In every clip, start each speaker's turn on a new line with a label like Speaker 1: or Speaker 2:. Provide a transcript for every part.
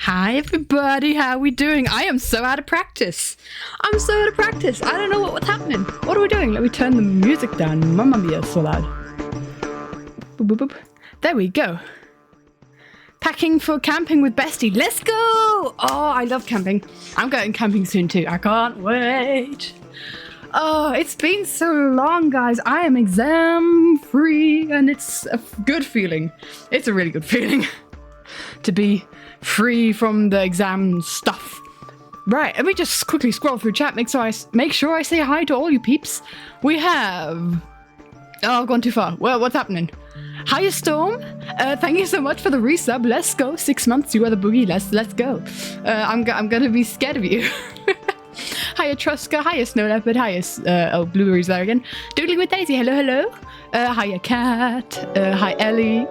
Speaker 1: Hi everybody, how are we doing? I am so out of practice. I'm so out of practice. I don't know what's happening. What are we doing? Let me turn the music down. Mamma mia, so loud. Boop, boop, boop. There we go. Packing for camping with Bestie. Let's go! Oh, I love camping. I'm going camping soon too. I can't wait. Oh, it's been so long, guys. I am exam free and it's a good feeling. It's a really good feeling to be free from the exam stuff. Right, let me just quickly scroll through chat. Make sure I say hi to all you peeps. We have... Oh, I've gone too far. Well, what's happening? Hiya, Storm. Thank you so much for the resub. Let's go. 6 months, you are the boogie. Let's go. I'm gonna be scared of you. Hiya, Truska. Hiya, Snow Leopard. Hiya, Blueberries there again. Doodling with Daisy. Hello, hello. Hiya, Cat. Hi, Ellie.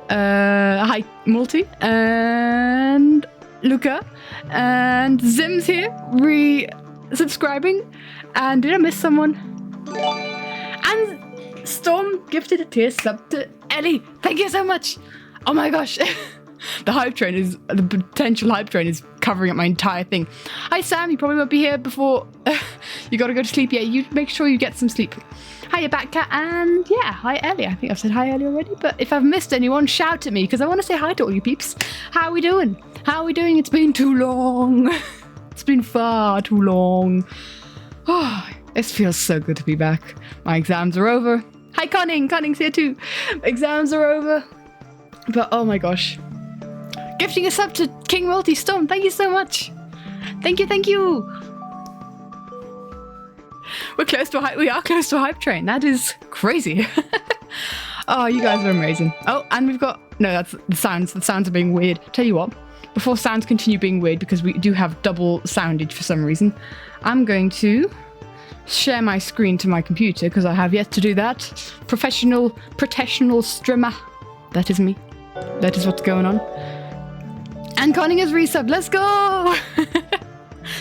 Speaker 1: Hi, Multi. And Luca. And Zim's here. Re-subscribing. And did I miss someone? And Storm gifted a tier sub to Ellie. Thank you so much. Oh my gosh. The potential hype train is covering up my entire thing. Hi Sam, you probably won't be here before you gotta go to sleep. Yeah, you make sure you get some sleep. Hiya Batcat, and yeah, hi Ellie. I think I've said hi Ellie already, but if I've missed anyone, shout at me because I want to say hi to all you peeps. How are we doing? How are we doing? It's been too long. It's been far too long. Oh, it feels so good to be back. My exams are over. Hi Conning, Conning's here too. Exams are over. But oh my gosh. Gifting a sub to King Multi Storm, thank you so much. Thank you, thank you. We are close to a hype train. That is crazy. Oh, you guys are amazing. Oh, and we've got, no, that's the sounds. The sounds are being weird. Tell you what, before sounds continue being weird, because we do have double soundage for some reason, I'm going to share my screen to my computer because I have yet to do that. Professional streamer. That is me. That is what's going on. And Conning has resub. Let's go!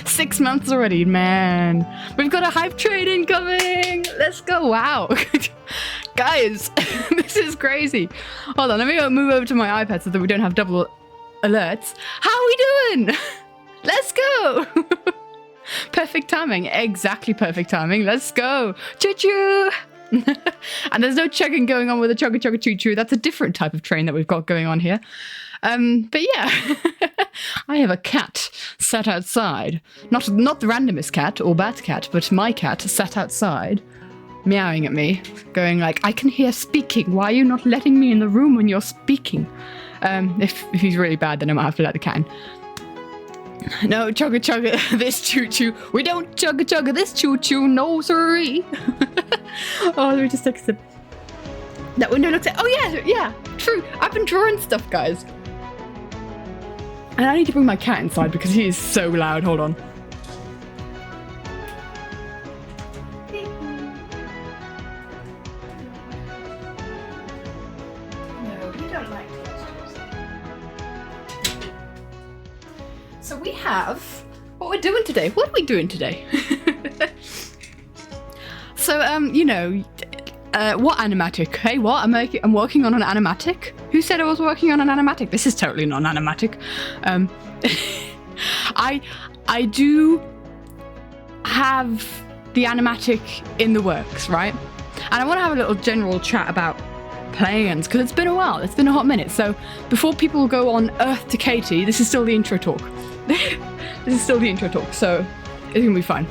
Speaker 1: 6 months already, man. We've got a hype train incoming. Let's go. Wow. Guys, this is crazy. Hold on, let me move over to my iPad so that we don't have double alerts. How are we doing? Let's go. Perfect timing. Exactly perfect timing. Let's go. Choo-choo. And there's no chugging going on with a chugga chugga choo choo. That's a different type of train that we've got going on here. But yeah, I have a cat sat outside. Not the randomest cat or bat cat, but my cat sat outside, meowing at me, going like, I can hear speaking. Why are you not letting me in the room when you're speaking? If he's really bad, then I might have to let the cat in. No, chugga chugga this choo choo. We don't chugga chugga this choo choo. No, sorry. Oh, let me just take a sip. That window looks like, oh yeah, true. I've been drawing stuff, guys. And I need to bring my cat inside because he is so loud. Hold on. No, we don't like those. So we have what we're doing today. What are we doing today? So, you know, what animatic? Hey, what? I'm working on an animatic? Who said I was working on an animatic? This is totally not an animatic. I do have the animatic in the works, right? And I want to have a little general chat about plans, because it's been a while. It's been a hot minute. So before people go on Earth to Katie, this is still the intro talk. This is still the intro talk, so it's going to be fine.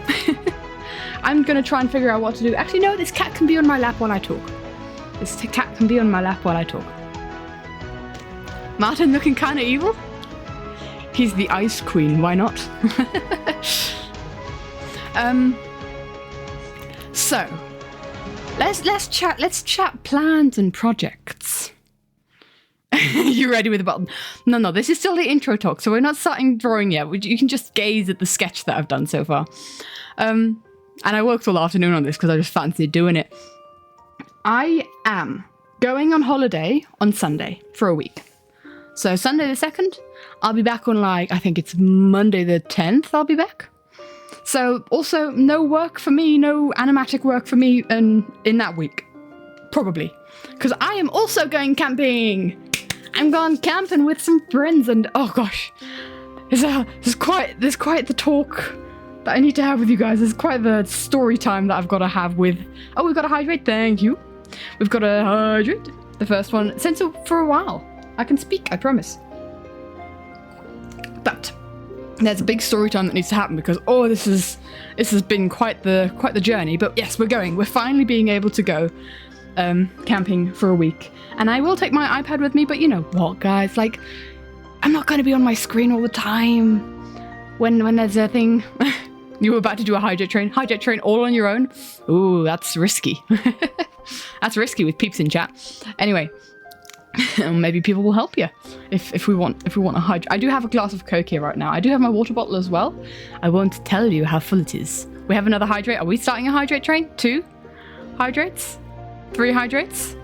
Speaker 1: I'm going to try and figure out what to do. Actually, no, this cat can be on my lap while I talk. This cat can be on my lap while I talk. Martyn looking kind of evil? He's the ice queen, why not? So, let's chat plans and projects. You ready with the button? No, this is still the intro talk, so we're not starting drawing yet. You can just gaze at the sketch that I've done so far. And I worked all afternoon on this because I just fancied doing it. I am going on holiday on Sunday for a week. So Sunday the 2nd, I'll be back on I think it's Monday the 10th I'll be back. So also no work for me, no animatic work for me in that week. Probably. Because I am also going camping. I'm going camping with some friends and oh gosh. There's quite the talk that I need to have with you guys. There's quite the story time that I've got to have with... Oh, we've got to hydrate. Thank you. We've got to hydrate. The first one since for a while. I can speak, I promise. But there's a big story time that needs to happen because this has been quite the journey. But yes, we're finally being able to go camping for a week. And I will take my iPad with me, but you know what, guys, like I'm not going to be on my screen all the time when there's a thing. You were about to do a hydrate train all on your own. Ooh, that's risky. That's risky with peeps in chat. Anyway, maybe people will help you if we want to hydrate. I do have a glass of Coke here right now. I do have my water bottle as well. I won't tell you how full it is. We have another hydrate. Are we starting a hydrate train? 2 hydrates? 3 hydrates?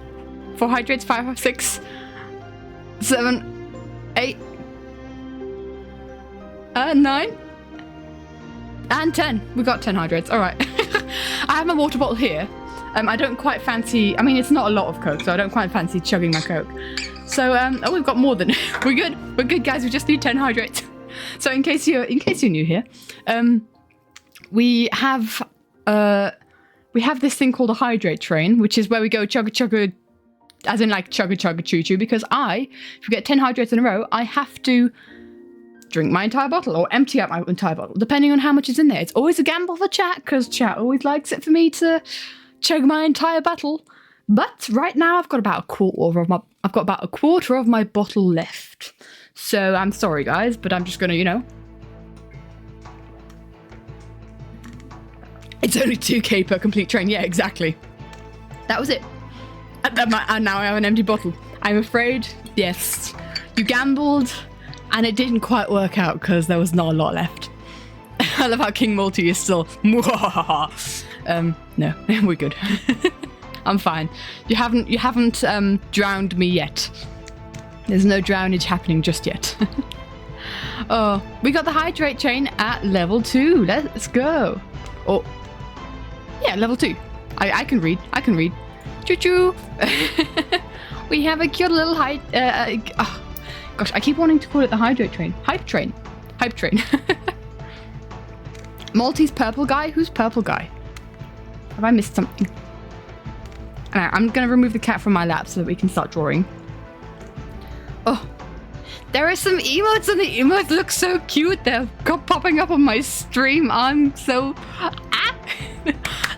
Speaker 1: 4 hydrates? 5, 6, 7, 8, 9, and 10. We got 10 hydrates. All right. I have my water bottle here. I don't quite fancy... I mean, it's not a lot of Coke, so I don't quite fancy chugging my Coke. So, we've got more than... We're good. We're good, guys. We just need 10 hydrates. So, in case you're new here, we have this thing called a hydrate train, which is where we go chugga, as in like chugga choo-choo, because if we get 10 hydrates in a row, I have to drink my entire bottle or empty out my entire bottle, depending on how much is in there. It's always a gamble for chat, because chat always likes it for me to chug my entire bottle. But right now I've got about a quarter of my bottle left. So I'm sorry, guys, but I'm just gonna, it's only 2k per complete train. Yeah, exactly. That was it. And now I have an empty bottle. I'm afraid, yes, you gambled and it didn't quite work out because there was not a lot left. I love how King Multi is still... No, we're good. I'm fine. You haven't drowned me yet. There's no drownage happening just yet. Oh, we got the hydrate train at level 2. Let's go. Oh, yeah, level 2. I can read. Choo-choo. We have a cute little gosh, I keep wanting to call it the hydrate train. Hype train. Maltese purple guy? Who's purple guy? Have I missed something? Alright, I'm gonna remove the cat from my lap so that we can start drawing. Oh, there are some emotes and the emotes look so cute. They're popping up on my stream. I'm so...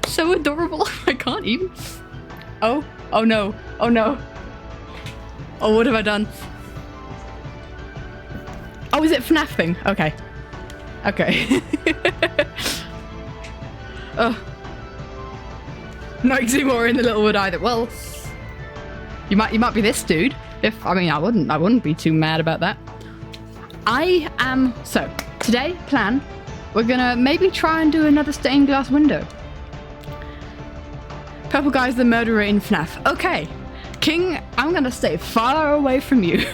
Speaker 1: so adorable. I can't even... Oh no. Oh, what have I done? Oh, is it FNAF thing? Okay. Oh. No Exumor in the little wood either. Well, you might be this dude. I wouldn't be too mad about that. So today, plan, we're gonna maybe try and do another stained glass window. Purple guy's the murderer in FNAF. Okay, King, I'm gonna stay far away from you.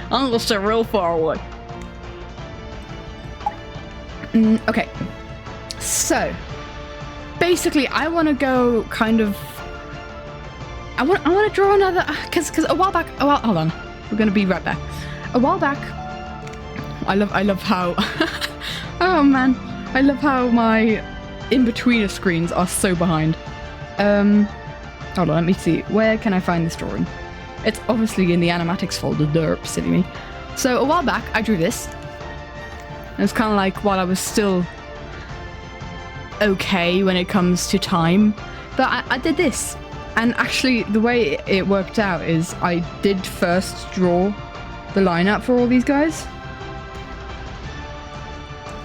Speaker 1: I'm gonna stay real far away. Okay, so basically I want to go kind of... I want to draw another... Because a while back... Oh, well, hold on. We're going to be right back. A while back... I love how... Oh, man. I love how my in-betweener screens are so behind. Hold on, let me see. Where can I find this drawing? It's obviously in the animatics folder. Derp, silly me. So a while back, I drew this. It was kind of like while I was still okay when it comes to time. But I did this. And actually, the way it worked out is I did first draw the lineup for all these guys.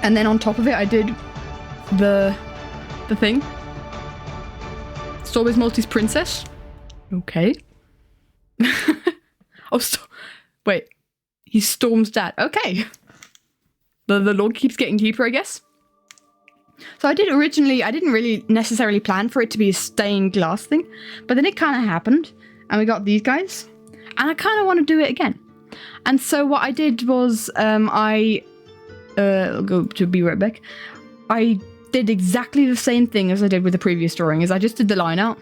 Speaker 1: And then on top of it, I did the thing. Strawberry's Maltese Princess. Okay. Oh, wait. He's Storm's dad. Okay. The lore keeps getting deeper, I guess. So I didn't really necessarily plan for it to be a stained glass thing, but then it kind of happened, and we got these guys, and I kind of want to do it again. And so what I did was, I'll go to be right back. I did exactly the same thing as I did with the previous drawing, is I just did the line out,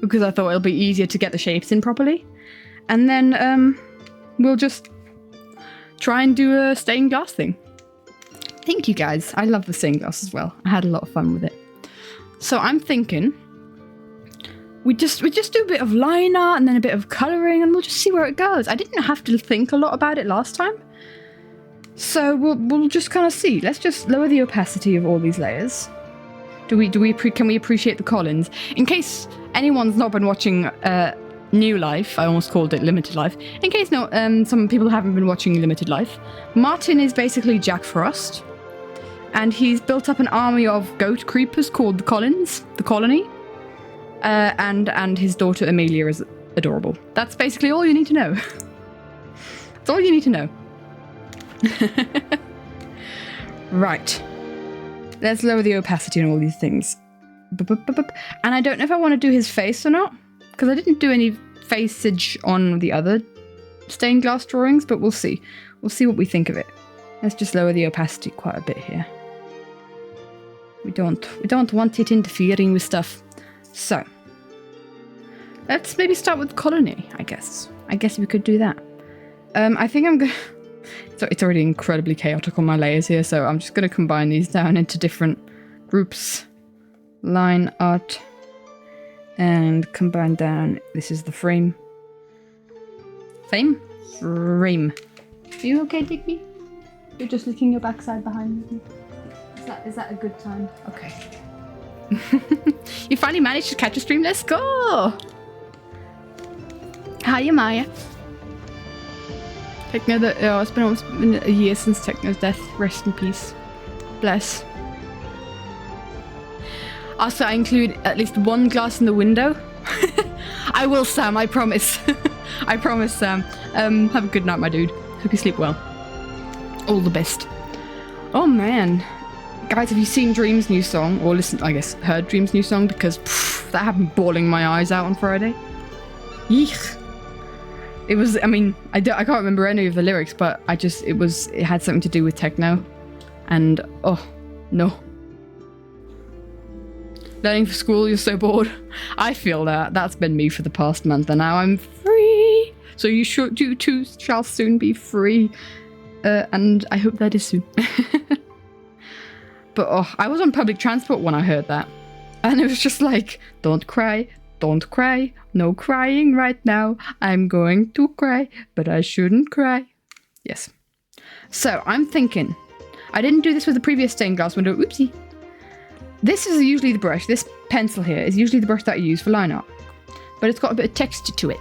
Speaker 1: because I thought it'll be easier to get the shapes in properly. And then, we'll just try and do a stained glass thing. Thank you guys. I love the stained glass as well. I had a lot of fun with it. So I'm thinking we just do a bit of line art and then a bit of colouring and we'll just see where it goes. I didn't have to think a lot about it last time. So we'll just kind of see. Let's just lower the opacity of all these layers. Can we appreciate the Collins? In case anyone's not been watching New Life, I almost called it Limited Life. In case some people haven't been watching Limited Life, Martyn is basically Jack Frost, and he's built up an army of goat creepers called the Collins, the colony, and his daughter Amelia is adorable. That's basically all you need to know. That's all you need to know. Right. Let's lower the opacity on all these things. And I don't know if I want to do his face or not, because I didn't do any faceage on the other stained glass drawings, but we'll see. We'll see what we think of it. Let's just lower the opacity quite a bit here. We don't want it interfering with stuff. So, let's maybe start with colony, I guess. I guess we could do that. I think I'm gonna... So it's already incredibly chaotic on my layers here, so I'm just going to combine these down into different groups. Line art. And combine down. This is the frame. Frame? Frame. Are you okay, Digby? You're just licking your backside behind me. Is that a good time? Okay. You finally managed to catch a stream. Let's go! Hiya, Maya. Techno, it's been almost a year since Techno's death. Rest in peace. Bless. Also, I include at least one glass in the window. I will, Sam, I promise. I promise, Sam. Have a good night, my dude. Hope you sleep well. All the best. Oh, man. Guys, have you seen Dream's new song? Or listened, I guess, heard Dream's new song? Because that had me bawling my eyes out on Friday. Yeesh. It was, I mean, I can't remember any of the lyrics, but it had something to do with techno. And, oh, no. Learning for school, you're so bored. I feel that. That's been me for the past month, and now I'm free. So you too shall soon be free. And I hope that is soon. But, oh, I was on public transport when I heard that. And it was just like, don't cry. Don't cry. No crying right now. I'm going to cry, but I shouldn't cry. Yes. So, I'm thinking. I didn't do this with the previous stained glass window. Oopsie. This is usually the brush. This pencil here is usually the brush that I use for line art. But it's got a bit of texture to it.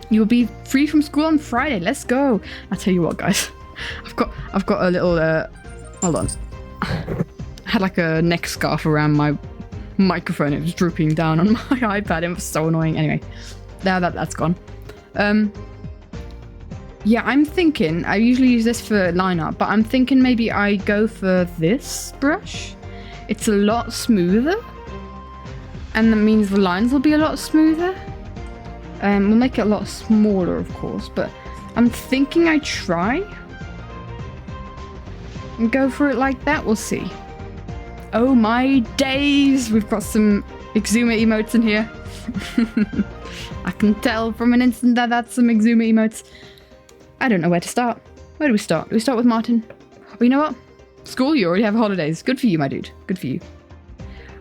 Speaker 1: You'll be free from school on Friday. Let's go. I'll tell you what, guys. I've got a little, hold on. I had like a neck scarf around my microphone. It was drooping down on my iPad. It was so annoying. Anyway, now that's gone. Yeah, I'm thinking, I usually use this for line art, but I'm thinking maybe I go for this brush. It's a lot smoother, and that means the lines will be a lot smoother. We'll make it a lot smaller, of course, but I'm thinking I try and go for it like that. We'll see. Oh my days! We've got some Exuma emotes in here. I can tell from an instant that that's some Exuma emotes. I don't know where to start. Where do we start? Do we start with Martyn? Oh, you know what? School, you already have holidays. Good for you, my dude. Good for you.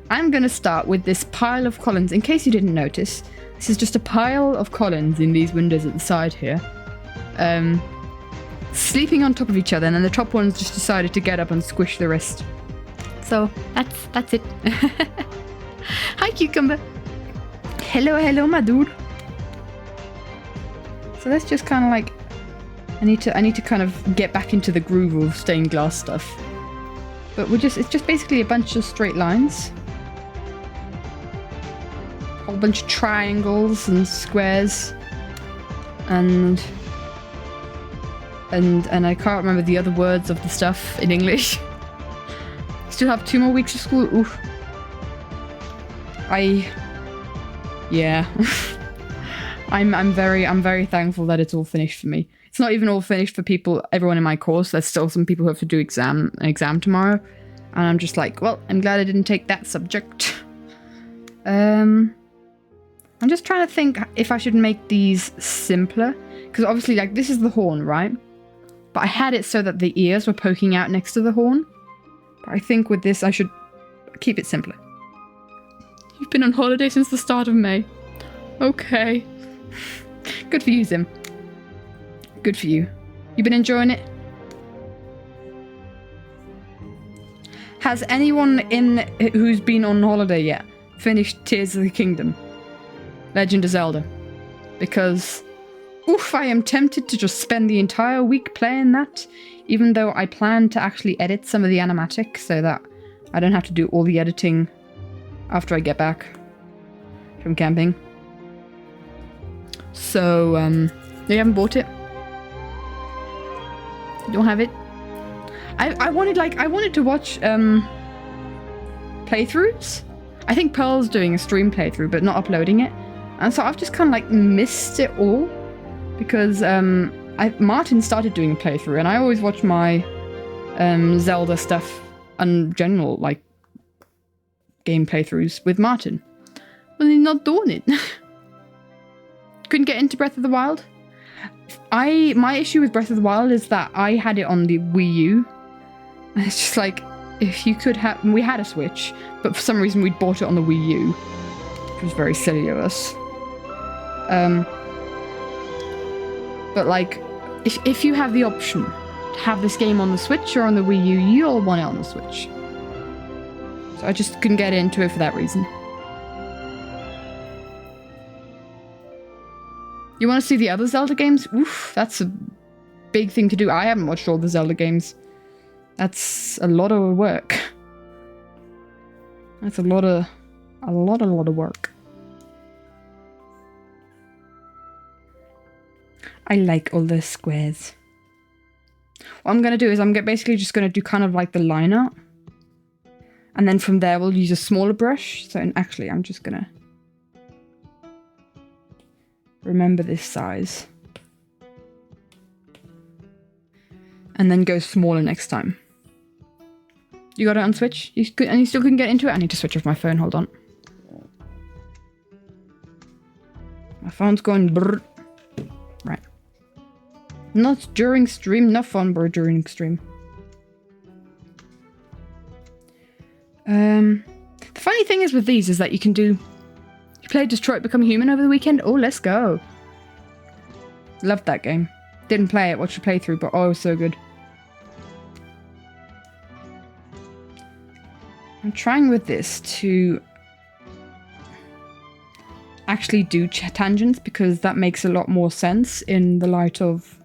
Speaker 1: I'm gonna start with this pile of Collins. In case you didn't notice, this is just a pile of Collins in these windows at the side here. Sleeping on top of each other, and then the top ones just decided to get up and squish the rest. So that's it. Hi, Cucumber. Hello, my dude. So that's just kind of like, I need to kind of get back into the groove of stained glass stuff. But it's just basically a bunch of straight lines. A whole bunch of triangles and squares. And I can't remember the other words of the stuff in English. Still have 2 more weeks of school. Oof. Yeah. I'm very thankful that it's all finished for me. It's not even all finished for everyone in my course. There's still some people who have to do an exam tomorrow. And I'm just like, well, I'm glad I didn't take that subject. I'm just trying to think if I should make these simpler. Because obviously, like, this is the horn, right? But I had it so that the ears were poking out next to the horn. But I think with this I should keep it simpler. You've been on holiday since the start of May. Okay. Good for you, Zim. Good for you. You been enjoying it? Has anyone who's been on holiday yet finished Tears of the Kingdom? Legend of Zelda? Because, oof, I am tempted to just spend the entire week playing that, even though I plan to actually edit some of the animatics so that I don't have to do all the editing after I get back from camping. So, you haven't bought it? You don't have it? I wanted to watch playthroughs. I think Pearl's doing a stream playthrough but not uploading it. And so I've just kind of like missed it all because Martyn started doing a playthrough and I always watch my Zelda stuff and general like game playthroughs with Martyn. Well, he's not doing it. Couldn't get into Breath of the Wild. My issue with Breath of the Wild is that I had it on the Wii U. And it's just like, if you could have... We had a Switch, but for some reason we'd bought it on the Wii U. Which was very silly of us. But like, if you have the option to have this game on the Switch or on the Wii U, you'll want it on the Switch. So I just couldn't get into it for that reason. You want to see the other Zelda games? Oof, that's a big thing to do. I haven't watched all the Zelda games. That's a lot of work. That's a lot of work. I like all the squares. What I'm going to do is I'm basically just going to do kind of like the line art. And then from there we'll use a smaller brush. So actually I'm just going to remember this size. And then go smaller next time. You got it on Switch? And you still couldn't get into it? I need to switch off my phone, hold on. My phone's going brrr. Right. Not during stream, not fun, but during stream. The funny thing is with these is that you can do... You played Detroit Become Human over the weekend? Oh, let's go. Loved that game. Didn't play it, watched a playthrough, but oh, it was so good. I'm trying with this to actually do tangents because that makes a lot more sense in the light of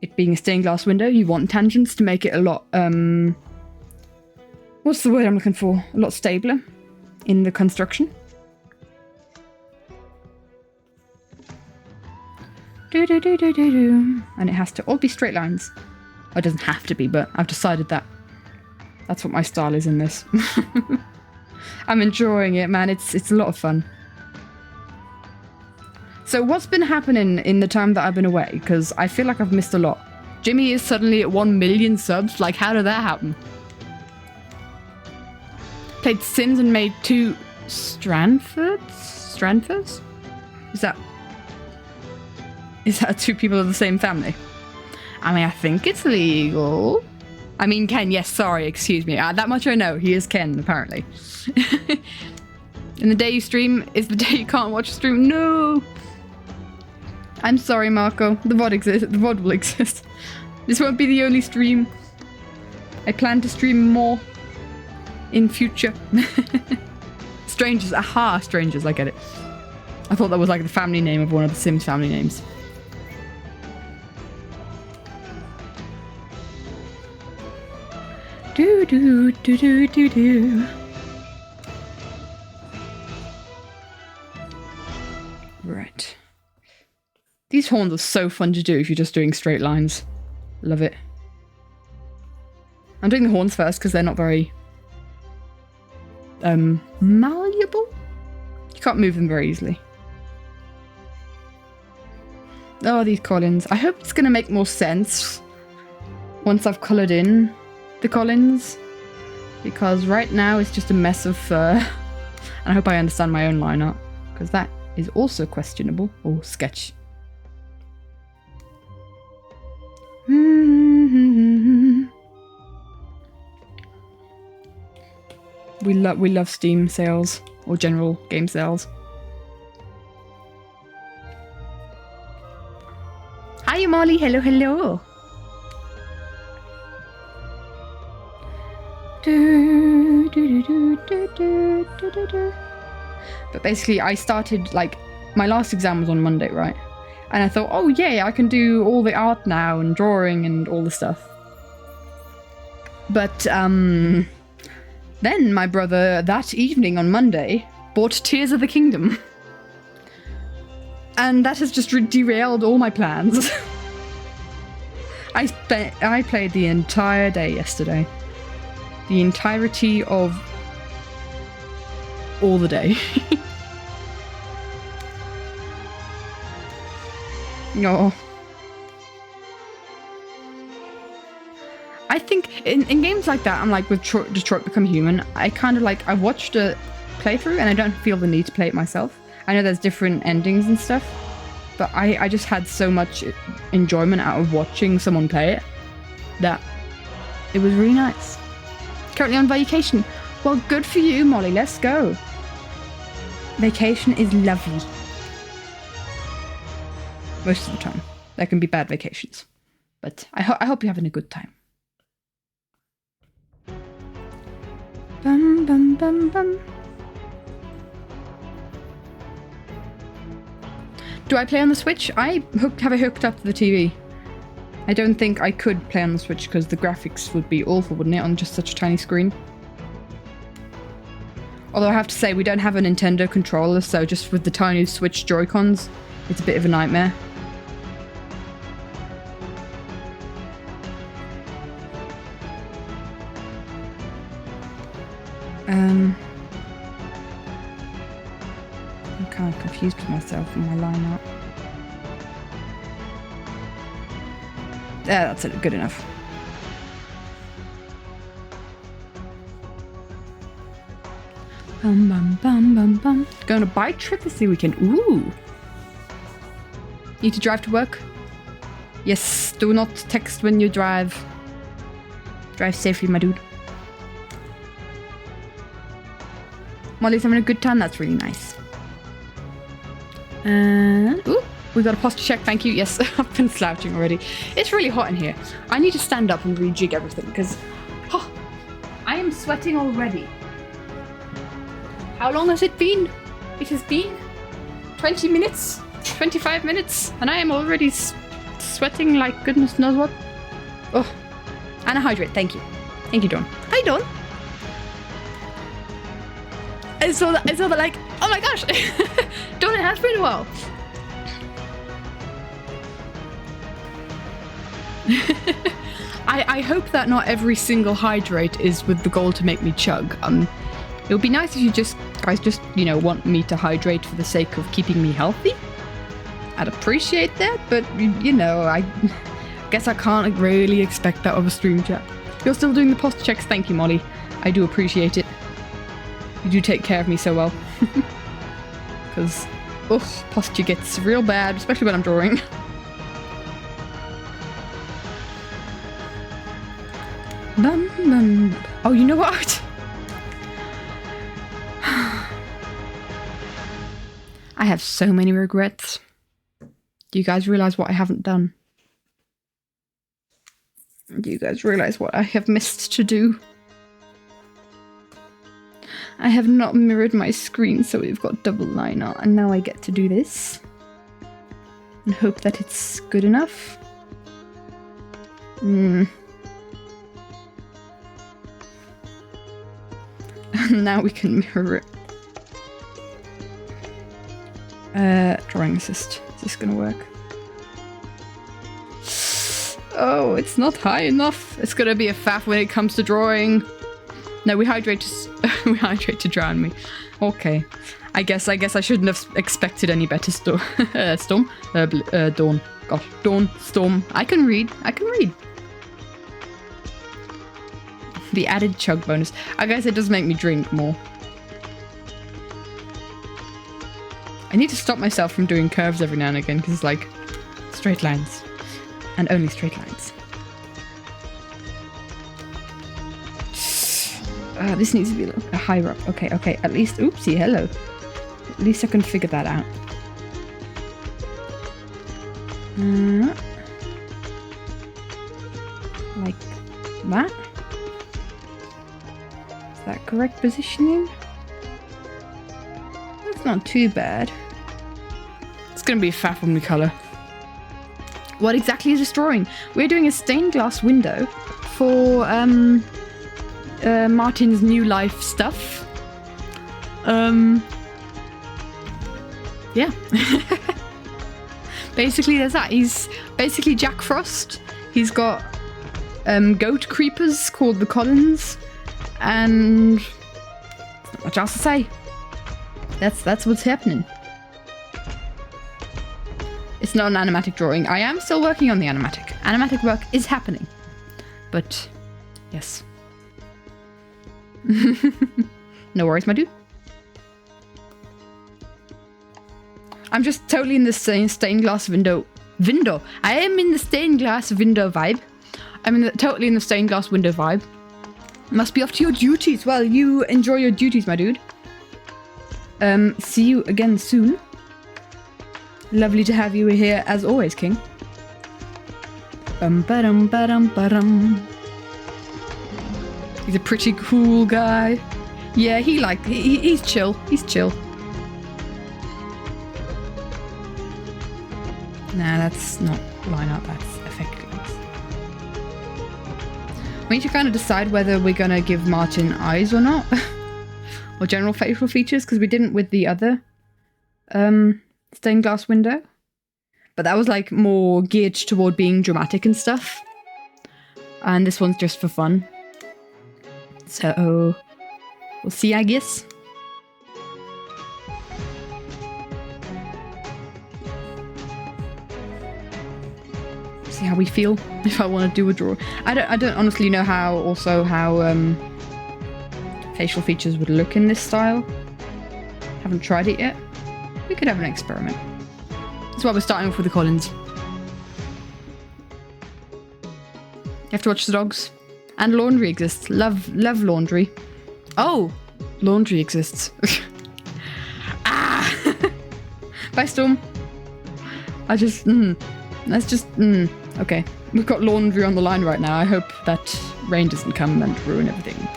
Speaker 1: it being a stained glass window. You want tangents to make it a lot, what's the word I'm looking for? A lot stabler in the construction. And it has to all be straight lines. Well, it doesn't have to be, but I've decided that that's what my style is in this. I'm enjoying it, man. It's a lot of fun. So what's been happening in the time that I've been away? Because I feel like I've missed a lot. Jimmy is suddenly at 1 million subs. Like, how did that happen? Played Sims and made 2 Strandfords? Is that 2 people of the same family? I mean, I think it's legal. I mean, Ken, yes, sorry, excuse me. That much I know. He is Ken, apparently. And the day you stream is the day you can't watch a stream. No! I'm sorry, Marco. The VOD exists. The VOD will exist. This won't be the only stream. I plan to stream more in future. Strangers. Aha, Strangers. I get it. I thought that was like the family name of one of the Sims family names. Do do do do do do. Right. These horns are so fun to do if you're just doing straight lines. Love it. I'm doing the horns first because they're not very malleable. You can't move them very easily. Oh, these Collins. I hope it's gonna make more sense once I've coloured in the Collins, because right now it's just a mess of fur. And I hope I understand my own line art, because that is also questionable. Or sketch. We love Steam sales or general game sales. Hi Molly, hello, hello. But basically I started, like, my last exam was on Monday, right? And I thought, oh yay, I can do all the art now and drawing and all the stuff. But then my brother that evening on Monday bought Tears of the Kingdom. And that has just derailed all my plans. I played the entire day yesterday. The entirety of all the day. No. I think in games like that, I'm like with Detroit Become Human, I kind of like, I watched a playthrough and I don't feel the need to play it myself. I know there's different endings and stuff, but I just had so much enjoyment out of watching someone play it that it was really nice. Currently on vacation. Well, good for you, Molly. Let's go. Vacation is lovely. Most of the time. There can be bad vacations. But I hope you're having a good time. Bum, bum, bum, bum. Do I play on the Switch? Have it hooked up to the TV. I don't think I could play on the Switch because the graphics would be awful, wouldn't it, on just such a tiny screen? Although I have to say, we don't have a Nintendo controller, so just with the tiny Switch Joy-Cons, it's a bit of a nightmare. I'm kind of confused with myself in my line-up. Yeah, that's it. Good enough. Bum bum bum bum bum. Going on a bike trip this weekend. Ooh. Need to drive to work? Yes. Do not text when you drive. Drive safely, my dude. Molly's having a good time. That's really nice. Ooh. We got a posture check, thank you. Yes, I've been slouching already. It's really hot in here. I need to stand up and rejig everything because I am sweating already. How long has it been? It has been 20 minutes, 25 minutes, and I am already sweating like goodness knows what. Oh, and a hydrate, thank you. Thank you, Dawn. Hi, Dawn. I saw that like, oh my gosh. Dawn, it has been a while. I hope that not every single hydrate is with the goal to make me chug. It would be nice if you guys just, you know, want me to hydrate for the sake of keeping me healthy. I'd appreciate that, but you know, I guess I can't really expect that of a stream chat. You're still doing the posture checks, thank you, Molly. I do appreciate it. You do take care of me so well. Because, posture gets real bad, especially when I'm drawing. Bum, bum. Oh, you know what? I have so many regrets. Do you guys realize what I haven't done? Do you guys realize what I have missed to do? I have not mirrored my screen, so we've got double line art, and now I get to do this. And hope that it's good enough. Now we can mirror it. Drawing assist. Is this gonna work? Oh, it's not high enough. It's gonna be a faff when it comes to drawing. No, we hydrate to drown me. Okay. I guess I shouldn't have expected any better. Dawn. Gosh, Dawn, Storm. I can read. The added chug bonus. I guess it does make me drink more. I need to stop myself from doing curves every now and again because it's like straight lines. And only straight lines. This needs to be a little higher up. Okay, okay. At least, oopsie, hello. At least I can figure that out. Like that. Is that correct positioning? That's not too bad. It's gonna be a fat from the colour. What exactly is this drawing? We're doing a stained glass window for Martyn's new life stuff. Yeah. Basically, there's that. He's basically Jack Frost. He's got goat creepers called the Collins, and not much else to say. That's what's happening. It's not an animatic drawing. I am still working on the animatic. Animatic work is happening. But, yes. No worries, my dude. I'm just totally in the stained glass window. I am in the stained glass window vibe. I'm totally in the stained glass window vibe. Must be off to your duties. Well, you enjoy your duties, my dude. See you again soon. Lovely to have you here as always, King. He's a pretty cool guy. Yeah, he's chill. He's chill. Nah, that's not line art, that's effect glass. We need to kind of decide whether we're gonna give Martyn eyes or not. Or general facial features, because we didn't with the other stained glass window. But that was like more geared toward being dramatic and stuff. And this one's just for fun. So we'll see, I guess. See how we feel if I want to do a draw. I don't honestly know how facial features would look in this style. Haven't tried it yet. We could have an experiment. That's why we're starting off with the Collins. You have to watch the dogs. And laundry exists. Love laundry. Oh! Laundry exists. Ah! Bye, Storm. Okay. We've got laundry on the line right now. I hope that rain doesn't come and ruin everything.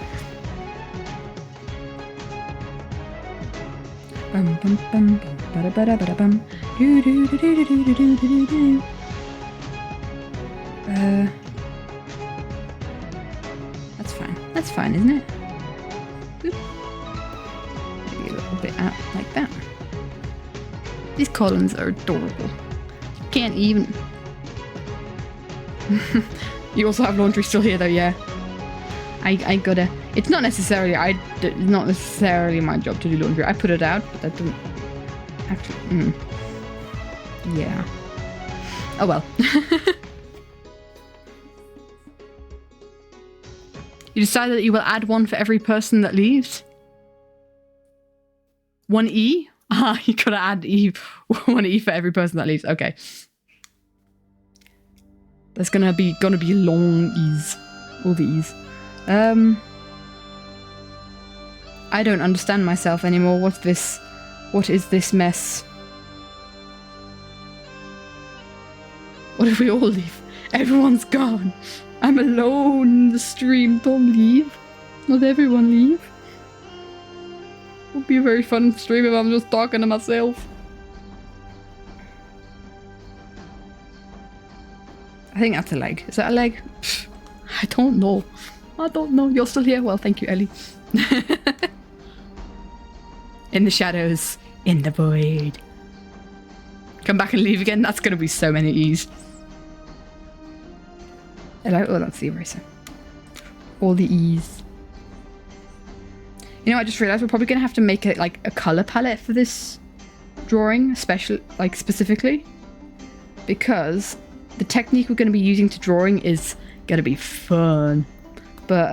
Speaker 1: That's fine. That's fine, isn't it? Boop. Maybe a little bit out like that. These Collins are adorable. You can't even... You also have laundry still here though, yeah. I gotta... It's not necessarily my job to do laundry. I put it out, but that doesn't actually... Yeah. Oh well. You decided that you will add one for every person that leaves? 1 E? Ah, you gotta add E. 1 E for every person that leaves. Okay. There's gonna be long E's. All the E's. I don't understand myself anymore. What's this? What is this mess? What if we all leave? Everyone's gone. I'm alone in the stream. Don't leave. Not everyone leave. It would be a very fun stream if I'm just talking to myself. I think that's a leg. Is that a leg? Pfft, I don't know. I don't know. You're still here? Well, thank you, Ellie. In the shadows. In the void. Come back and leave again? That's going to be so many E's. Hello? Oh, that's the eraser. All the E's. You know, I just realised we're probably going to have to make it like a colour palette for this drawing, specifically. Because the technique we're going to be using to drawing is going to be fun. But,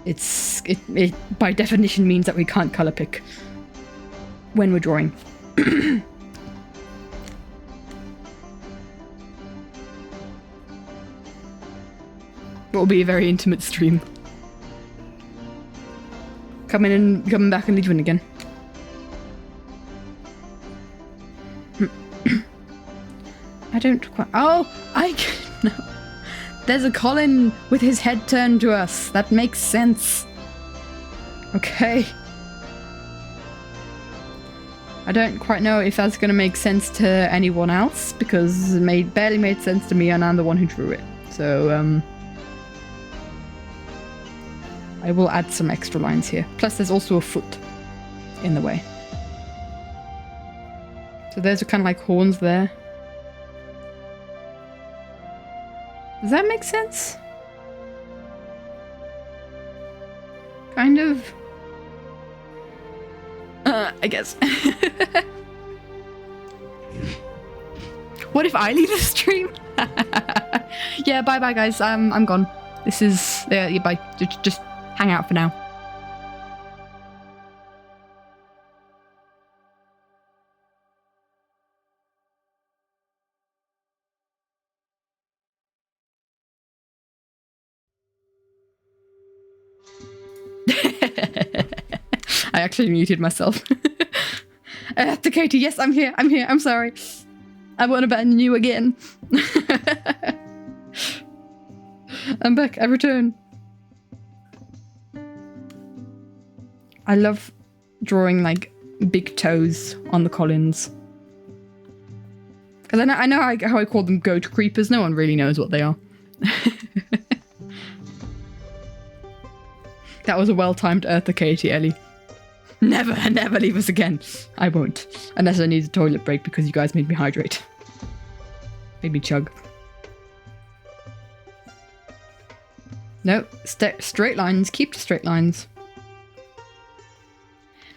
Speaker 1: it by definition means that we can't colour pick when we're drawing. It will be a very intimate stream. coming back and leaving again. I don't quite... Oh, no. There's a Colin with his head turned to us. That makes sense. Okay. I don't quite know if that's going to make sense to anyone else, because it barely made sense to me, and I'm the one who drew it. So, I will add some extra lines here. Plus, there's also a foot in the way. So those are kind of like horns there. Does that make sense? Kind of. I guess. What if I leave the stream? Yeah, bye guys. I'm gone. This is yeah, bye. Just hang out for now. I actually muted myself. To Katie, yes, I'm here. I'm sorry. I won't abandon you again. I'm back. I return. I love drawing like big toes on the Collins. Because I know how I call them goat creepers. No one really knows what they are. That was a well-timed Eartha Katie, Ellie. Never leave us again. I won't. Unless I need a toilet break because you guys made me hydrate. Maybe chug. No, straight lines. Keep the straight lines.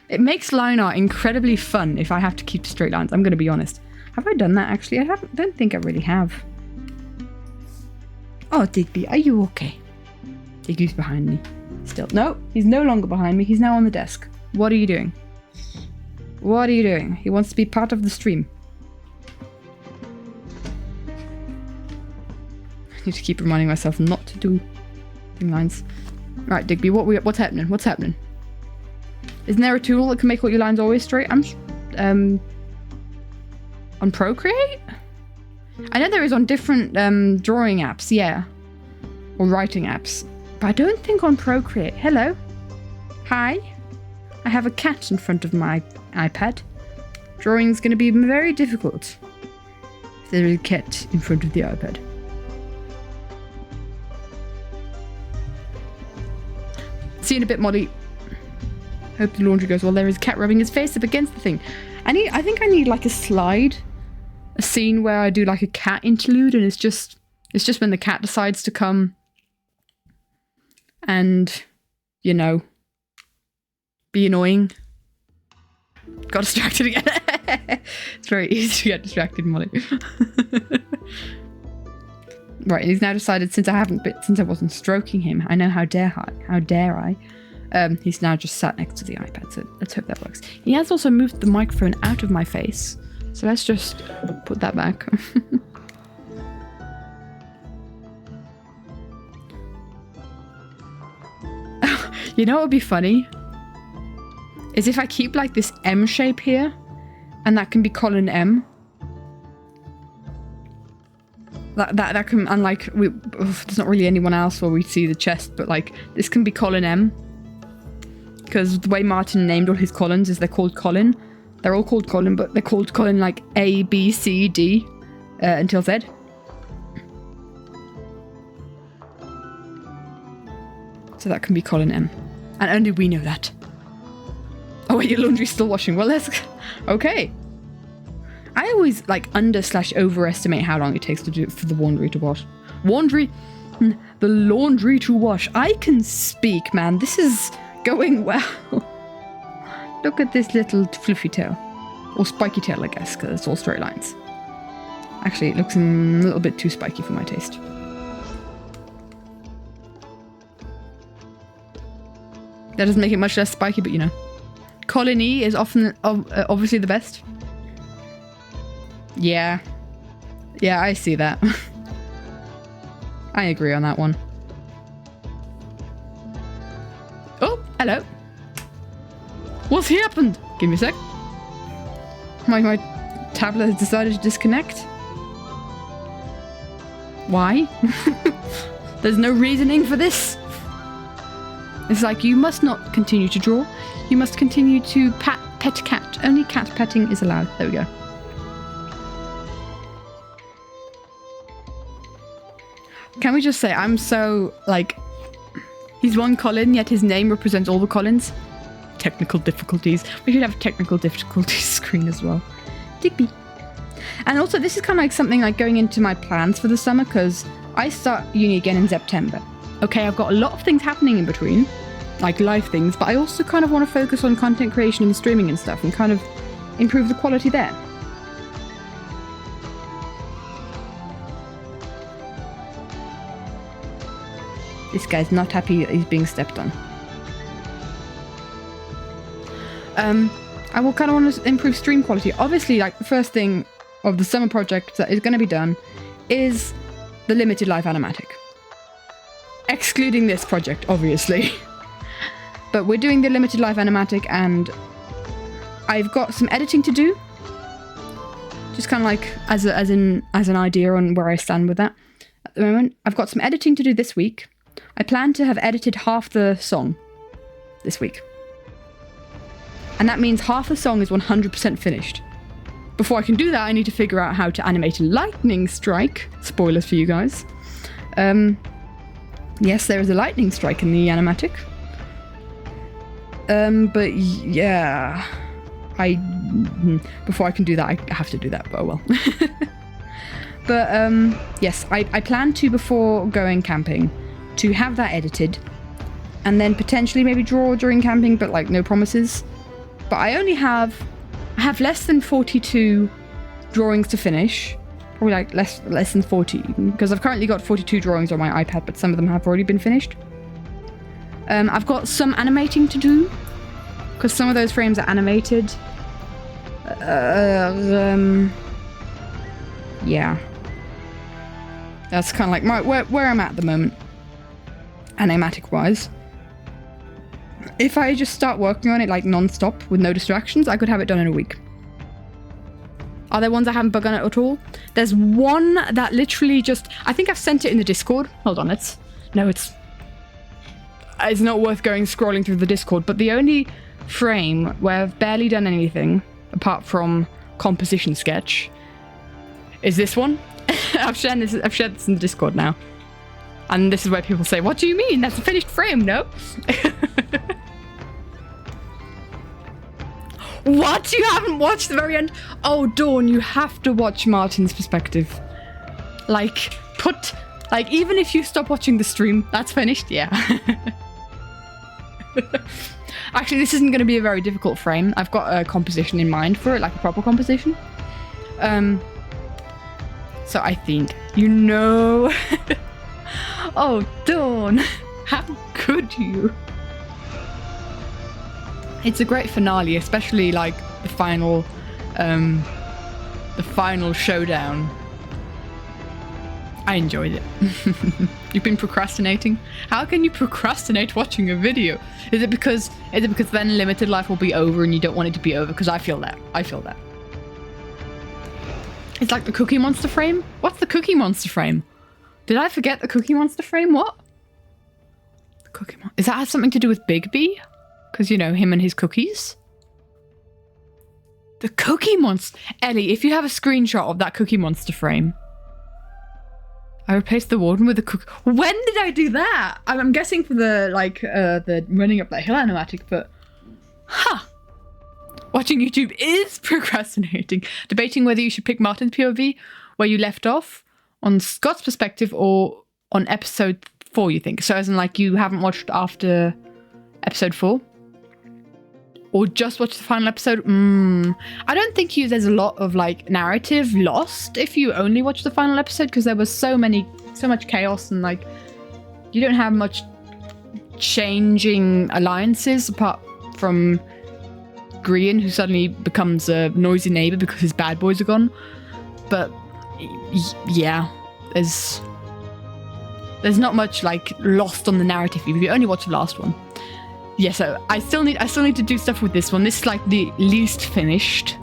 Speaker 1: It makes line art incredibly fun if I have to keep straight lines. I'm going to be honest. Have I done that actually? Don't think I really have. Oh, Digby, are you okay? Digby's behind me. Still. No, he's no longer behind me. He's now on the desk. What are you doing? What are you doing? He wants to be part of the stream. I need to keep reminding myself not to do thing lines. Right, Digby, what's happening? What's happening? Isn't there a tool that can make all your lines always straight? On Procreate? I know there is on different drawing apps, yeah. Or writing apps. But I don't think on Procreate. Hello? Hi? I have a cat in front of my iPad. Drawing's going to be very difficult if there is a cat in front of the iPad. See you in a bit, Molly. Hope the laundry goes well. There is a cat rubbing his face up against the thing. I think I need like a slide. A scene where I do like a cat interlude, and it's just when the cat decides to come and, you know, be annoying. Got distracted again. It's very easy to get distracted, Molly. Right, and he's now decided, since I wasn't stroking him, I know how dare I. He's now just sat next to the iPad, so let's hope that works. He has also moved the microphone out of my face, so let's just put that back. You know what would be funny? Is if I keep like this M shape here, and that can be Colin M. That can, unlike, there's not really anyone else where we see the chest, but like, this can be Colin M. Because the way Martyn named all his Collins is they're called Colin. They're all called Colin, but they're called Colin like A, B, C, D, until Z. So that can be Colin M. And only we know that. Oh wait, your laundry's still washing. Well, let's... Okay. I always like under/overestimate how long it takes to do for the laundry to wash. The laundry to wash. I can speak, man. This is going well. Look at this little fluffy tail. Or spiky tail, I guess, because it's all straight lines. Actually, it looks a little bit too spiky for my taste. That doesn't make it much less spiky, but you know. Colin E is often obviously the best. Yeah. Yeah, I see that. I agree on that one. Oh, hello. What's happened? Give me a sec. My tablet has decided to disconnect. Why? There's no reasoning for this. It's like, you must not continue to draw. You must continue to pet cat. Only cat petting is allowed. There we go. Can we just say, I'm so, like, he's one Colin, yet his name represents all the Collins. Technical difficulties. We should have a technical difficulties screen as well. Digby. And also, this is kind of like something like going into my plans for the summer, because I start uni again in September. Okay, I've got a lot of things happening in between, like life things, but I also kind of want to focus on content creation and streaming and stuff and kind of improve the quality there. This guy's not happy he's being stepped on. I will kind of want to improve stream quality. Obviously, like, the first thing of the summer project that is going to be done is the limited life animatic. Excluding this project, obviously. But we're doing the limited life animatic, and I've got some editing to do. Just kind of like as an idea on where I stand with that at the moment. I've got some editing to do this week. I plan to have edited half the song this week. And that means half the song is 100% finished. Before I can do that, I need to figure out how to animate a lightning strike. Spoilers for you guys. Yes, there is a lightning strike in the animatic. But yeah, before I can do that, I have to do that, but oh well. But yes, I plan to, before going camping, to have that edited, and then potentially maybe draw during camping, but like no promises. But I have less than 42 drawings to finish. Probably like less than 40, because I've currently got 42 drawings on my iPad, but some of them have already been finished. I've got some animating to do, because some of those frames are animated. Yeah. That's kind of like where I'm at the moment, animatic-wise. If I just start working on it like non-stop with no distractions, I could have it done in a week. Are there ones I haven't begun at all? There's one that literally just... I think I've sent it in the Discord. Hold on, it's not worth going scrolling through the Discord, but the only frame where I've barely done anything, apart from composition sketch, is this one. I've shared this in the Discord now. And this is where people say, what do you mean? That's a finished frame, no? What? You haven't watched the very end? Oh, Dawn, you have to watch Martyn's perspective. Like, even if you stop watching the stream, that's finished, yeah. Actually, this isn't going to be a very difficult frame. I've got a composition in mind for it, like a proper composition. So I think, you know... Oh, Dawn, how could you? It's a great finale, especially like the final showdown. I enjoyed it. You've been procrastinating? How can you procrastinate watching a video? Is it because then limited life will be over and you don't want it to be over? Because I feel that. It's like the Cookie Monster frame. What's the Cookie Monster frame? Did I forget the Cookie Monster frame? What? The Cookie Monster. Does that have something to do with Bigby? Because, you know, him and his cookies. The Cookie Monster. Ellie, if you have a screenshot of that Cookie Monster frame. I replaced the warden with a cookie. When did I do that? I'm guessing for the, like, the running up that hill animatic, but... Huh. Watching YouTube is procrastinating. Debating whether you should pick Martyn's POV, where you left off, on Scott's perspective, or on episode 4, you think? So as in, like, you haven't watched after episode 4? Or just watch the final episode? I don't think there's a lot of, like, narrative lost if you only watch the final episode, because there was so much chaos, and, like, you don't have much changing alliances apart from Grian, who suddenly becomes a noisy neighbor because his bad boys are gone. But yeah, there's not much, like, lost on the narrative if you only watch the last one. yeah, so I still need to do stuff with this one. This is like the least finished.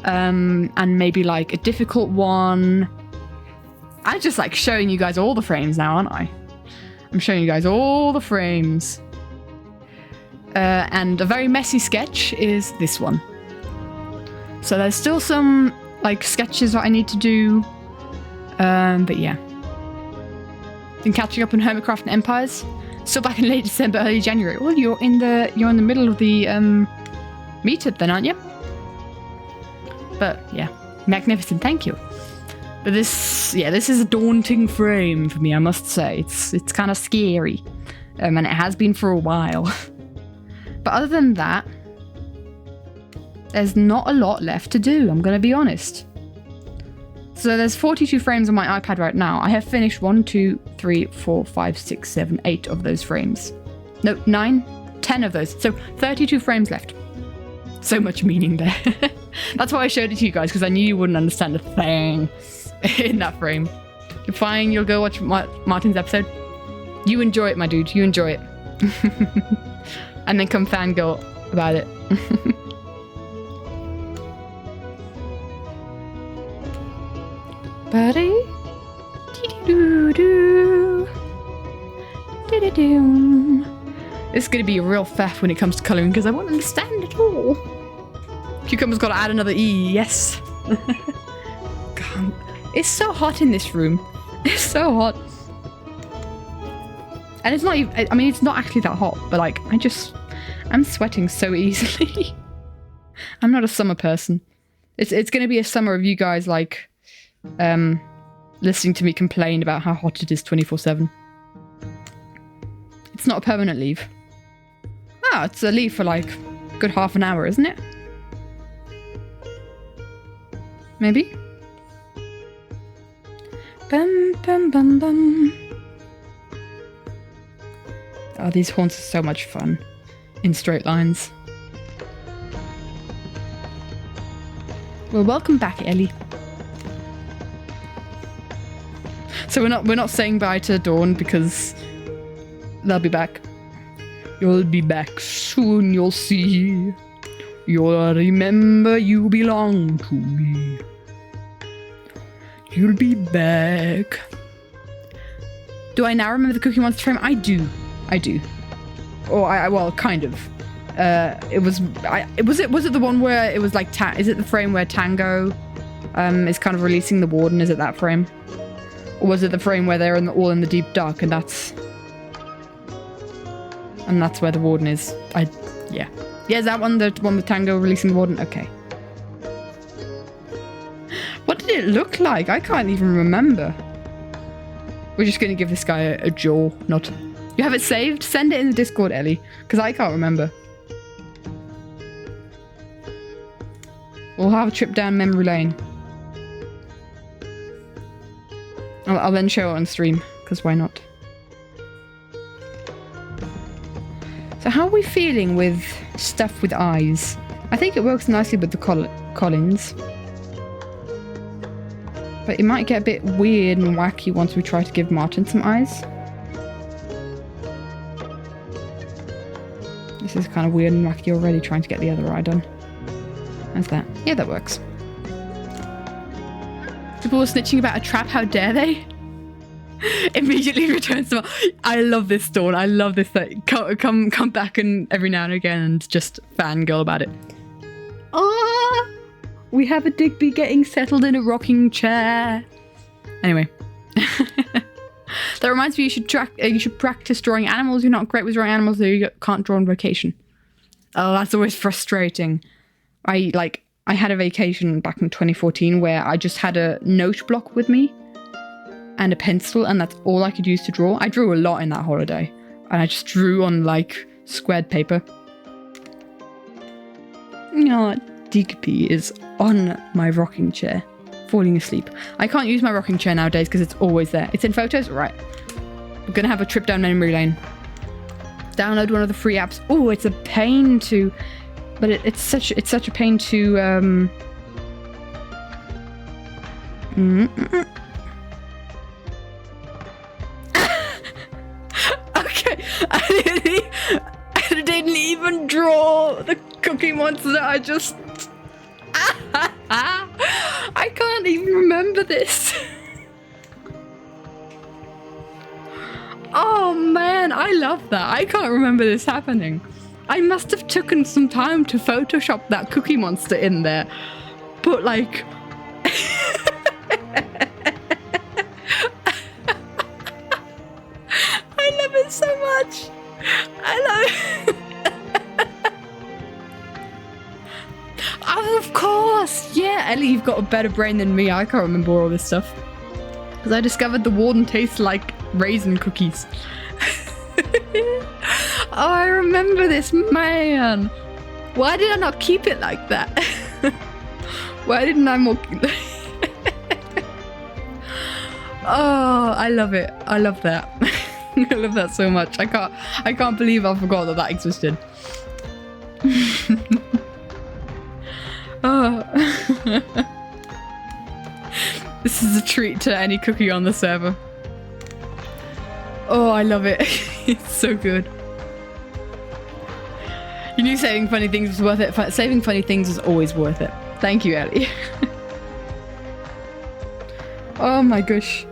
Speaker 1: And maybe like a difficult one. I'm just like showing you guys all the frames now, aren't I? I'm showing you guys all the frames. And a very messy sketch is this one. So there's still some like sketches that I need to do. But yeah. Been catching up on Hermitcraft and Empires. Still back in late December, early January. Well, you're in the middle of the meetup then, aren't you? But yeah, magnificent, thank you. But this is a daunting frame for me, I must say. It's kind of scary, and it has been for a while. But other than that, there's not a lot left to do, I'm gonna be honest. So there's 42 frames on my iPad right now. I have finished 1, 2, 3, 4, 5, 6, 7, 8 of those frames. No, 9, 10 of those. So 32 frames left. So much meaning there. That's why I showed it to you guys, because I knew you wouldn't understand a thing in that frame. You're fine, you'll go watch Martyn's episode. You enjoy it, my dude, you enjoy it. And then come fangirl about it. Buddy. This is going to be a real faff when it comes to colouring, because I won't understand it all. Cucumber's got to add another E, yes. God, it's so hot in this room. It's so hot. And it's not even, I mean, it's not actually that hot, but like, I'm sweating so easily. I'm not a summer person. It's going to be a summer of you guys like, listening to me complain about how hot it is 24/7. It's not a permanent leave. Oh, it's a leave for like a good half an hour, isn't it? Maybe? Bum, bum, bum, bum. Oh, these haunts are so much fun in straight lines. Well, welcome back, Ellie. So we're not saying bye to Dawn because they'll be back. You'll be back soon, you'll see. You'll remember you belong to me. You'll be back. Do I now remember the Cookie Monster frame? I do. Or well, kind of. Was it the one where it was like is it the frame where Tango is kind of releasing the warden? Is it that frame? Or was it the frame where they're all in the deep dark and that's where the warden is? Yeah, is that one the one with Tango releasing the warden? Okay. What did it look like? I can't even remember. We're just going to give this guy a jaw. Not. You have it saved? Send it in the Discord, Ellie, because I can't remember. We'll have a trip down memory lane. I'll then show it on stream, because why not? So how are we feeling with stuff with eyes? I think it works nicely with the Collins. But it might get a bit weird and wacky once we try to give Martyn some eyes. This is kind of weird and wacky already, trying to get the other eye done. How's that? Yeah, that works. People were snitching about a trap, how dare they? Immediately returns to I love this Dawn. I love this thing. Come back and every now and again and just fangirl about it. Ah, we have a Digby getting settled in a rocking chair. Anyway. That reminds me, you should practice drawing animals. You're not great with drawing animals, so you can't draw on vacation. Oh, that's always frustrating. I had a vacation back in 2014 where I just had a note block with me and a pencil, and that's all I could use to draw. I drew a lot in that holiday, and I just drew on like squared paper. Oh, Digby is on my rocking chair, falling asleep. I can't use my rocking chair nowadays because it's always there. It's in photos? Right. We're gonna have a trip down memory lane. Download one of the free apps. Oh, it's a pain to... But it's such a pain to... Okay. I didn't didn't even draw the Cookie Monster. I just... I can't even remember this. Oh man, I love that. I can't remember this happening. I must have taken some time to Photoshop that Cookie Monster in there. But like... I love it so much. I love it. Oh, of course. Yeah, Ellie, you've got a better brain than me. I can't remember all this stuff. Because I discovered the warden tastes like raisin cookies. Oh, I remember this, man. Why did I not keep it like that? Why didn't I more... Oh, I love it. I love that. I love that so much. I can't believe I forgot that that existed. Oh. This is a treat to any cookie on the server. Oh, I love it. It's so good. You knew saving funny things was worth it. Saving funny things is always worth it. Thank you, Ellie. Oh my gosh.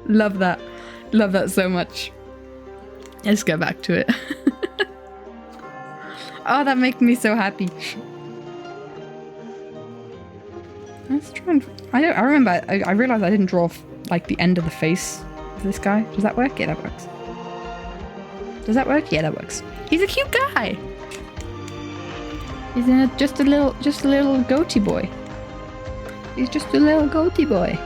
Speaker 1: Love that. Love that so much. Let's go back to it. Oh, that makes me so happy. Let's try and... I remember, I realized I didn't draw like the end of the face of this guy. Does that work? Yeah, that works. Does that work? Yeah, that works. He's a cute guy. He's in just a little goatee boy. He's just a little goatee boy.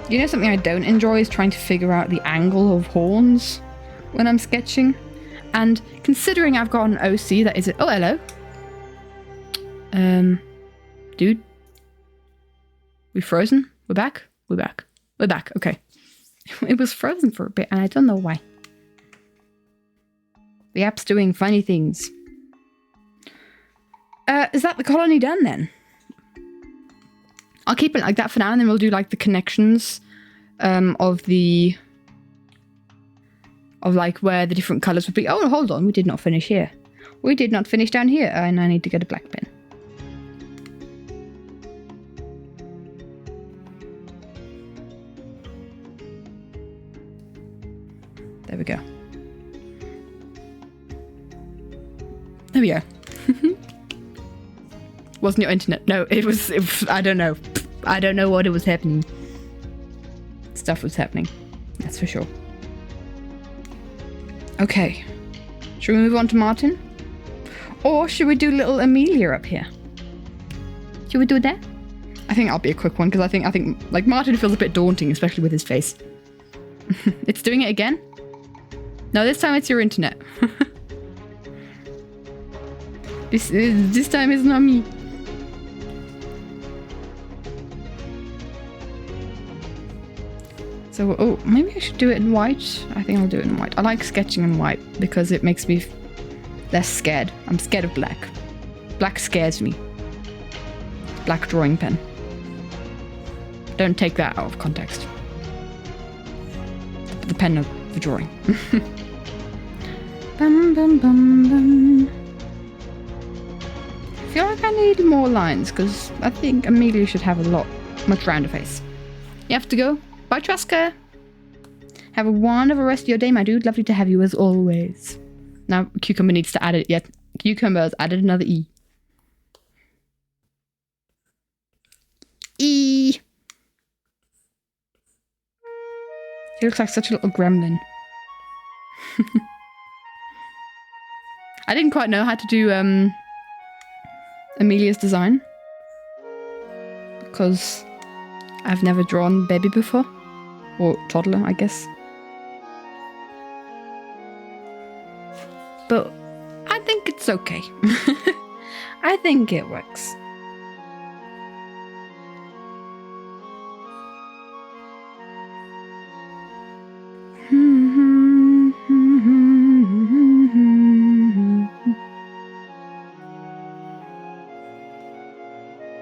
Speaker 1: You know, something I don't enjoy is trying to figure out the angle of horns when I'm sketching. And considering I've got an OC that is... Oh, hello. Dude. We frozen? We're back? We're back. We're back. Okay. It was frozen for a bit and I don't know why. The app's doing funny things. Is that the colony done then? I'll keep it like that for now and then we'll do like the connections of like where the different colours would be. Oh, hold on. We did not finish here. We did not finish down here and I need to get a black pen. There we go. There we go. Wasn't your internet? No, it was, I don't know. I don't know what it was happening. Stuff was happening. That's for sure. Okay. Should we move on to Martyn? Or should we do little Amelia up here? Should we do that? I think that'll be a quick one because I think like Martyn feels a bit daunting, especially with his face. It's doing it again? No, this time it's your internet. This time it's not me. So, oh, maybe I should do it in white. I think I'll do it in white. I like sketching in white because it makes me less scared. I'm scared of black. Black scares me. Black drawing pen. Don't take that out of context. The pen of the drawing. Bum, bum, bum, bum. I feel like I need more lines because I think Amelia should have a much rounder face. You have to go. Bye, Traska. Have a wonderful rest of your day, my dude. Lovely to have you as always. Now, Cucumber needs to add it yet. Cucumber has added another E. E. He looks like such a little gremlin. I didn't quite know how to do Amelia's design because I've never drawn baby before, or toddler, I guess. But I think it's okay. I think it works.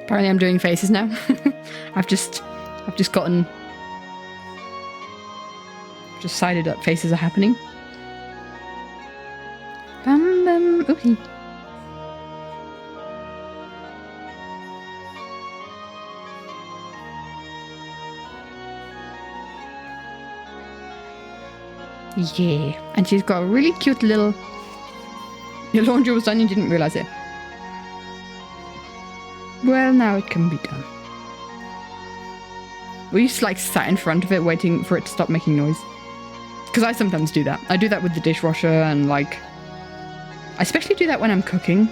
Speaker 1: Apparently I'm doing faces now. I've just gotten just sided up faces are happening. Bum bum. Oopsie. Yeah, and she's got a really cute little... Your laundry was done, you didn't realise it. Well, now it can be done. We used to like sat in front of it waiting for it to stop making noise. Because I sometimes do that. I do that with the dishwasher and like... I especially do that when I'm cooking.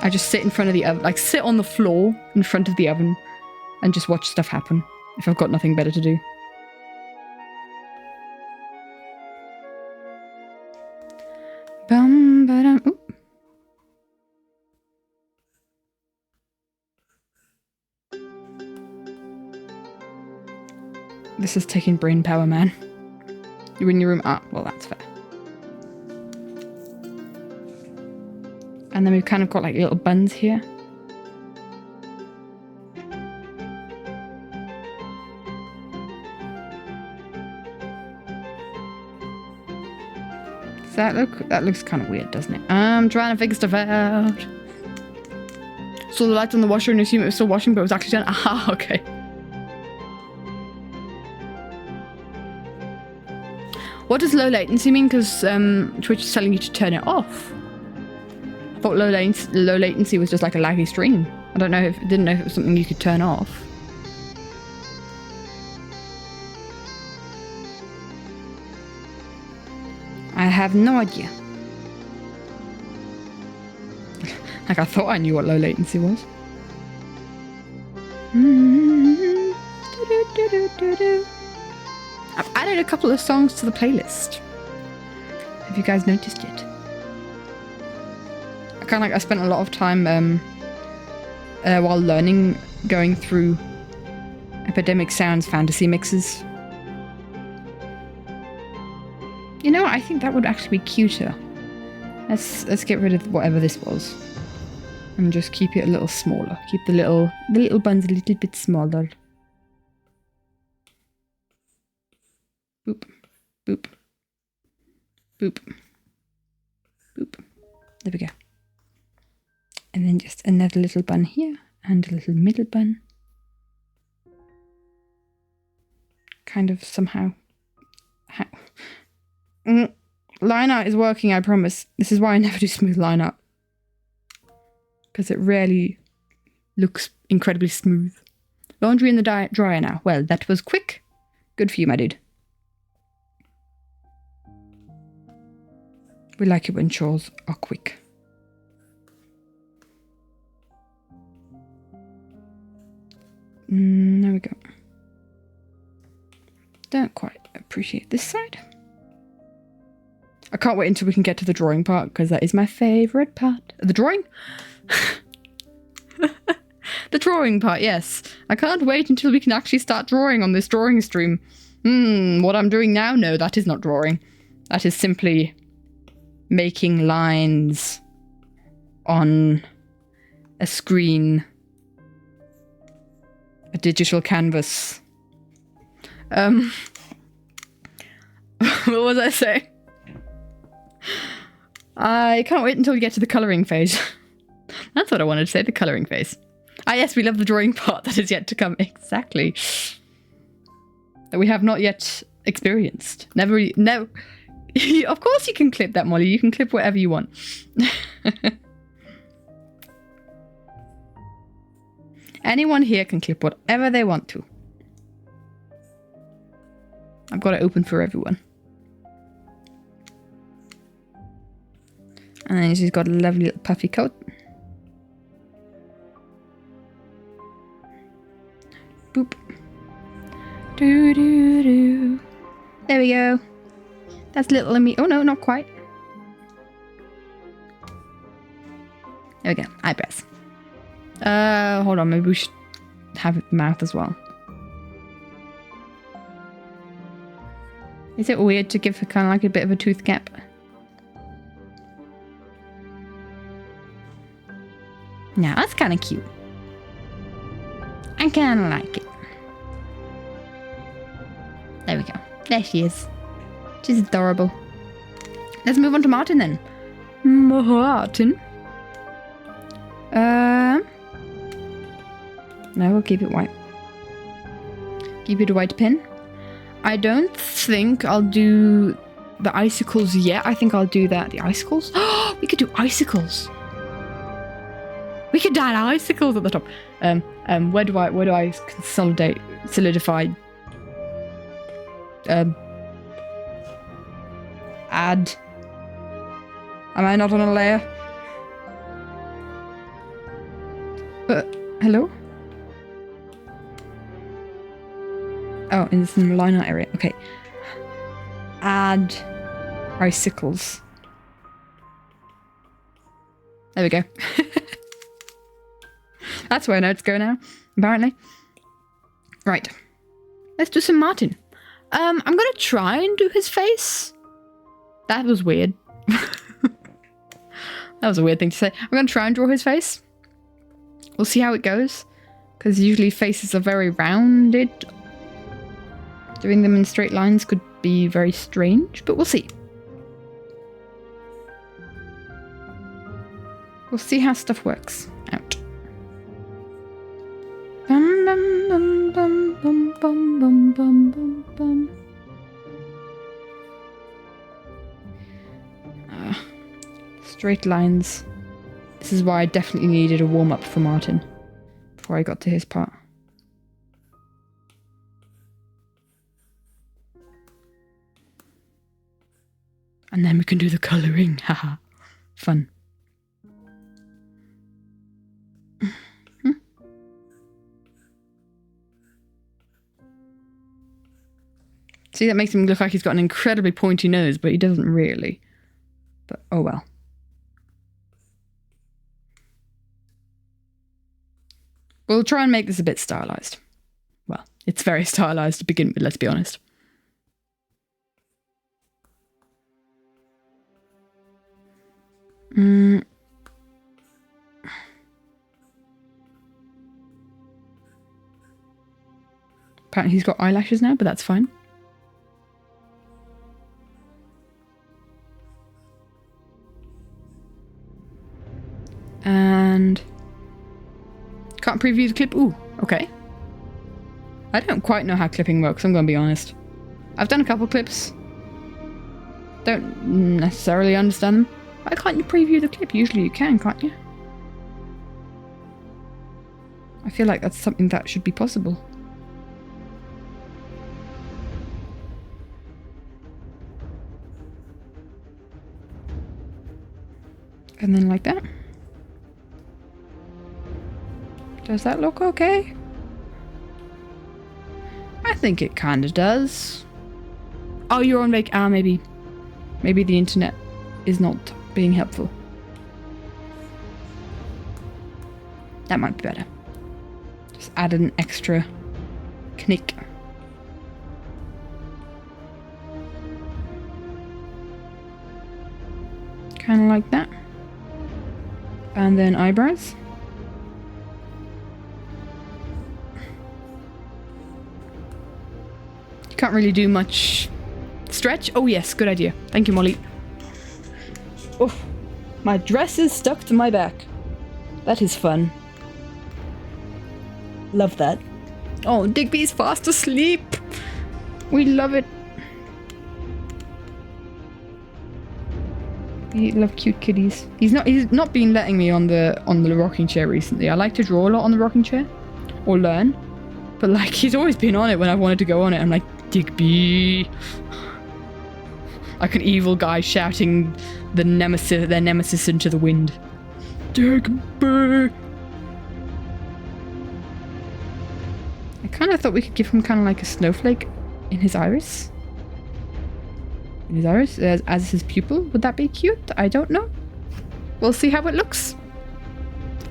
Speaker 1: I just sit in front of the oven, like sit on the floor in front of the oven and just watch stuff happen if I've got nothing better to do. Bum, ba-dum. Ooh. This is taking brain power, man. You're in your room. Ah, well, that's fair. And then we've kind of got like little buns here. Does that look? That looks kind of weird, doesn't it? I'm trying to figure stuff out. Saw the lights on the washer and assumed it was still washing, but it was actually done. Ah, okay. What does low latency mean? Because Twitch is telling you to turn it off. I thought low latency was just like a laggy stream. I didn't know if it was something you could turn off. I have no idea. Like I thought I knew what low latency was. I've added a couple of songs to the playlist. Have you guys noticed it? I spent a lot of time while learning going through Epidemic Sound's fantasy mixes. You know what? I think that would actually be cuter. Let's get rid of whatever this was. And just keep it a little smaller. Keep the little buns a little bit smaller. Boop. Boop. Boop. Boop. There we go. And then just another little bun here. And a little middle bun. Kind of somehow. How? Line art is working, I promise. This is why I never do smooth line art. Because it rarely looks incredibly smooth. Laundry in the dryer now. Well, that was quick. Good for you, my dude. We like it when chores are quick. There we go. Don't quite appreciate this side. I can't wait until we can get to the drawing part, because that is my favourite part. The drawing? The drawing part, yes. I can't wait until we can actually start drawing on this drawing stream. What I'm doing now? No, that is not drawing. That is simply making lines on a screen. A digital canvas. What was I saying? I can't wait until we get to the colouring phase. That's what I wanted to say, the colouring phase. Ah yes, we love the drawing part that is yet to come. Exactly. That we have not yet experienced. Never really, no. Of course you can clip that, Molly. You can clip whatever you want. Anyone here can clip whatever they want to. I've got it open for everyone. And then she's got a lovely little puffy coat. Boop. Doo doo doo. There we go. That's little Amy. Oh no, not quite. There we go. Eyebrows. Hold on. Maybe we should have the mouth as well. Is it weird to give her kind of like a bit of a tooth gap? No, that's kind of cute. I kind of like it. There we go. There she is. She's adorable. Let's move on to Martyn then. Martyn. No, we'll keep it white. Keep it a white pen. I don't think I'll do the icicles yet. I think I'll do that. The icicles? Oh, we could do icicles. We could add icicles at the top. Where do I solidify? Add. Am I not on a layer? Hello? Oh, in this lineart area. Okay. Add icicles. There we go. That's where notes go now, apparently. Right. Let's do some Martyn. I'm gonna try and do his face. That was weird. That was a weird thing to say. I'm gonna try and draw his face. We'll see how it goes. Because usually faces are very rounded. Doing them in straight lines could be very strange, but we'll see. We'll see how stuff works out. Bum bum bum bum bum bum bum bum bum bum. Straight lines. This is why I definitely needed a warm-up for Martyn before I got to his part. And then we can do the colouring. Haha. Fun. See, that makes him look like he's got an incredibly pointy nose, but he doesn't really. But oh well. We'll try and make this a bit stylized. Well, it's very stylized to begin with, let's be honest. Apparently he's got eyelashes now, but that's fine. And can't preview the clip. Ooh, okay. I don't quite know how clipping works, I'm gonna be honest. I've done a couple clips. Don't necessarily understand them. Why can't you preview the clip? Usually you can, can't you? I feel like that's something that should be possible. And then like that. Does that look okay? I think it kind of does. Oh, you're on vac. Maybe the internet is not being helpful. That might be better. Just add an extra knick. Kind of like that. And then eyebrows. You can't really do much stretch. Oh yes, good idea. Thank you, Molly. Oh, my dress is stuck to my back. That is fun. Love that. Oh, Digby's fast asleep. We love it. We love cute kitties. He's not been letting me on the rocking chair recently. I like to draw a lot on the rocking chair or learn, but like he's always been on it when I wanted to go on it. I'm like, Digby, like an evil guy shouting their nemesis into the wind. Digby. I kind of thought we could give him kind of like a snowflake in his iris. In his iris as his pupil. Would that be cute? I don't know. We'll see how it looks.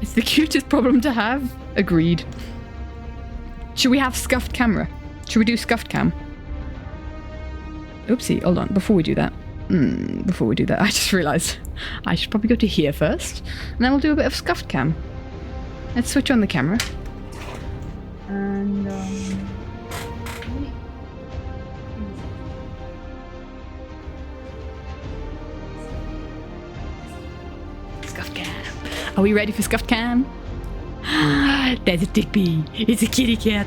Speaker 1: It's the cutest problem to have. Agreed. Should we have scuffed camera? Should we do scuffed cam? Oopsie, hold on. Before we do that, I just realised I should probably go to here first, and then we'll do a bit of scuffed cam. Let's switch on the camera. And Scuffed cam. Are we ready for scuffed cam? There's a Dippy. It's a kitty cat.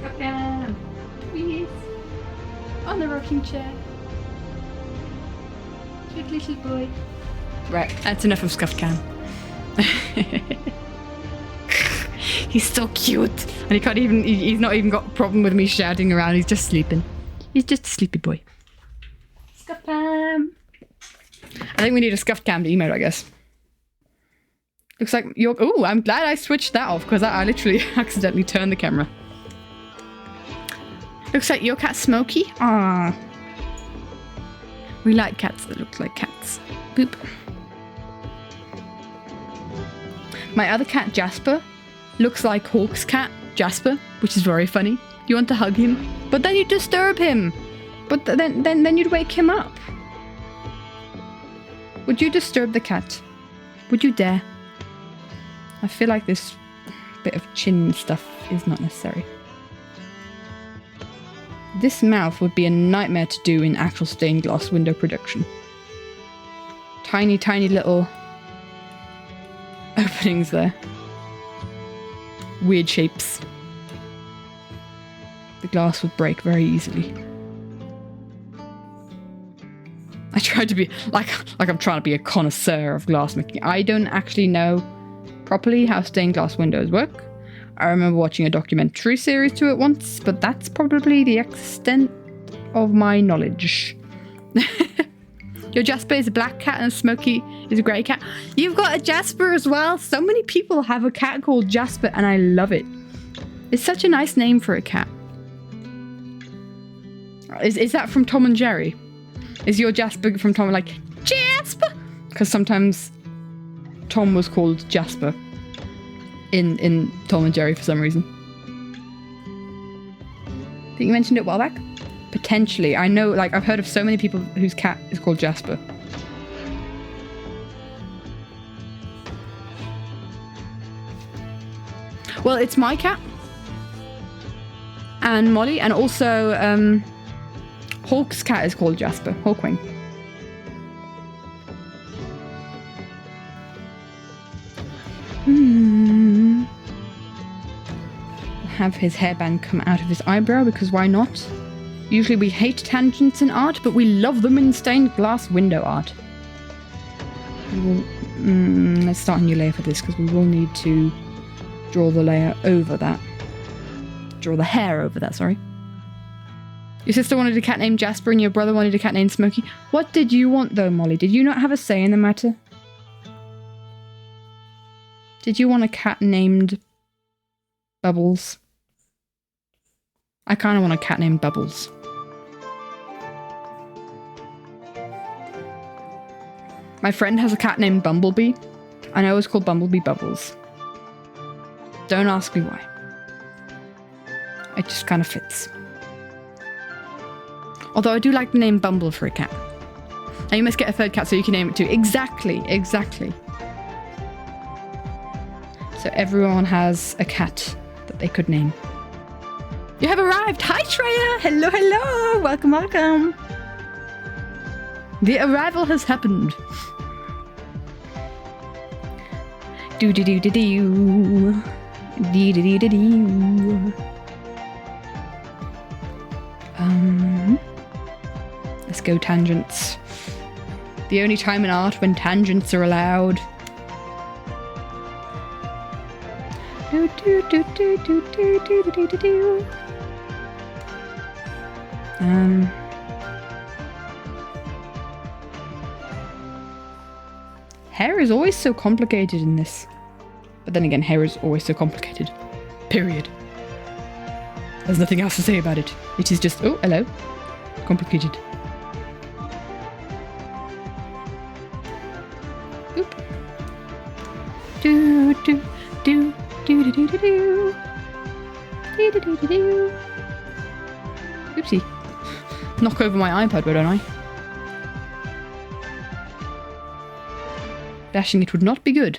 Speaker 1: Scuffed cam. Please. On the rocking chair. Cute little boy. Right, that's enough of scuffed cam. He's so cute. And he can't even, he's not even got a problem with me shouting around. He's just sleeping. He's just a sleepy boy. Scuffed cam. I think we need a scuffed cam to emote, I guess. Looks like you're... Oh, I'm glad I switched that off because I literally accidentally turned the camera. Looks like your cat's Smokey. Ah. We like cats that look like cats. Boop. My other cat, Jasper, looks like Hawk's cat, Jasper, which is very funny. You want to hug him, but then you disturb him. But then you'd wake him up. Would you disturb the cat? Would you dare? I feel like this bit of chin stuff is not necessary. This mouth would be a nightmare to do in actual stained glass window production. Tiny, tiny little openings there. Weird shapes. The glass would break very easily. I tried to be like I'm trying to be a connoisseur of glassmaking. I don't actually know properly how stained glass windows work. I remember watching a documentary series to it once, but that's probably the extent of my knowledge. Your Jasper is a black cat and Smokey is a grey cat. You've got a Jasper as well. So many people have a cat called Jasper and I love it. It's such a nice name for a cat. Is that from Tom and Jerry? Is your Jasper from Tom like, Jasper? Because sometimes Tom was called Jasper in Tom and Jerry for some reason. I think you mentioned it a while back? Potentially. I know, like, I've heard of so many people whose cat is called Jasper. Well, it's my cat. And Molly. And also, Hawk's cat is called Jasper. Hawkwing. Have his hairband come out of his eyebrow because why not? Usually we hate tangents in art, but we love them in stained glass window art. Let's start a new layer for this because we will need to draw the layer over that. Draw the hair over that, sorry. Your sister wanted a cat named Jasper and your brother wanted a cat named Smokey. What did you want though, Molly? Did you not have a say in the matter? Did you want a cat named Bubbles? I kind of want a cat named Bubbles. My friend has a cat named Bumblebee, and I always call Bumblebee Bubbles. Don't ask me why. It just kind of fits. Although I do like the name Bumble for a cat. Now you must get a third cat so you can name it too. Exactly, exactly. So everyone has a cat that they could name. You have arrived! Hi Treya! Hello, hello! Welcome, welcome! The arrival has happened. Do-do-do-do-do. Do-do-do-do-do. Let's go tangents. The only time in art when tangents are allowed. Do-do-do-do-do-do-do-do-do-do. Hair is always so complicated in this. But then again, hair is always so complicated. Period. There's nothing else to say about it. It is just, oh, hello. Complicated. Oop. Do do do do do do do do. Do do do do do. Oopsie. Knock over my iPad, don't I? Bashing it would not be good.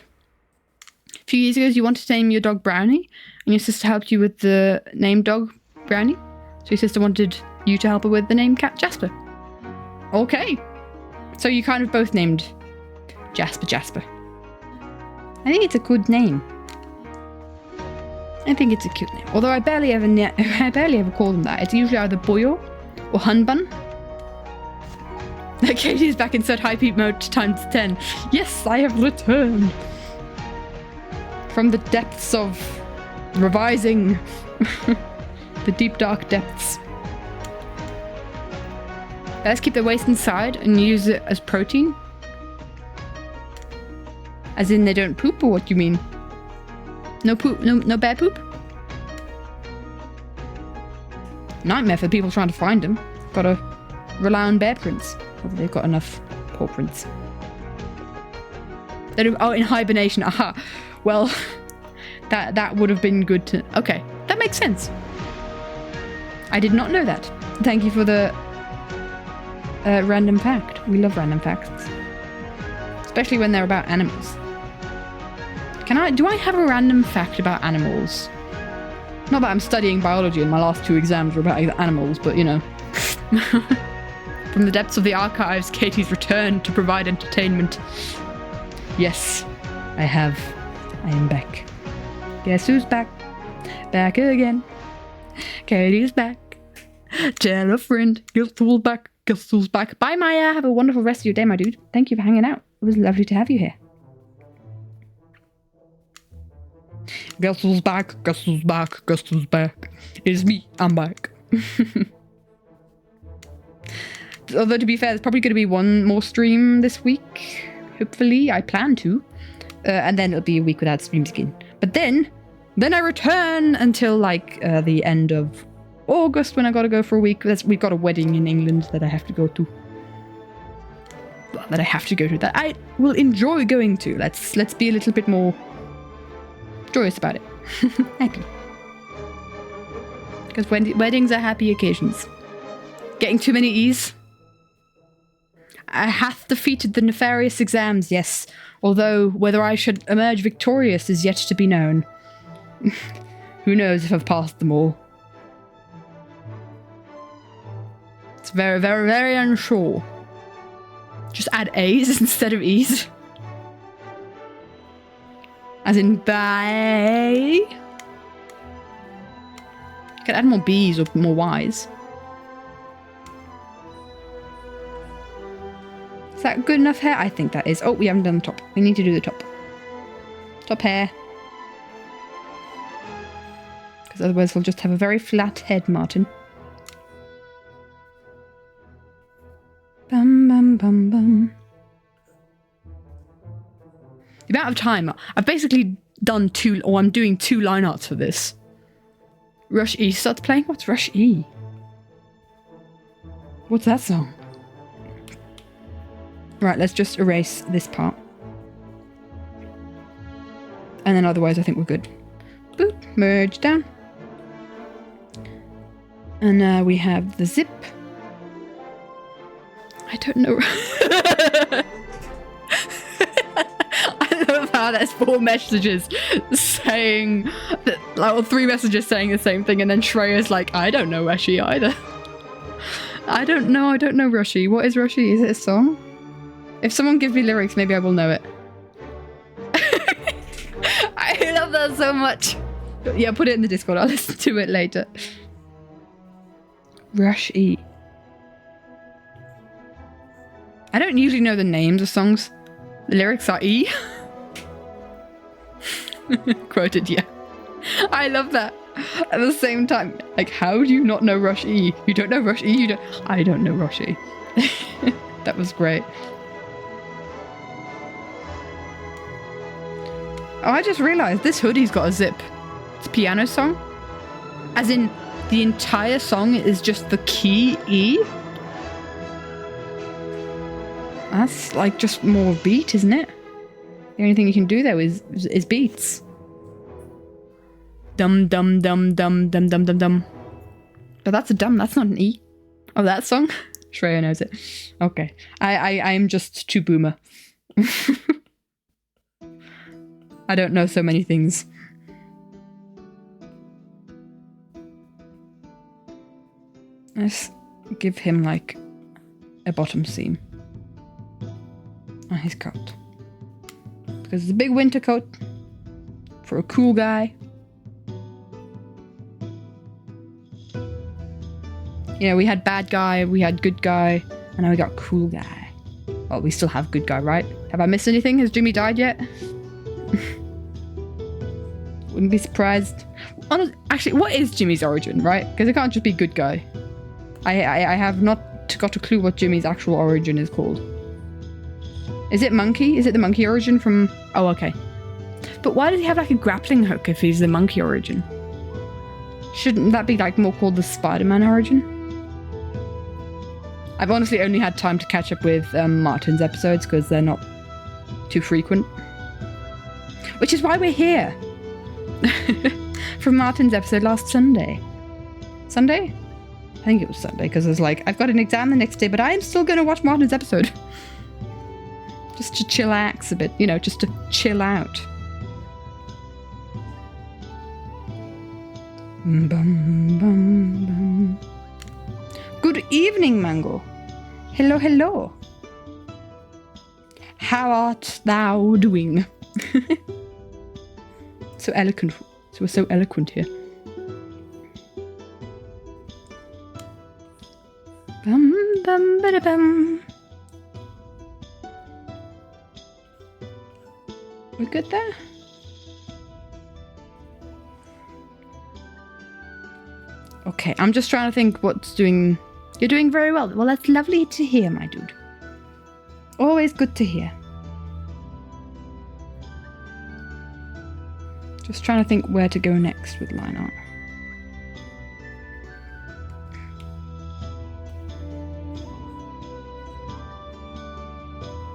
Speaker 1: A few years ago, you wanted to name your dog Brownie, and your sister helped you with the name dog Brownie. So your sister wanted you to help her with the name cat Jasper. Okay. So you kind of both named Jasper, Jasper. I think it's a good name. I think it's a cute name. Although I barely ever call them that. It's usually either Boyo or Hunbun. Katie's back in Set High Peep mode times 10. Yes, I have returned. From the depths of revising. The deep dark depths. Let's keep the waste inside and use it as protein. As in they don't poop, or what do you mean? No poop, no bear poop? Nightmare for people trying to find them. Gotta rely on bear prints. Whether they've got enough paw prints. Oh, in hibernation, aha. Well, that would have been good to... Okay, that makes sense. I did not know that. Thank you for the random fact. We love random facts. Especially when they're about animals. Do I have a random fact about animals? Not that I'm studying biology and my last 2 exams were about animals, but you know. From the depths of the archives, Katie's returned to provide entertainment. Yes, I have. I am back. Guess who's back? Back again. Katie's back. Tell a friend. Guess who's back? Guess who's back? Bye, Maya. Have a wonderful rest of your day, my dude. Thank you for hanging out. It was lovely to have you here. Guess who's back? Guess who's back? Guess who's back? It's me. I'm back. Although, to be fair, there's probably going to be one more stream this week. Hopefully, I plan to. And then it'll be a week without streams again. But then I return until, like, the end of August when I got to go for a week. We've got a wedding in England that I have to go to. That I will enjoy going to. Let's be a little bit more joyous about it. Happy. Because weddings are happy occasions. Getting too many E's. I hath defeated the nefarious exams, yes. Although whether I should emerge victorious is yet to be known. Who knows if I've passed them all. It's very, very, very unsure. Just add A's instead of E's. As in bye. Could add more B's or more Y's. Is that good enough hair? I think that is. Oh, we haven't done the top. We need to do the top. Top hair. Because otherwise we'll just have a very flat head, Martyn. Bum bum bum bum. The amount of time. I've basically done I'm doing 2 line arts for this. Rush E starts playing? What's Rush E? What's that song? Right, let's just erase this part. And then otherwise I think we're good. Boop, merge down. And we have the zip. I don't know. I love how there's 4 messages saying, or 3 messages saying the same thing, and then Shreya's like, I don't know Rushi either. I don't know Rushi. What is Rushi? Is it a song? If someone gives me lyrics, maybe I will know it. I love that so much. Yeah, put it in the Discord. I'll listen to it later. Rush E. I don't usually know the names of songs. The lyrics are E. Quoted, yeah. I love that. At the same time, like, how do you not know Rush E? You don't know Rush E? I don't know Rush E. That was great. Oh, I just realised this hoodie's got a zip. It's a piano song. As in, the entire song is just the key E. That's like just more beat, isn't it? The only thing you can do though is beats. Dum dum dum dum dum dum dum dum. But that's a dum, that's not an E. Oh, that song? Shreya knows it. Okay. I'm just too boomer. I don't know so many things. Let's give him like a bottom seam on his coat. because it's a big winter coat for a cool guy. You know, we had bad guy, we had good guy, and now we got cool guy. Well, we still have good guy, right? Have I missed anything? Has Jimmy died yet? Wouldn't be surprised. Actually, what is Jimmy's origin, right? Because it can't just be good guy. I have not got a clue what Jimmy's actual origin is called. Is it monkey? Is it the monkey origin from... Oh, okay. But why does he have like a grappling hook if he's the monkey origin? Shouldn't that be like more called the Spider-Man origin? I've honestly only had time to catch up with Martyn's episodes because they're not too frequent. Which is why we're here. From Martyn's episode last Sunday. Sunday? I think it was Sunday because I was like, I've got an exam the next day, but I am still going to watch Martyn's episode. Just to chillax a bit, you know, just to chill out. Bum, bum, bum. Good evening, Mango. Hello, hello. How art thou doing? So eloquent. So we're so eloquent here. Bum, bum, ba bum. We're good there? Okay, I'm just trying to think what's doing... You're doing very well. Well, that's lovely to hear, my dude. Always good to hear. Just trying to think where to go next with line art.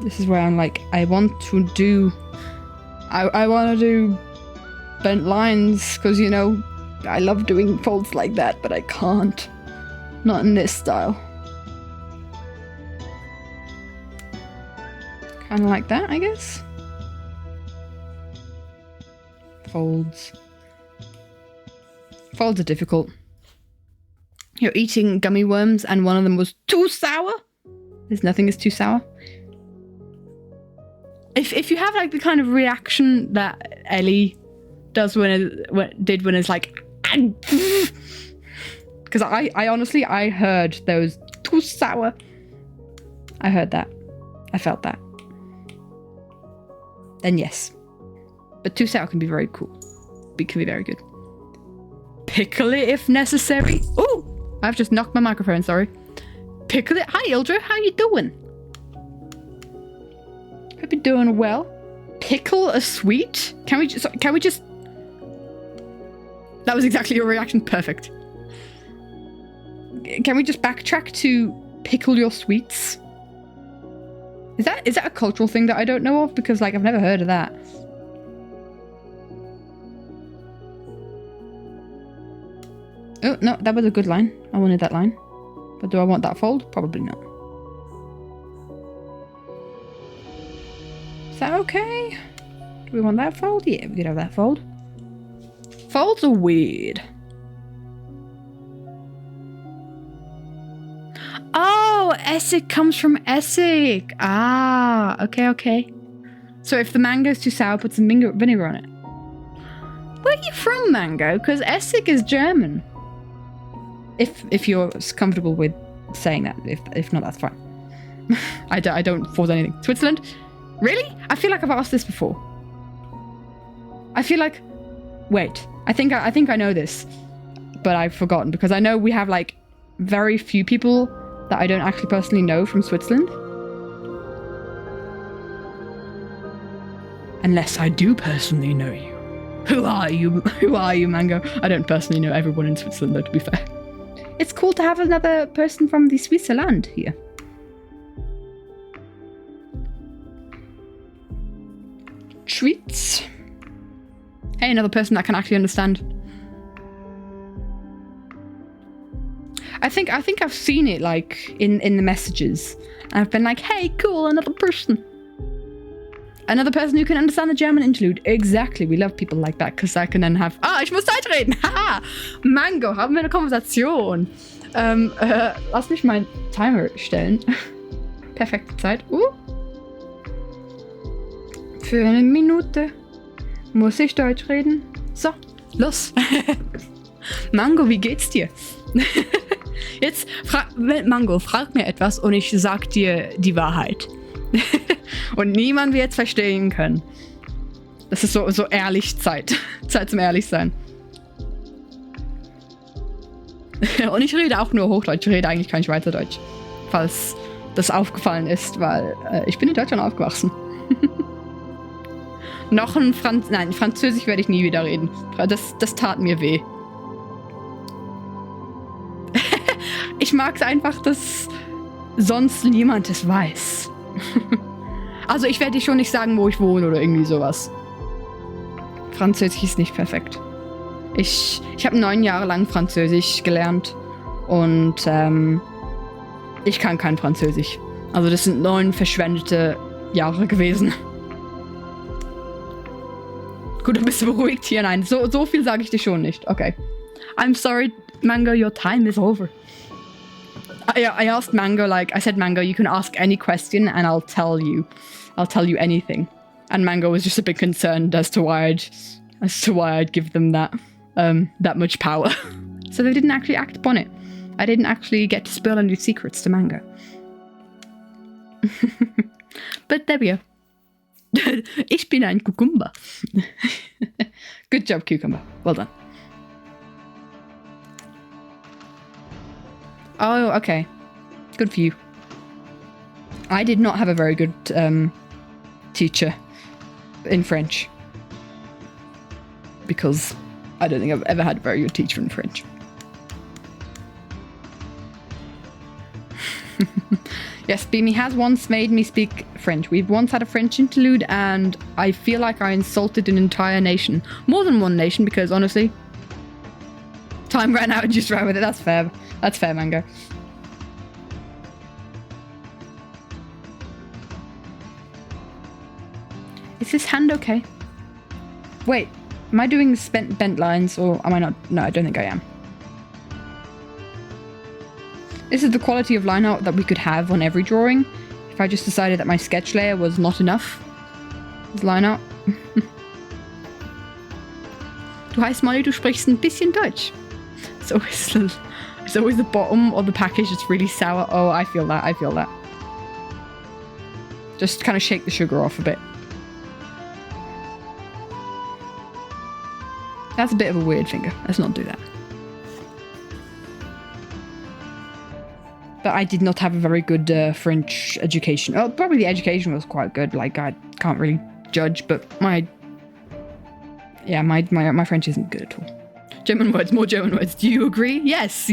Speaker 1: This is where I'm like, I want to do bent lines because, you know, I love doing folds like that, but I can't. Not in this style. Kind of like that, I guess. Folds. Folds are difficult. You're eating gummy worms and one of them was too sour. There's nothing is too sour. If you have like the kind of reaction that Ellie does when it's like, because I honestly heard those too sour. I heard that. I felt that. Then yes. But too sour can be very cool. It can be very good. Pickle it if necessary. Oh, I've just knocked my microphone, sorry. Pickle it. Hi, Ildra. How you doing? Hope you're doing well. Pickle a sweet? Can we just... That was exactly your reaction. Perfect. Can we just backtrack to pickle your sweets? Is that a cultural thing that I don't know of? Because, like, I've never heard of that. Oh, no, that was a good line. I wanted that line. But do I want that fold? Probably not. Is that okay? Do we want that fold? Yeah, we could have that fold. Folds are weird. Oh, Essig comes from Essig. Ah, okay. So if the mango's too sour, put some vinegar on it. Where are you from, Mango? Because Essig is German. If you're comfortable with saying that. If not, that's fine. I don't force anything. Switzerland? Really? I feel like I've asked this before. I feel like... Wait. I think I know this. But I've forgotten. Because I know we have, like, very few people that I don't actually personally know from Switzerland. Unless I do personally know you. Who are you? Who are you, Mango? I don't personally know everyone in Switzerland, though, to be fair. It's cool to have another person from the Switzerland here. Treats. Hey, another person that can actually understand. I think I've seen it like in the messages. And I've been like, hey, cool, another person. Another person who can understand the German interlude. Exactly, we love people like that, because I can then have... Ah, ich muss weiterreden! Haha! Mango, haben wir eine Konversation? Lass mich meinen Timer stellen. Perfekte Zeit. Für eine Minute muss ich Deutsch reden. So, los. Mango, wie geht's dir? Jetzt, Mango, frag mir etwas und ich sag dir die Wahrheit. Und niemand wird es verstehen können. Das ist so ehrlich Zeit. Zeit zum Ehrlichsein. Und ich rede auch nur Hochdeutsch. Ich rede eigentlich kein Schweizerdeutsch. Falls das aufgefallen ist, weil ich bin in Deutschland aufgewachsen. Noch ein Französisch werde ich nie wieder reden. Das tat mir weh. Ich mag es einfach, dass sonst niemand es weiß. Also ich werde dir schon nicht sagen, wo ich wohne oder irgendwie sowas. Französisch ist nicht perfekt. Ich habe 9 Jahre lang Französisch gelernt und ich kann kein Französisch. Also das sind 9 verschwendete Jahre gewesen. Gut, du bist beruhigt hier. Nein, so viel sage ich dir schon nicht. Okay. I'm sorry, Mango, your time is over. I asked Mango, I said, Mango, you can ask any question and I'll tell you anything. And Mango was just a bit concerned as to why I'd give them that much power. So they didn't actually act upon it. I didn't actually get to spill any secrets to Mango. But there we go. Ich bin ein Cucumber. Good job, Cucumber. Well done. Oh, okay. Good for you. I did not have a very good teacher in French. Because I don't think I've ever had a very good teacher in French. Yes, Beamy has once made me speak French. We've once had a French interlude and I feel like I insulted an entire nation. More than one nation, because honestly, time ran out and just ran with it. That's fair. That's fair, Mango. Is this hand okay? Wait, am I doing bent lines or am I not? No, I don't think I am. This is the quality of line art that we could have on every drawing if I just decided that my sketch layer was not enough as line art. Du heißt Molly, du sprichst ein bisschen Deutsch. It's always the bottom of the package that's really sour. Oh, I feel that. Just kind of shake the sugar off a bit. That's a bit of a weird finger. Let's not do that. But I did not have a very good French education. Oh, probably the education was quite good. I can't really judge, but my French isn't good at all. German words, more German words. Do you agree? Yes.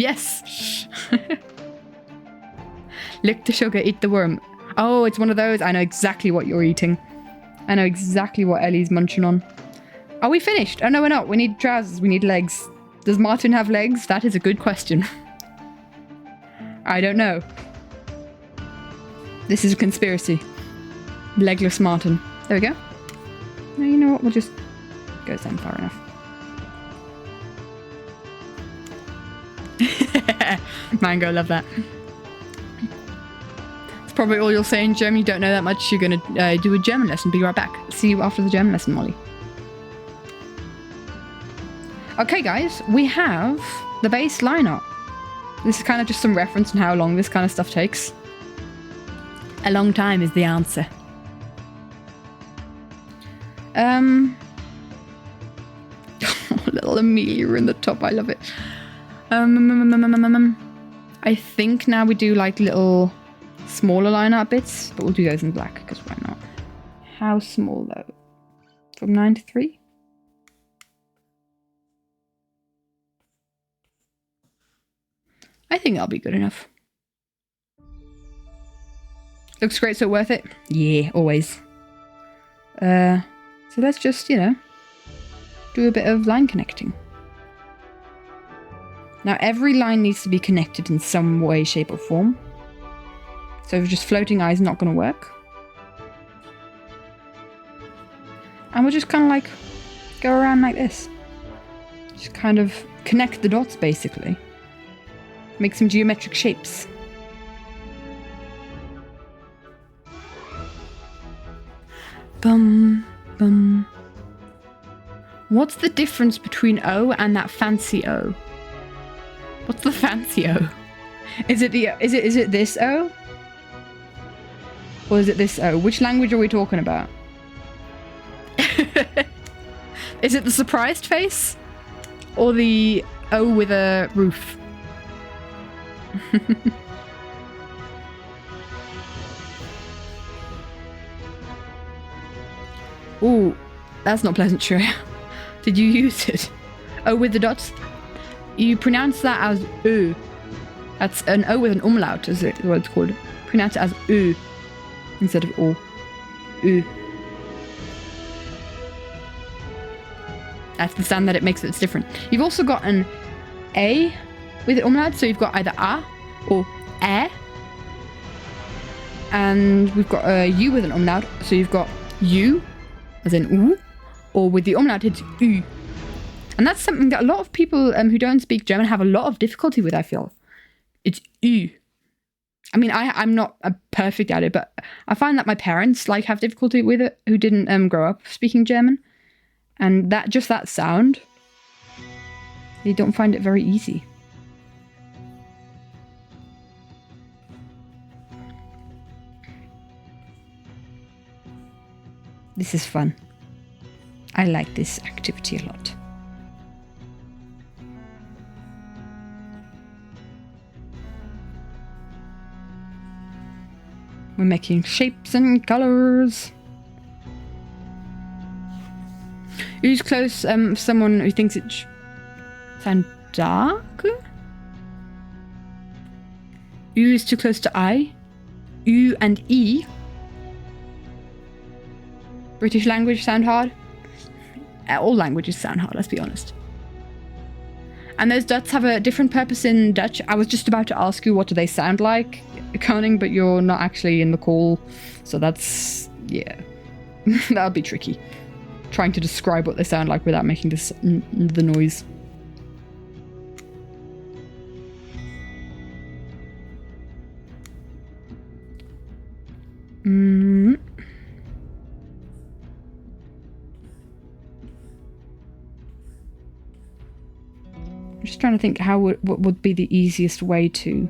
Speaker 1: Lick the sugar, eat the worm. Oh, it's one of those. I know exactly what you're eating. I know exactly what Ellie's munching on. Are we finished? Oh, no, we're not. We need trousers. We need legs. Does Martyn have legs? That is a good question. I don't know. This is a conspiracy. Legless Martyn. There we go. No, you know what? We'll just go down far enough. Mango, love that. It's probably all you'll say in German. You don't know that much. You're gonna do a German lesson. Be right back. See you after the German lesson, Molly. Okay, guys, we have the base line art. This is kind of just some reference on how long this kind of stuff takes. A long time is the answer. Little Amelia in the top. I love it. I think now we do little smaller line art bits, but we'll do those in black because why not? How small though? From 9 to 3? I think that'll be good enough. Looks great, so worth it? Yeah, always. So let's just, do a bit of line connecting. Now every line needs to be connected in some way, shape or form. So just floating eye is not going to work. And we'll just kind of go around like this. Just kind of connect the dots basically. Make some geometric shapes. Bum, bum. What's the difference between O and that fancy O? What's the fancy O? Is it this O? Or is it this O? Which language are we talking about? Is it the surprised face? Or the O with a roof? Ooh, that's not pleasant, Shreya. Did you use it? O with the dots? You pronounce that as Ö. That's an O with an umlaut, is what it's called. Pronounce it as Ö instead of O. Ö. That's the sound that it makes that's different. You've also got an A with the umlaut, so you've got either A or E. And we've got a U with an umlaut, so you've got U, as in U, or with the umlaut it's Ü. And that's something that a lot of people who don't speak German have a lot of difficulty with, I feel. It's Ü. I mean, I'm not perfect at it, but I find that my parents have difficulty with it who didn't grow up speaking German. And that sound, they don't find it very easy. This is fun. I like this activity a lot. We're making shapes and colors. Use close someone who thinks it sound dark. U is too close to I. U and E. British language sound hard. All languages sound hard, let's be honest. And those dots have a different purpose in Dutch. I was just about to ask you what do they sound like, Koning, but you're not actually in the call. So that's, yeah, that would be tricky. Trying to describe what they sound like without making the noise. I'm just trying to think what would be the easiest way to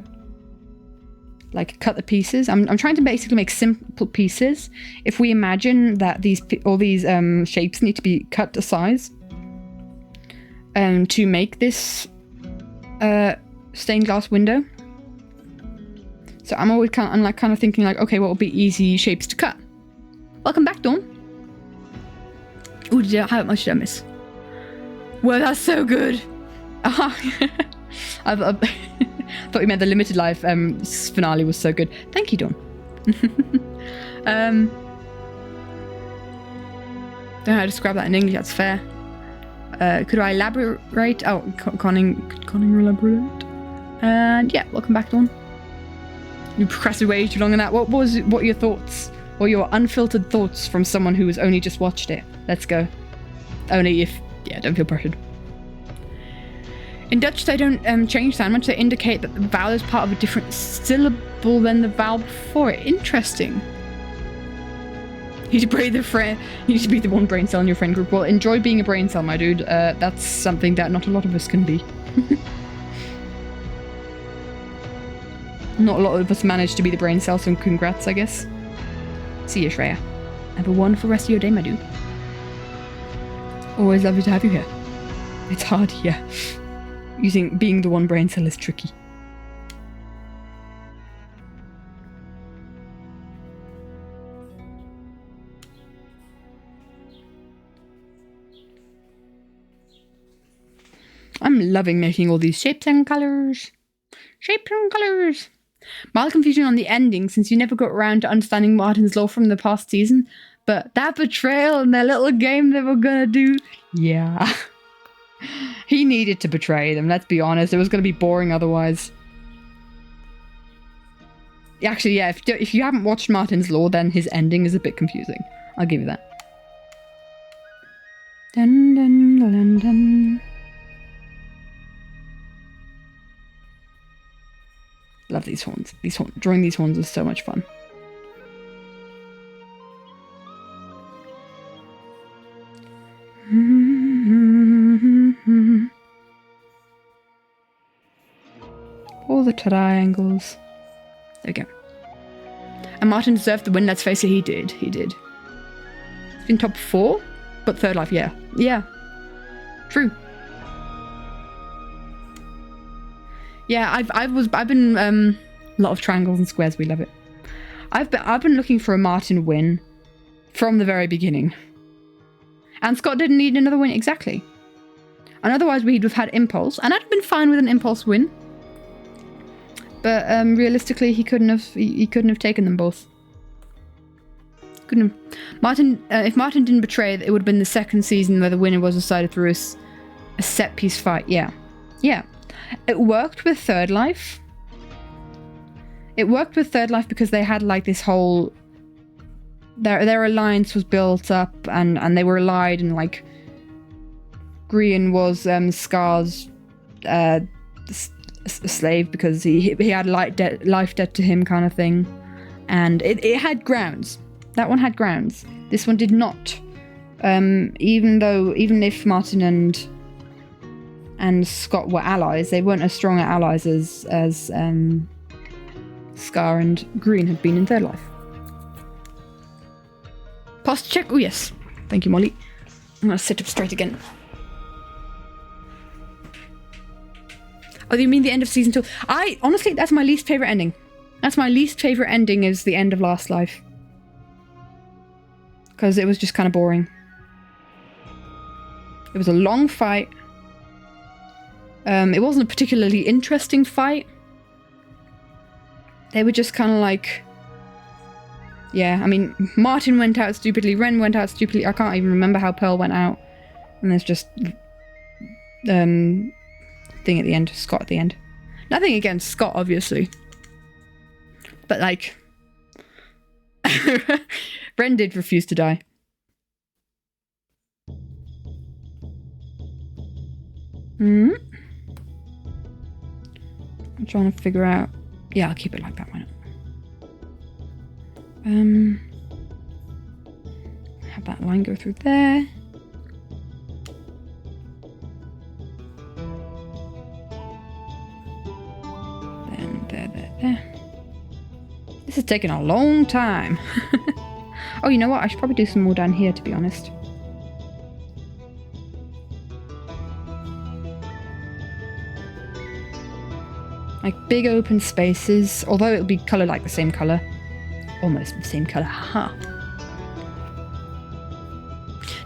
Speaker 1: cut the pieces. I'm trying to basically make simple pieces. If we imagine that all these shapes need to be cut to size to make this stained glass window. So I'm always kind of thinking okay, what would be easy shapes to cut? Welcome back, Dawn. Oh, how much did I miss? Well, that's so good. I thought you meant the limited life finale was so good. Thank you, Dawn. Don't know how to describe that in English. That's fair. Could I elaborate? Oh, Conning elaborate. And yeah, welcome back, Dawn. You procrastinated way too long on that. What are your thoughts? Or your unfiltered thoughts from someone who has only just watched it? Let's go. Only if, yeah, don't feel pressured. In Dutch, they don't change sound much. They indicate that the vowel is part of a different syllable than the vowel before it. Interesting. You need to be the one brain cell in your friend group. Well, enjoy being a brain cell, my dude. That's something that not a lot of us can be. Not a lot of us manage to be the brain cell, so congrats, I guess. See you, Shreya. Have a wonderful rest of your day, my dude. Always lovely to have you here. It's hard, yeah. Being the one brain cell is tricky. I'm loving making all these shapes and colors. Shapes and colors. Mild confusion on the ending since you never got around to understanding Martyn's Law from the past season, but that betrayal and their little game they were gonna do, yeah. He needed to betray them, let's be honest. It was gonna be boring otherwise. Actually, yeah, if you haven't watched Martyn's Law, then his ending is a bit confusing. I'll give you that. Dun dun dun dun. Love these horns. Drawing these horns is so much fun. All the triangles. There we go. And Martyn deserved the win. Let's face it, he did. He did. He's been top 4, but third life, yeah. Yeah. True. Yeah, I've been a lot of triangles and squares. We love it. I've been looking for a Martyn win from the very beginning. And Scott didn't need another win exactly. And otherwise we'd have had Impulse, and I'd have been fine with an Impulse win. But realistically, he couldn't have taken them both. Couldn't have. Martyn, if Martyn didn't betray, it would have been the second season where the winner was decided through a set piece fight. Yeah, yeah. It worked with Third Life. It worked with Third Life because they had like this whole. Their alliance was built up, and they were allied, and like. Grian was Scar's slave because he had life debt to him, kind of thing, and it had grounds. That one had grounds. This one did not. Even if Martyn and Scott were allies, they weren't as strong allies as Scar and Grian had been in Third Life. Posture check. Oh yes, thank you, Molly. I'm gonna sit up straight again. Oh, you mean the end of season 2? Honestly, that's my least favourite ending. That's my least favourite ending, is the end of Last Life. Because it was just kind of boring. It was a long fight. It wasn't a particularly interesting fight. They were just kind of like... Yeah, I mean, Martyn went out stupidly, Ren went out stupidly. I can't even remember how Pearl went out. And there's just... thing at the end, Scott at the end. Nothing against Scott, obviously. But like... Ren did refuse to die. I'm trying to figure out... Yeah, I'll keep it like that, why not? Have that line go through there. There. This is taking a long time. Oh, you know what? I should probably do some more down here, to be honest. Like big open spaces, although it'll be coloured like the same colour. Almost the same colour, haha.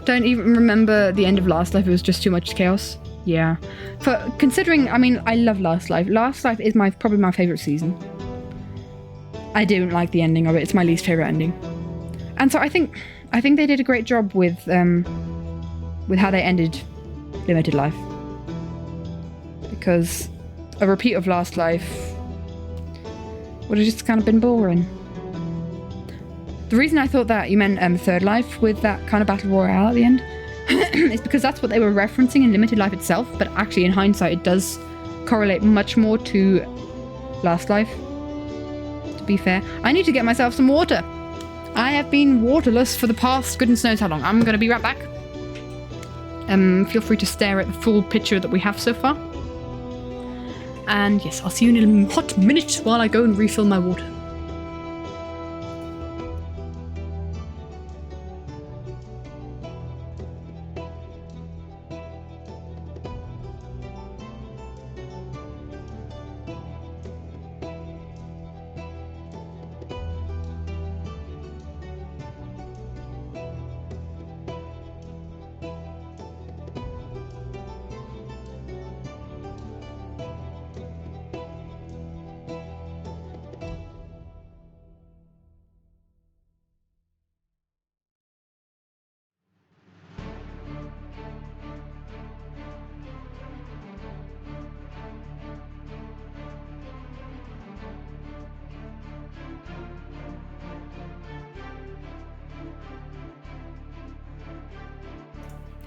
Speaker 1: Don't even remember the end of Last Life, it was just too much chaos. Yeah. For considering, I mean, I love Last Life. Last Life is probably my favourite season. I don't like the ending of it. It's my least favourite ending. And so I think they did a great job with how they ended Limited Life. Because a repeat of Last Life would have just kind of been boring. The reason I thought that you meant Third Life with that kind of battle royale at the end is because that's what they were referencing in Limited Life itself, but actually in hindsight it does correlate much more to Last Life, to be fair. I need to get myself some water. I have been waterless for the past goodness knows how long. I'm going to be right back. Feel free to stare at the full picture that we have so far. And yes, I'll see you in a hot minute while I go and refill my water.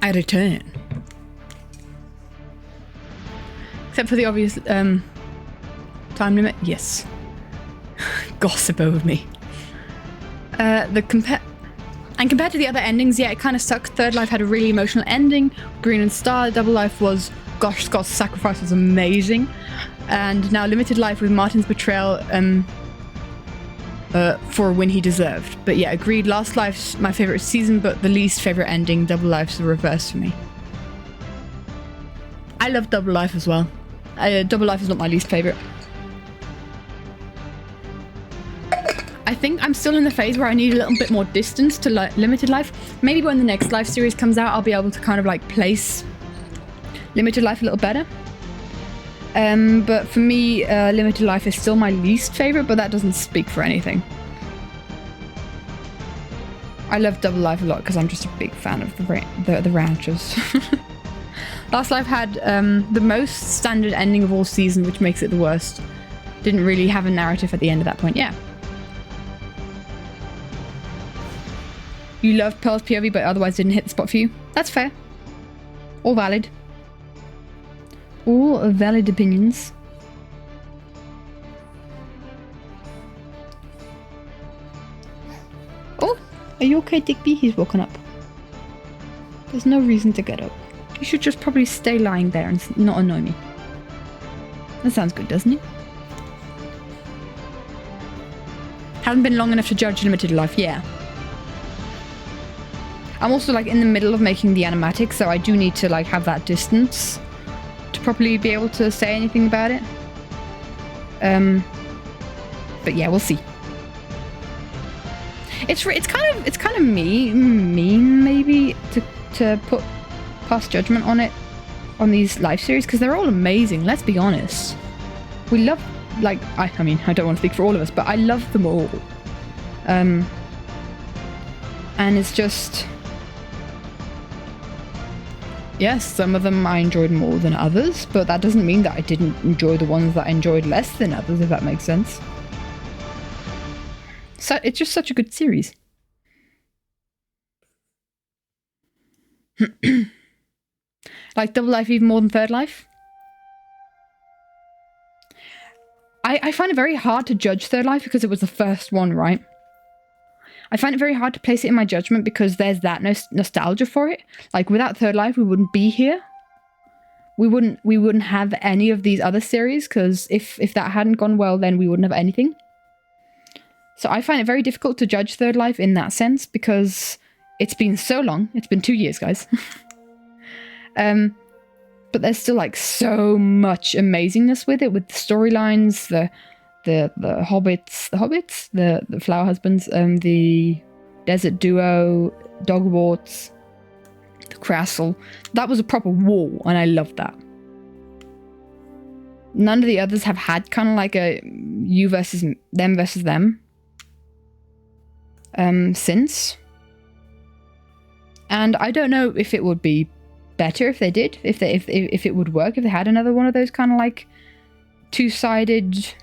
Speaker 1: I return. Except for the obvious time limit. Yes. Gossip over me. And compared to the other endings, yeah, it kind of sucked. Third Life had a really emotional ending. Green and Star, Double Life was, gosh, Scott's sacrifice was amazing. And now Limited Life with Martyn's betrayal for a win he deserved. But yeah, agreed. Last Life's my favorite season, but the least favorite ending. Double Life's the reverse for me. I love Double Life as well. Double Life is not my least favorite. I think I'm still in the phase where I need a little bit more distance to Limited Life. Maybe when the next Life series comes out, I'll be able to kind of like place Limited Life a little better. But for me, Limited Life is still my least favorite, but that doesn't speak for anything. I love Double Life a lot because I'm just a big fan of the ranchers. Last Life had the most standard ending of all season, which makes it the worst. Didn't really have a narrative at the end of that point. Yeah. You loved Pearl's POV, but otherwise didn't hit the spot for you. That's fair. All valid. All valid opinions. Oh, are you okay, Digby? He's woken up. There's no reason to get up. You should just probably stay lying there and not annoy me. That sounds good, doesn't it? Haven't been long enough to judge Limited Life, yeah. I'm also like in the middle of making the animatics, so I do need to like have that distance to properly be able to say anything about it. But yeah, we'll see. It's kind of mean maybe to put pass judgment on it on these live series because they're all amazing. Let's be honest. We love like I mean I don't want to speak for all of us, but I love them all. And it's just. Yes, some of them I enjoyed more than others, but that doesn't mean that I didn't enjoy the ones that I enjoyed less than others, if that makes sense. So it's just such a good series. Like Double Life even more than Third Life? I find it very hard to judge Third Life because it was the first one, right? I find it very hard to place it in my judgment because there's that nostalgia for it. Like without Third Life, we wouldn't be here. We wouldn't have any of these other series because if that hadn't gone well, then we wouldn't have anything. So I find it very difficult to judge Third Life in that sense because it's been so long. It's been 2 years, guys. But there's still like so much amazingness with it, with the storylines, the hobbits, the flower husbands, the desert duo, Dogwarts, the castle. That was a proper war, and I loved that. None of the others have had kind of like a you versus them since. And I don't know if it would be better if they did, if it would work if they had another one of those kind of like two-sided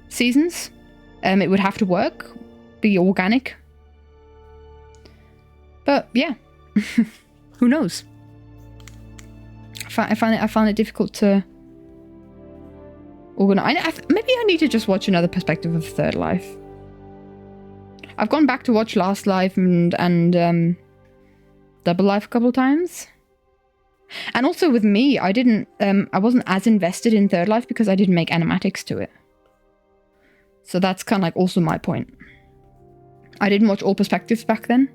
Speaker 1: seasons. It would have to work, be organic. But yeah, who knows? I find it difficult to organize. Maybe I need to just watch another perspective of Third Life. I've gone back to watch Last Life and Double Life a couple of times. And also with me, I wasn't as invested in Third Life because I didn't make animatics to it. So that's kind of like also my point. I didn't watch all perspectives back then.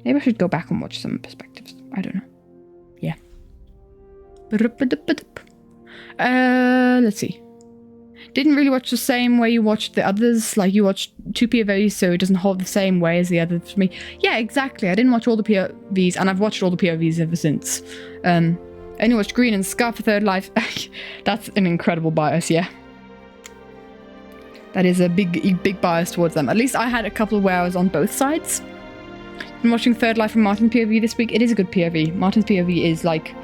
Speaker 1: Maybe I should go back and watch some perspectives. I don't know. Yeah. Let's see. Didn't really watch the same way you watched the others. Like you watched 2 POVs, so it doesn't hold the same way as the others for me. Yeah, exactly. I didn't watch all the POVs, and I've watched all the POVs ever since. I only watched Green and Scar for Third Life. That's an incredible bias, yeah. That is a big bias towards them. At least I had a couple where I was on both sides. Been watching Third Life from Martyn's POV this week. It is a good POV. Martyn's POV is like,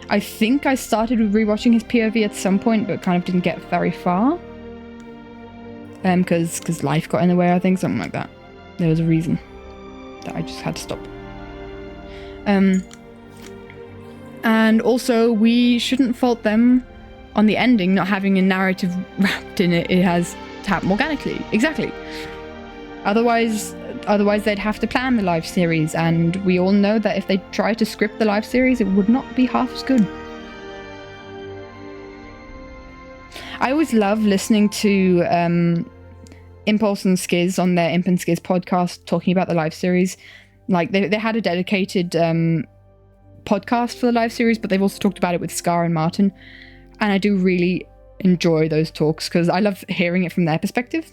Speaker 1: I think I started with rewatching his POV at some point, but kind of didn't get very far. Because life got in the way, I think, something like that. There was a reason that I just had to stop. And also, we shouldn't fault them on the ending not having a narrative wrapped in it. It has to happen organically. Exactly. Otherwise, otherwise they'd have to plan the live series, and we all know that if they try to script the live series, it would not be half as good. I always love listening to Impulse and Skiz on their Imp and Skiz podcast talking about the live series. Like, they had a dedicated podcast for the live series, but they've also talked about it with Scar and Martyn, and I do really enjoy those talks because I love hearing it from their perspective,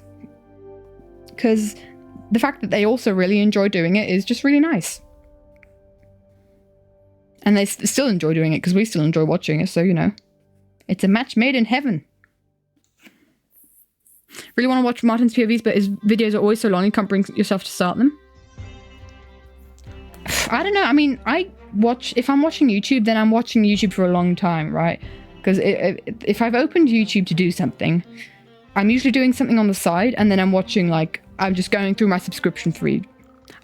Speaker 1: because the fact that they also really enjoy doing it is just really nice. And they still enjoy doing it because we still enjoy watching it, so, you know, it's a match made in heaven. Really want to watch Martyn's POVs, but his videos are always so long you can't bring yourself to start them. I don't know. I mean, if I'm watching YouTube, then I'm watching YouTube for a long time, right? Because if I've opened YouTube to do something, I'm usually doing something on the side, and then I'm just going through my subscription feed.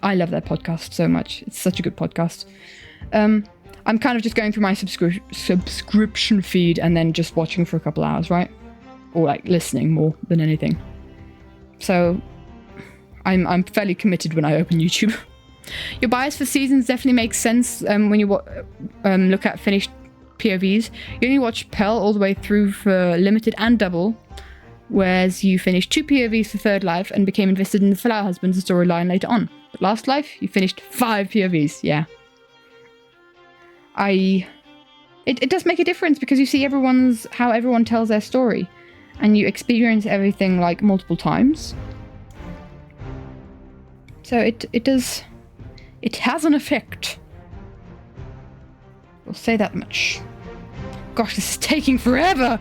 Speaker 1: I love their podcast so much. It's such a good podcast. I'm kind of just going through my subscription feed and then just watching for a couple hours, right? Or like listening more than anything. So I'm fairly committed when I open YouTube. Your bias for seasons definitely makes sense when you look at finished POVs. You only watch Pearl all the way through for Limited and Double, whereas you finished 2 POVs for Third Life and became invested in the Flower Husband's storyline later on. But Last Life, you finished 5 POVs, yeah. It does make a difference because you see how everyone tells their story, and you experience everything like multiple times. So it has an effect. We'll say that much. Gosh, this is taking forever!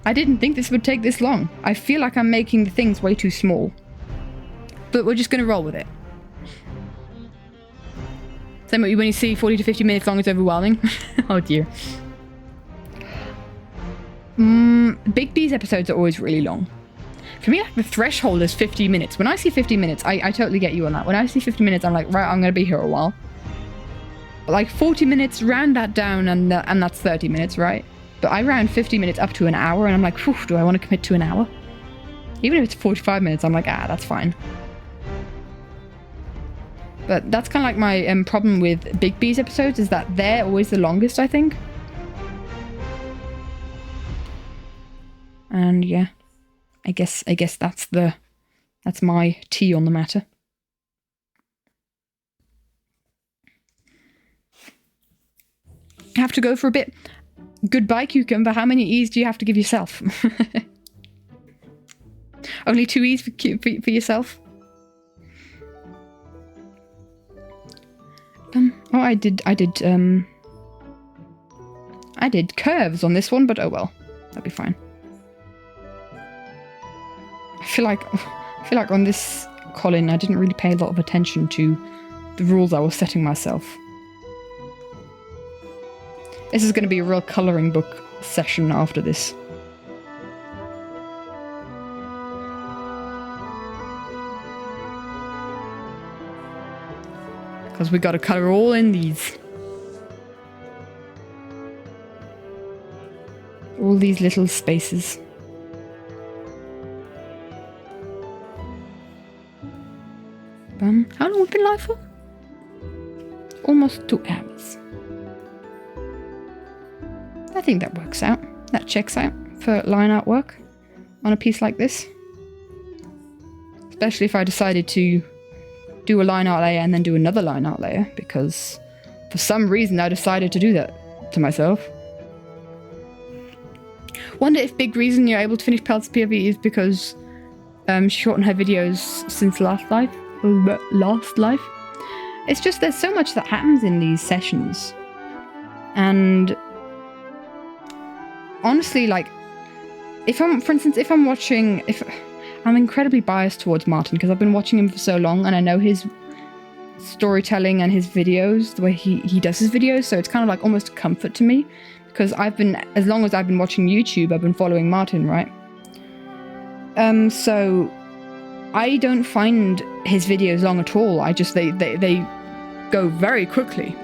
Speaker 1: I didn't think this would take this long. I feel like I'm making the things way too small. But we're just gonna roll with it. Same when you see 40 to 50 minutes long, it's overwhelming. Oh dear. Big B's episodes are always really long. For me, like, the threshold is 50 minutes. When I see 50 minutes, I totally get you on that. When I see 50 minutes, I'm like, right, I'm gonna be here a while. But like 40 minutes, round that down, and that's 30 minutes, right? But I round 50 minutes up to an hour, and I'm like, whew, do I want to commit to an hour? Even if it's 45 minutes, I'm like, that's fine. But that's kind of like my problem with Big B's episodes, is that they're always the longest, I think. And yeah, I guess that's my tea on the matter. I have to go for a bit. Goodbye, Cucumber. How many E's do you have to give yourself? Only 2 E's for yourself? Oh, I did curves on this one, but oh well, that'll be fine. I feel like on this Colin, I didn't really pay a lot of attention to the rules I was setting myself. This is going to be a real colouring book session after this. Because we got to colour all in these. All these little spaces. How long have we been live for? Almost 2 hours. I think that works out. That checks out for line art work on a piece like this. Especially if I decided to do a line art layer and then do another line art layer, because for some reason I decided to do that to myself. Wonder if big reason you're able to finish Pelt's POV is because she shortened her videos since last life. It's just there's so much that happens in these sessions, and honestly, like, if I'm incredibly biased towards Martyn because I've been watching him for so long and I know his storytelling and his videos, the way he does his videos, so it's kind of like almost a comfort to me, because as long as I've been watching YouTube, I've been following Martyn, right? So I don't find his videos long at all. They go very quickly.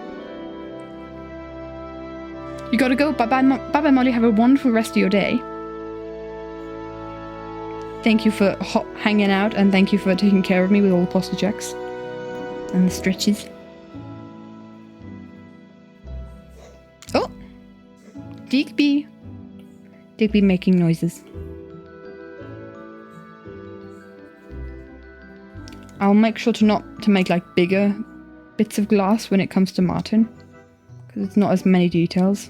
Speaker 1: You gotta go. Bye bye, Molly. Have a wonderful rest of your day. Thank you for hanging out, and thank you for taking care of me with all the posture checks and the stretches. Oh! Digby! Digby making noises. I'll make sure to make like bigger bits of glass when it comes to Martyn, because it's not as many details.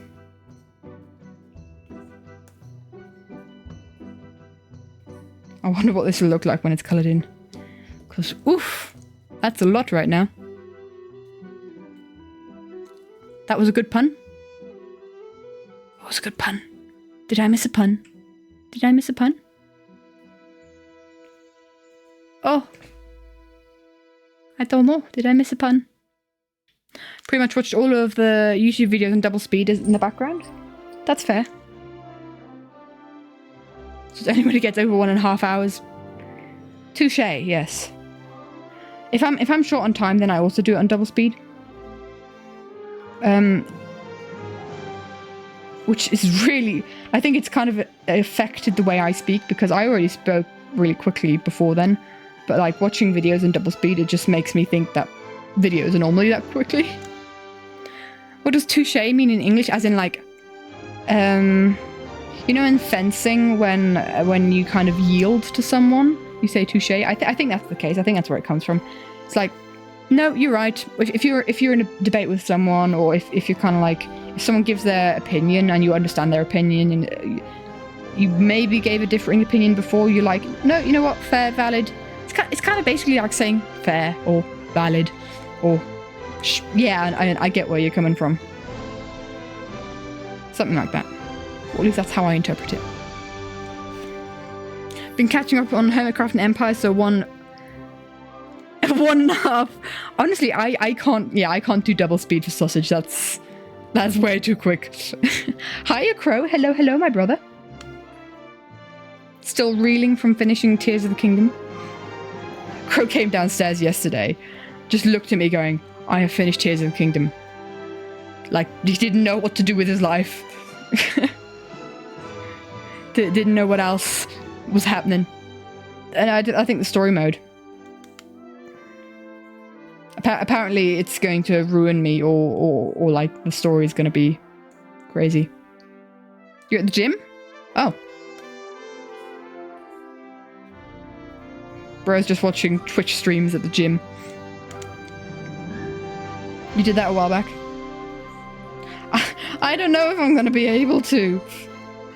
Speaker 1: I wonder what this will look like when it's coloured in. Because, oof, that's a lot right now. That was a good pun. That was a good pun. Did I miss a pun? Did I miss a pun? Oh. I don't know. Did I miss a pun? Pretty much watched all of the YouTube videos on double speed in the background. That's fair. So anybody gets over 1.5 hours. Touche, yes. If I'm short on time, then I also do it on double speed. Which is really, I think it's kind of affected the way I speak, because I already spoke really quickly before then. But like watching videos in double speed, it just makes me think that videos are normally that quickly. What does touche mean in English? As in like, you know, in fencing, when you kind of yield to someone, you say touche. I think that's the case. I think that's where it comes from. It's like, no, you're right. If you're in a debate with someone, or if you're kind of like, if someone gives their opinion and you understand their opinion, and you maybe gave a differing opinion before, you're like, no, you know what, fair, valid. It's kind of basically like saying fair or valid, or yeah, I get where you're coming from. Something like that. Or at least that's how I interpret it. Been catching up on Hermitcraft and Empire, so 1.5. Honestly, I can't do double speed for sausage. That's way too quick. Hiya, Crow. Hello, my brother. Still reeling from finishing Tears of the Kingdom. Crow came downstairs yesterday, just looked at me going, I have finished Tears of the Kingdom. Like, he didn't know what to do with his life. Didn't know what else was happening. And I think the story mode. Apparently it's going to ruin me, or like the story is going to be crazy. You're at the gym? Oh. Bro's just watching Twitch streams at the gym. You did that a while back? I don't know if I'm going to be able to.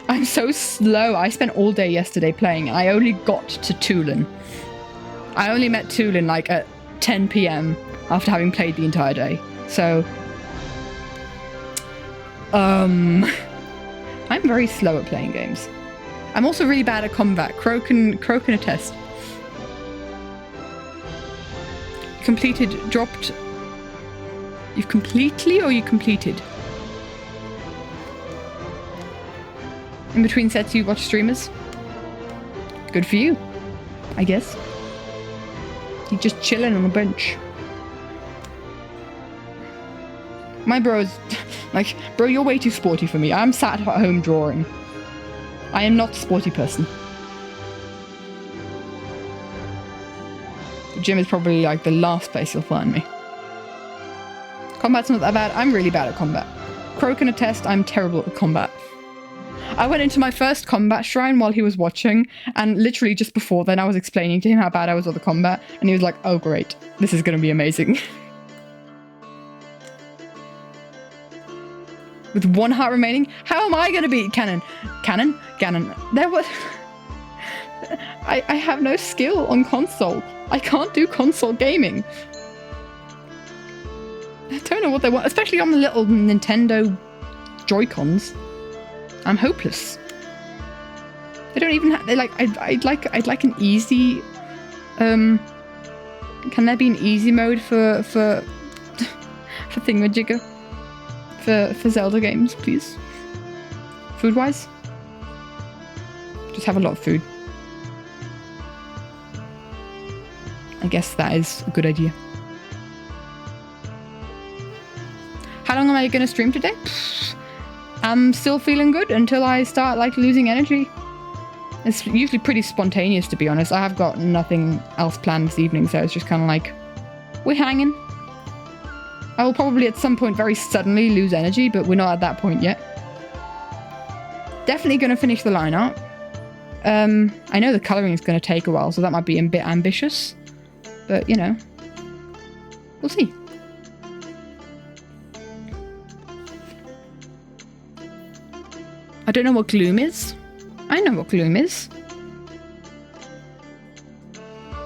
Speaker 1: I'm so slow. I spent all day yesterday playing, and I only got to Tulin. I only met Tulin like at 10 PM after having played the entire day. So, I'm very slow at playing games. I'm also really bad at combat. Crow can attest. Dropped. You've completely, or you completed? In between sets you watch streamers? Good for you, I guess. You're just chilling on a bench. My bro's like, bro, you're way too sporty for me. I'm sat at home drawing. I am not a sporty person. The gym is probably like the last place you'll find me. Combat's not that bad. I'm really bad at combat. Crow can attest I'm terrible at combat. I went into my first combat shrine while he was watching, and literally just before then I was explaining to him how bad I was at the combat, and he was like, oh great, this is gonna be amazing. With 1 heart remaining, how am I gonna beat Ganon? There was... I have no skill on console. I can't do console gaming. I don't know what they want, especially on the little Nintendo Joy-Cons. I'm hopeless. They don't even have. They like. I'd like an easy. Can there be an easy mode for thingamajigger? For Zelda games, please. Food wise. Just have a lot of food. I guess that is a good idea. How long am I gonna stream today? I'm still feeling good until I start like losing energy. It's usually pretty spontaneous, to be honest. I have got nothing else planned this evening, so it's just kind of like, we're hanging. I will probably at some point very suddenly lose energy, but we're not at that point yet. Definitely going to finish the line art. I know the colouring is going to take a while, so that might be a bit ambitious. But, you know, we'll see. I don't know what gloom is. I know what gloom is.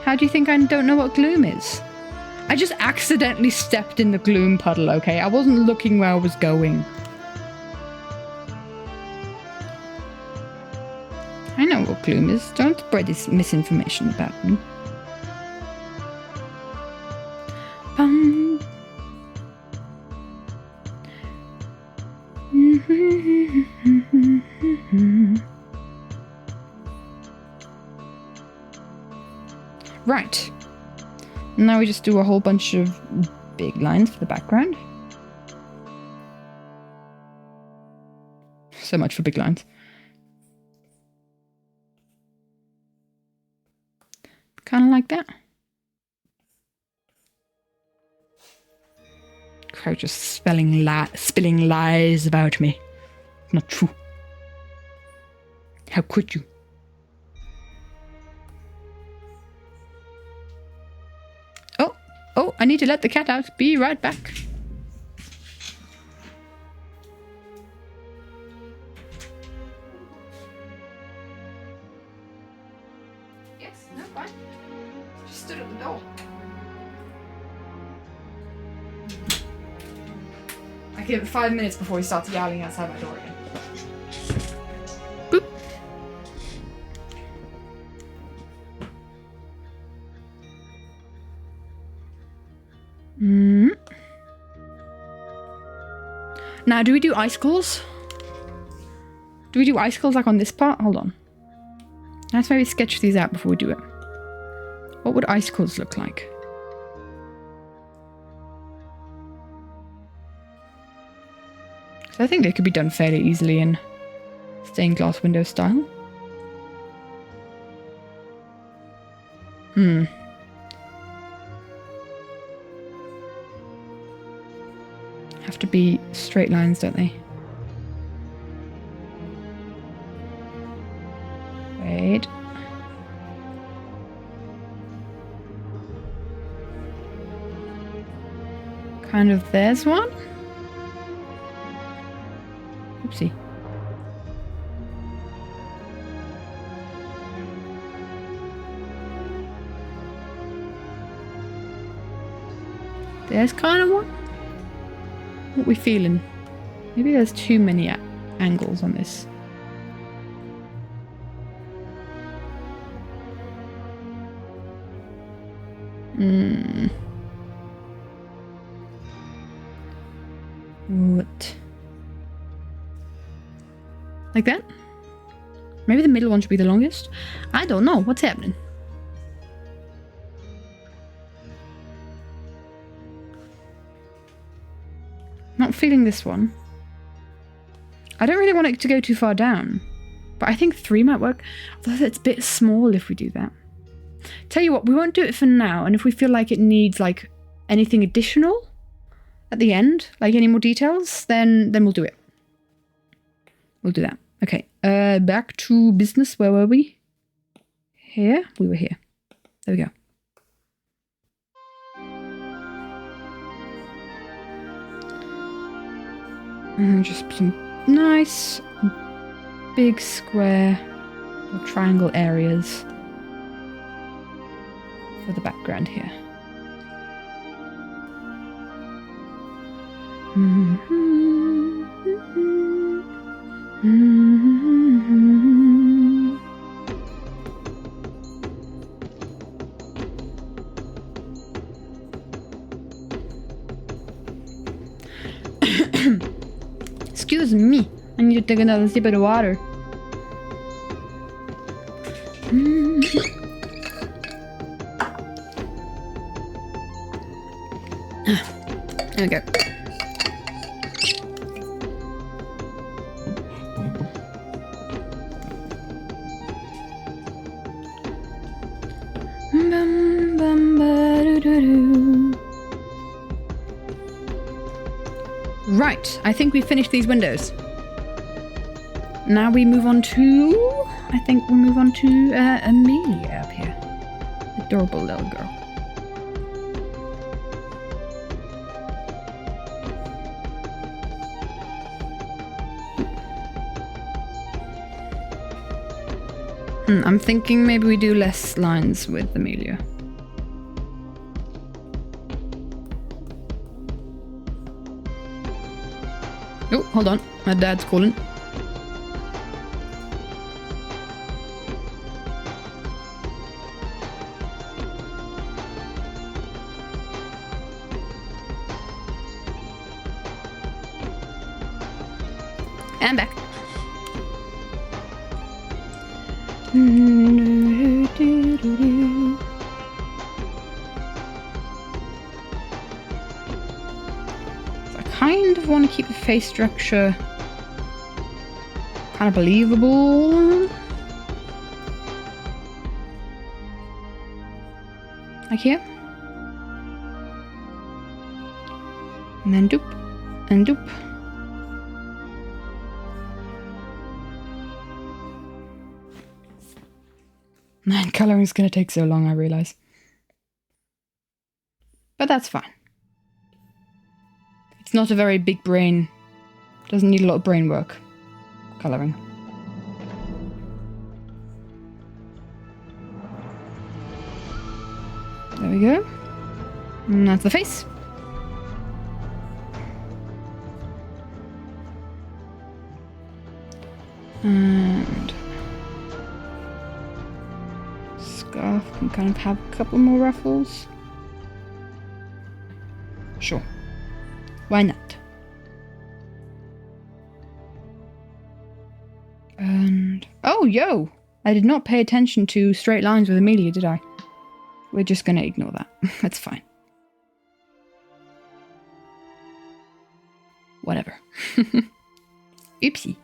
Speaker 1: How do you think I don't know what gloom is? I just accidentally stepped in the gloom puddle, okay? I wasn't looking where I was going. I know what gloom is. Don't spread this misinformation about me. Right. Now we just do a whole bunch of big lines for the background. So much for big lines. Kind of like that. Crowd just spilling lies about me. Not true. How could you? Oh, I need to let the cat out. Be right back. Yes, no, fine. Just stood at the door. I give it 5 minutes before he starts yowling outside my door again. Boop. Now, do we do icicles? Do we do icicles like on this part? Hold on. Let's maybe sketch these out before we do it. What would icicles look like? So I think they could be done fairly easily in stained glass window style. Have to be straight lines, don't they? Wait. Kind of, there's one. Oopsie. There's kind of one. What we feeling? Maybe there's too many angles on this. What? Like that? Maybe the middle one should be the longest? I don't know. What's happening? Not feeling this one. I don't really want it to go too far down, but I think 3 might work. Although it's a bit small if we do that. Tell you what, we won't do it for now, and if we feel like it needs like anything additional at the end, like any more details, then we'll do it. We'll do that. Okay, back to business. Where were we? Here? We were here. There we go. And just some nice big square or triangle areas for the background here. Excuse me, I need to take another sip of the water. There we go. Right, I think we finished these windows. Now we move on to... I think we'll move on to Amelia up here. Adorable little girl. I'm thinking maybe we do less lines with Amelia. Oh, hold on. My dad's calling. I'm back. I kind of want to keep the face structure kind of believable. Like here. And then doop. And doop. Man, colouring is going to take so long, I realise. But that's fine. It's not a very big brain. Doesn't need a lot of brain work. Colouring. There we go. And that's the face. And... scarf can kind of have a couple more ruffles. Sure. Why not? And... oh, yo! I did not pay attention to straight lines with Amelia, did I? We're just gonna ignore that. That's fine. Whatever. Oopsie.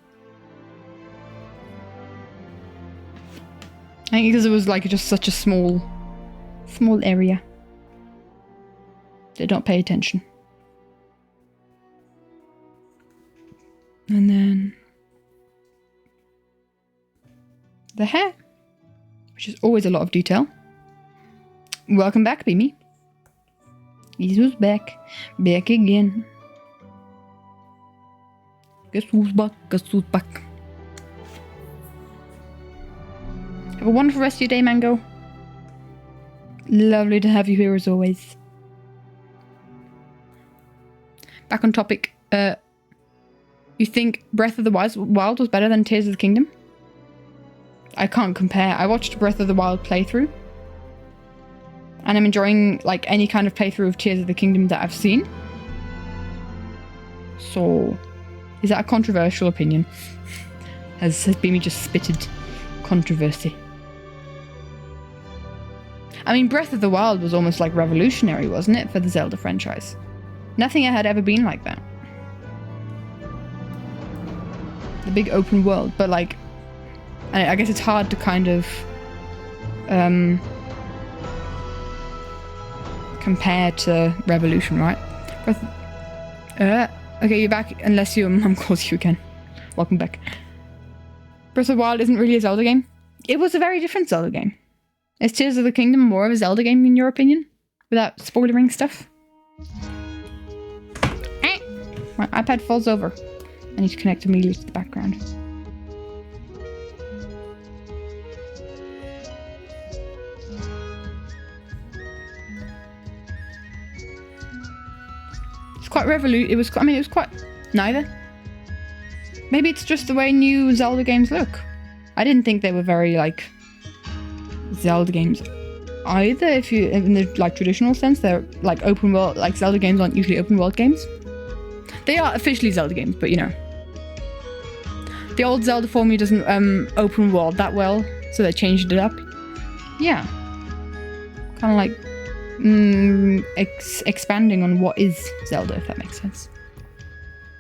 Speaker 1: I think because it was like just such a small area. Did not pay attention. And then the hair, which is always a lot of detail. Welcome back, Beamy. Guess who's back? Back again. Guess who's back? Guess who's back? Have a wonderful rest of your day, Mango. Lovely to have you here as always. Back on topic. You think Breath of the Wild was better than Tears of the Kingdom? I can't compare. I watched Breath of the Wild playthrough. And I'm enjoying like any kind of playthrough of Tears of the Kingdom that I've seen. So, is that a controversial opinion? Has Beamy just spitted controversy? I mean, Breath of the Wild was almost like revolutionary, wasn't it, for the Zelda franchise? Nothing had ever been like that. The big open world, but like, I guess it's hard to kind of compare to Revolution, right? Okay, you're back, unless your mum calls you again. Welcome back. Breath of the Wild isn't really a Zelda game. It was a very different Zelda game. Is Tears of the Kingdom more of a Zelda game in your opinion? Without spoilering stuff? My iPad falls over. I need to connect immediately to the background. It's quite it was quite neither. Maybe it's just the way new Zelda games look. I didn't think they were very like Zelda games either. If you in the like traditional sense, they're like open world. Like Zelda games aren't usually open world games. They are officially Zelda games, but you know, the old Zelda formula doesn't open world that well, so they changed it up. Yeah, kind of like expanding on what is Zelda, if that makes sense.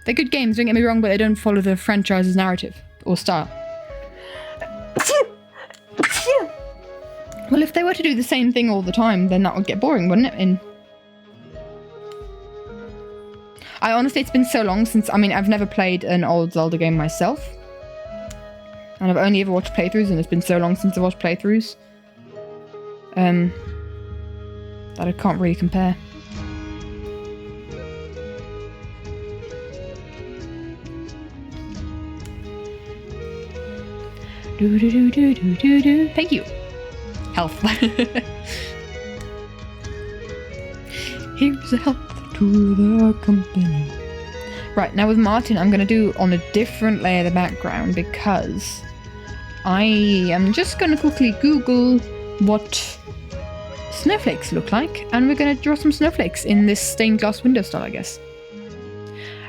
Speaker 1: They're good games, don't get me wrong, but they don't follow the franchise's narrative or style. Well, if they were to do the same thing all the time, then that would get boring, wouldn't it? Honestly, it's been so long since, I've never played an old Zelda game myself. And I've only ever watched playthroughs, and it's been so long since I've watched playthroughs. That I can't really compare. Thank you. Health. Here's a health to the company. Right, now with Martyn, I'm going to do on a different layer of the background because I am just going to quickly Google what snowflakes look like, and we're going to draw some snowflakes in this stained glass window style, I guess.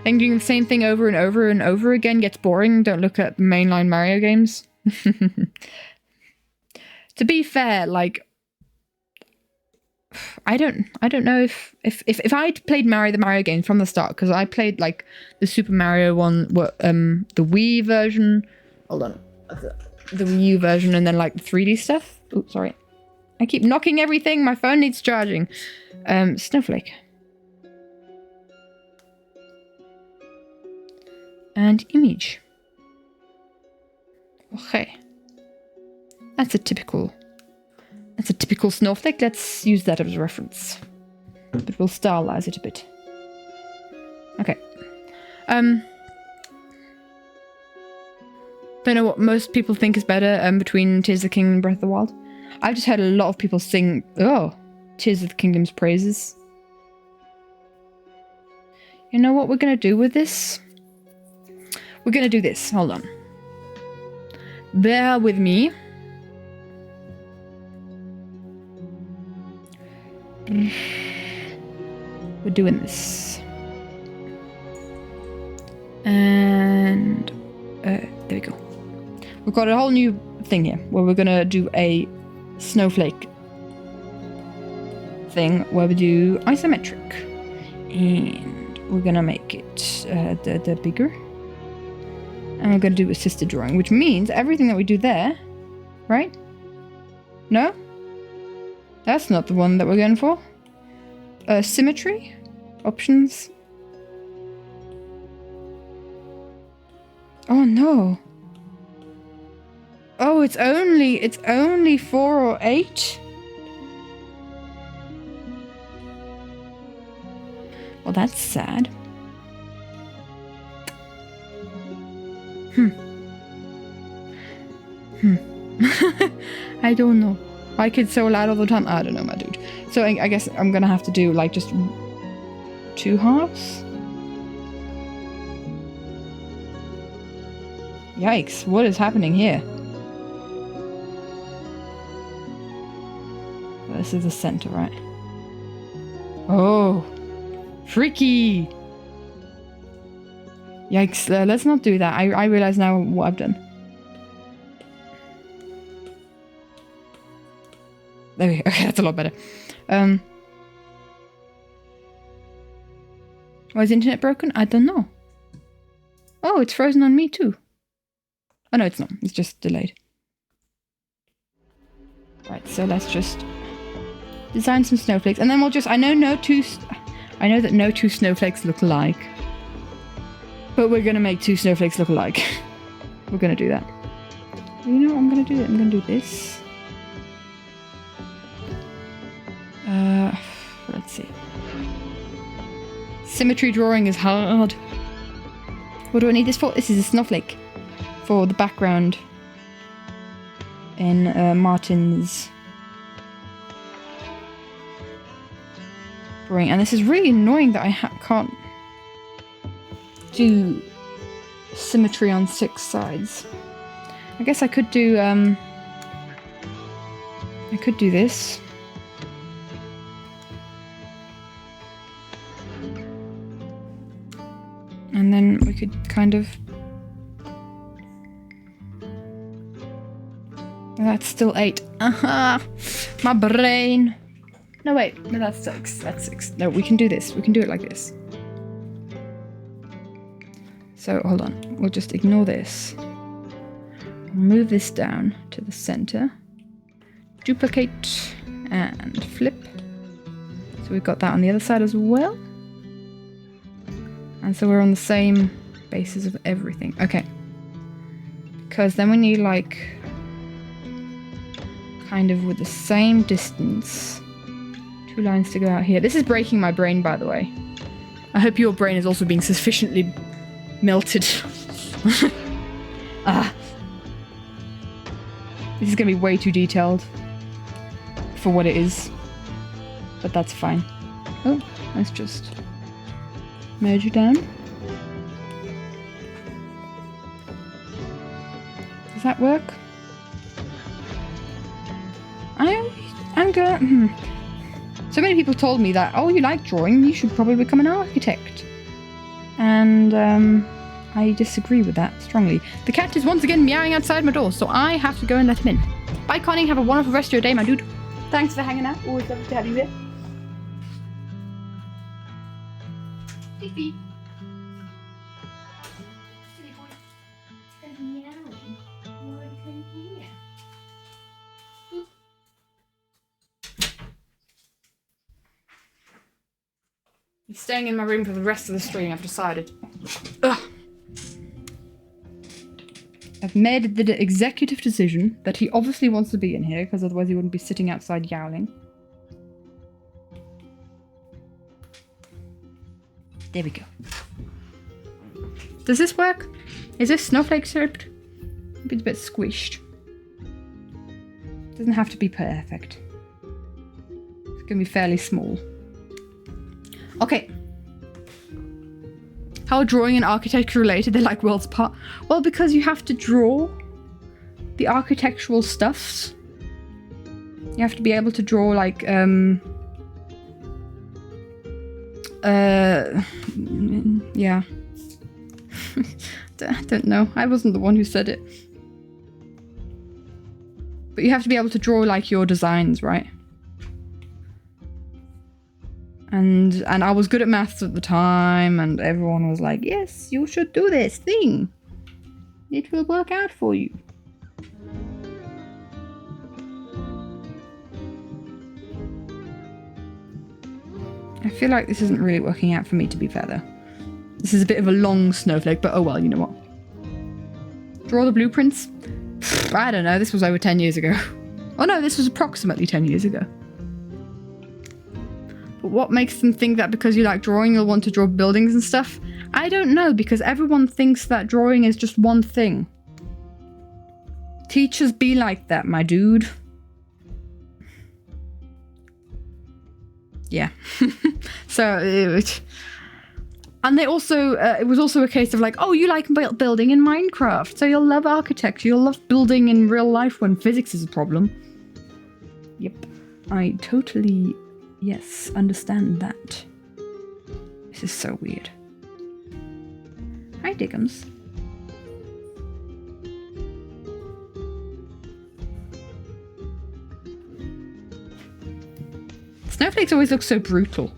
Speaker 1: And doing the same thing over and over and over again gets boring. Don't look at mainline Mario games. To be fair, like, I don't know if I'd played the Mario game from the start, because I played like the Super Mario one, the Wii version. Hold on, the Wii U version, and then like the 3D stuff. Oh, sorry, I keep knocking everything. My phone needs charging. Snowflake. And image. Okay. That's a typical snowflake. Let's use that as a reference. But we'll stylize it a bit. Okay. Don't know what most people think is better between Tears of the Kingdom and Breath of the Wild. I've just heard a lot of people sing, Tears of the Kingdom's praises. You know what we're going to do with this? We're going to do this. Hold on. Bear with me. We're doing this. And there we go. We've got a whole new thing here where we're gonna do a snowflake thing where we do isometric, and we're gonna make it the bigger, and we're gonna do assisted drawing, which means everything that we do there, right? No? That's not the one that we're going for. Symmetry? Options? Oh no. Oh, it's only 4 or 8? Well, that's sad. I don't know. My kid's so loud all the time. I don't know, my dude. So I guess I'm gonna have to do like just 2 halves. Yikes, what is happening here? This is the center, right? Oh, freaky. Yikes, let's not do that. I realize now what I've done. There we go. Okay, that's a lot better. Why is the internet broken? I don't know. Oh, it's frozen on me too. Oh no, it's not. It's just delayed. Right, so let's just design some snowflakes, and then we'll just. I know that no 2 snowflakes look alike, but we're gonna make 2 snowflakes look alike. We're gonna do that. You know what I'm gonna do? I'm gonna do this. Let's see. Symmetry drawing is hard. What do I need this for? This is a snowflake for the background in Martyn's drawing. And this is really annoying that I can't do symmetry on 6 sides. I guess I could do this. And then we could kind of... That's still 8. Aha! My brain! No, wait. No, that's 6. That's 6. No, we can do this. We can do it like this. So, hold on. We'll just ignore this. Move this down to the center. duplicate and flip. So we've got that on the other side as well. And so we're on the same basis of everything. Okay. Because then we need like kind of with the same distance. 2 lines to go out here. This is breaking my brain, by the way. I hope your brain is also being sufficiently melted. This is going to be way too detailed for what it is. But that's fine. Oh, let's just merge it down. Does that work? I'm gonna... So many people told me that, oh, you like drawing, you should probably become an architect. And I disagree with that strongly. The cat is once again meowing outside my door, so I have to go and let him in. Bye, Connie. Have a wonderful rest of your day, my dude. Thanks for hanging out. Always lovely to have you here. Fifi. Silly boy. It's meowing. Why come here? He's staying in my room for the rest of the stream, I've decided. Ugh. I've made the executive decision that he obviously wants to be in here, because otherwise he wouldn't be sitting outside yowling. There we go. Does this work? Is this snowflake shaped? Maybe it's a bit squished. Doesn't have to be perfect. It's gonna be fairly small. Okay. How are drawing and architecture related? They're like worlds apart. Well, because you have to draw the architectural stuffs. You have to be able to draw like yeah. I don't know. I wasn't the one who said it. But you have to be able to draw like your designs, right? And I was good at maths at the time, and everyone was like, yes, you should do this thing. It will work out for you. I feel like this isn't really working out for me, to be fair, though. This is a bit of a long snowflake, but oh well, you know what. Draw the blueprints? Pfft, I don't know, this was over 10 years ago. Oh no, this was approximately 10 years ago. But what makes them think that because you like drawing, you'll want to draw buildings and stuff? I don't know, because everyone thinks that drawing is just one thing. Teachers be like that, my dude. Yeah. So, and they also, it was also a case of like, oh, you like building in Minecraft, so you'll love architecture, you'll love building in real life when physics is a problem. Yep. I totally, yes, understand that. This is so weird. Hi, Dickums. Snowflakes always look so brutal.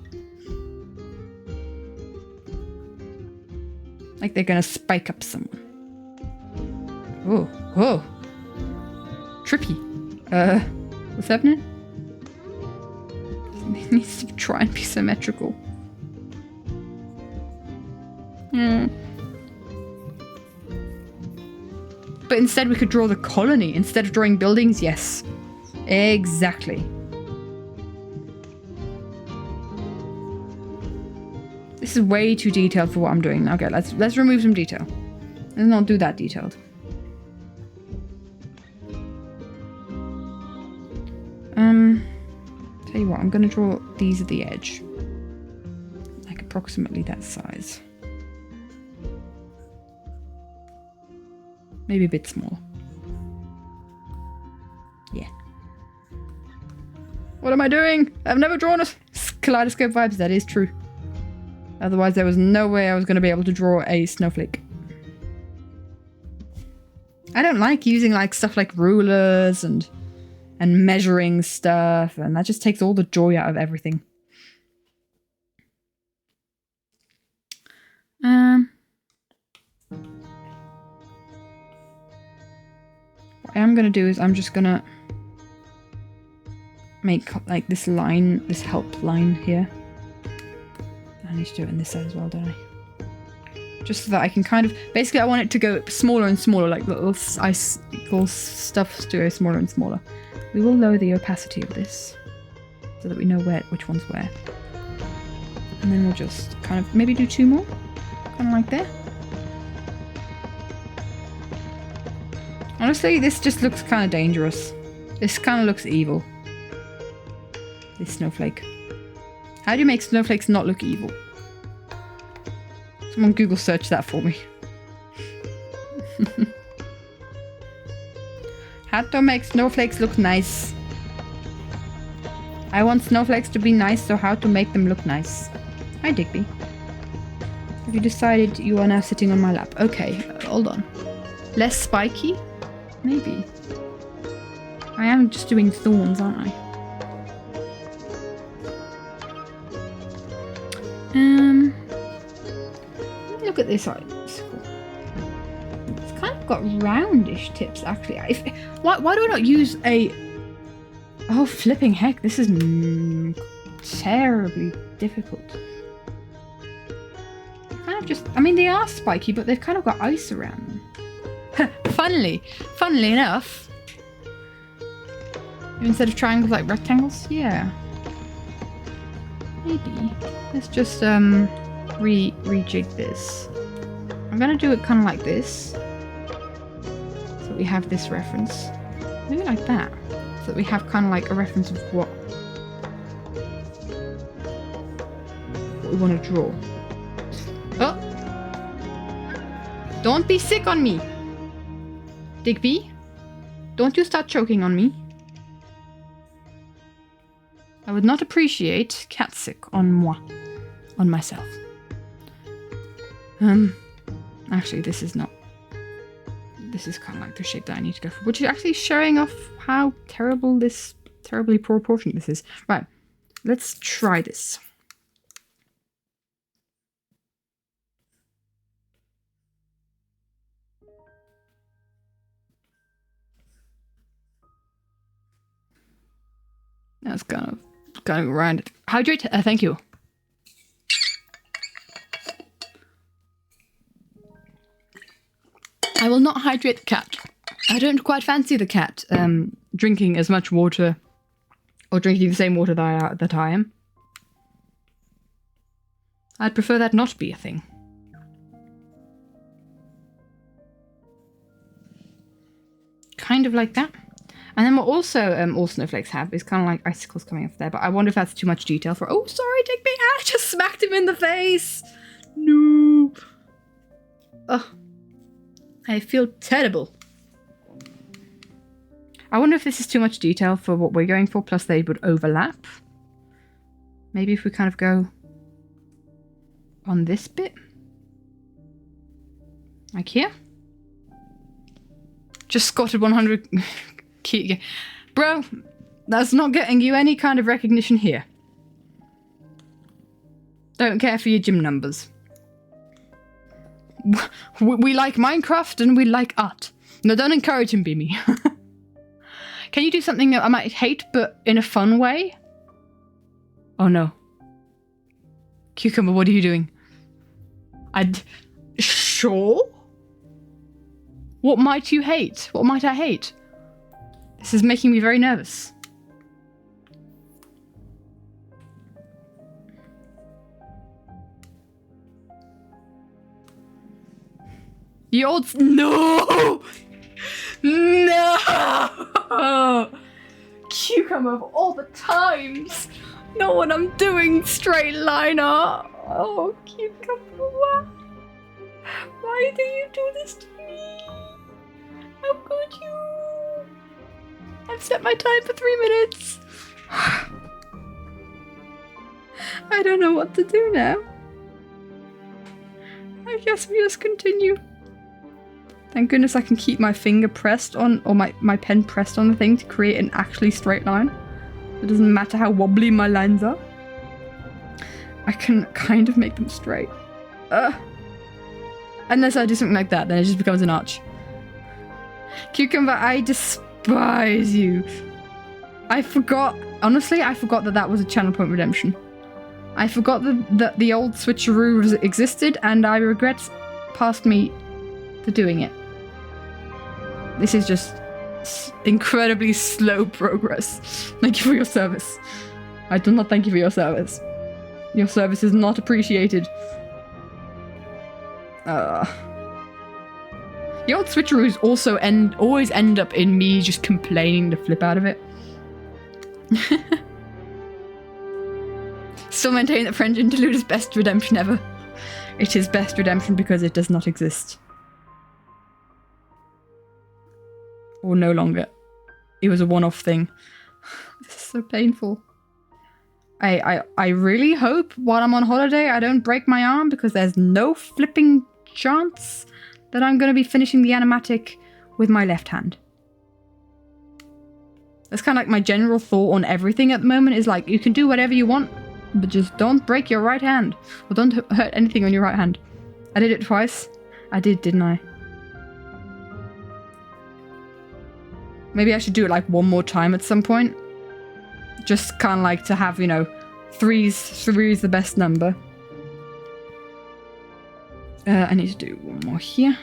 Speaker 1: Like they're gonna spike up someone. Oh, whoa. Trippy. What's happening? It needs to try and be symmetrical. But instead we could draw the colony instead of drawing buildings. Yes. Exactly. This is way too detailed for what I'm doing. Okay, let's remove some detail. Let's not do that detailed. Tell you what, I'm gonna draw these at the edge. Like approximately that size. Maybe a bit smaller. Yeah. What am I doing? I've never drawn a kaleidoscope vibes. That is true. Otherwise, there was no way I was going to be able to draw a snowflake. I don't like using like stuff like rulers and measuring stuff, and that just takes all the joy out of everything. What I am going to do is I'm just going to make like this line, this help line here. I need to do it on this side as well, don't I? Just so that I can kind of... Basically, I want it to go smaller and smaller, like little icicle stuff to go smaller and smaller. We will lower the opacity of this so that we know which one's where. And then we'll just kind of maybe do 2 more, kind of like there. Honestly, this just looks kind of dangerous. This kind of looks evil. This snowflake. How do you make snowflakes not look evil? Someone Google search that for me. How to make snowflakes look nice. I want snowflakes to be nice, so how to make them look nice. Hi, Digby. Have you decided you are now sitting on my lap? Okay, hold on. Less spiky? Maybe. I am just doing thorns, aren't I? Look at this. It's kind of got roundish tips, actually. Why do I not use a... Oh, flipping heck. This is terribly difficult. Kind of just... I mean, they are spiky, but they've kind of got ice around them. Funnily enough... Instead of triangles, like rectangles? Yeah. Maybe. Let's just rejig this. I'm gonna do it kind of like this. So we have this reference. Maybe like that. So that we have kind of like a reference of what we want to draw. Oh! Don't be sick on me! Digby? Don't you start choking on me. I would not appreciate cat sick on moi. On myself. Actually, this is not... This is kind of like the shape that I need to go for. Which is actually showing off how terribly proportionate this is. Right. Let's try this. That's kind of around it. Hydrate. Thank you. I will not hydrate the cat. I don't quite fancy the cat drinking as much water or drinking the same water that I am. I'd prefer that not be a thing. Kind of like that. And then what also all snowflakes have is kind of like icicles coming off there, but I wonder if that's too much detail for... Oh, sorry, Digby! I just smacked him in the face! No! Ugh. I feel terrible. I wonder if this is too much detail for what we're going for, plus they would overlap. Maybe if we kind of go on this bit. Like here. Just squatted 100... Bro, that's not getting you any kind of recognition here. Don't care for your gym numbers. We like Minecraft and we like art. No, don't encourage him, Beamy. Can you do something that I might hate, but in a fun way? Oh no. Cucumber, what are you doing? Sure? What might you hate? What might I hate? This is making me very nervous. The old... No! No! Cucumber of all the times! Not when I'm doing straight line art. Oh, Cucumber, why? Why do you do this to me? How could you? I've set my time for 3 minutes. I don't know what to do now. I guess we just continue. Thank goodness I can keep my finger pressed on, or my pen pressed on the thing to create an actually straight line. It doesn't matter how wobbly my lines are. I can kind of make them straight. Unless I do something like that, then it just becomes an arch. Cucumber, I despise you. I forgot Honestly, I forgot that was a channel point redemption. I forgot that the old switcheroo existed, and I regret past me for doing it. This is just incredibly slow progress. Thank you for your service. I do not thank you for your service. Your service is not appreciated. The old switcheroos also always end up in me just complaining the flip out of it. Still maintain that French interlude is best redemption ever. It is best redemption because it does not exist. Or no longer. It was a one-off thing. This is so painful. I really hope while I'm on holiday I don't break my arm, because there's no flipping chance that I'm going to be finishing the animatic with my left hand. That's kind of like my general thought on everything at the moment, is like, you can do whatever you want, but just don't break your right hand. Or don't hurt anything on your right hand. I did it twice. I did, didn't I? Maybe I should do it like one more time at some point. Just kind of like to have, you know, three is the best number. I need to do one more here.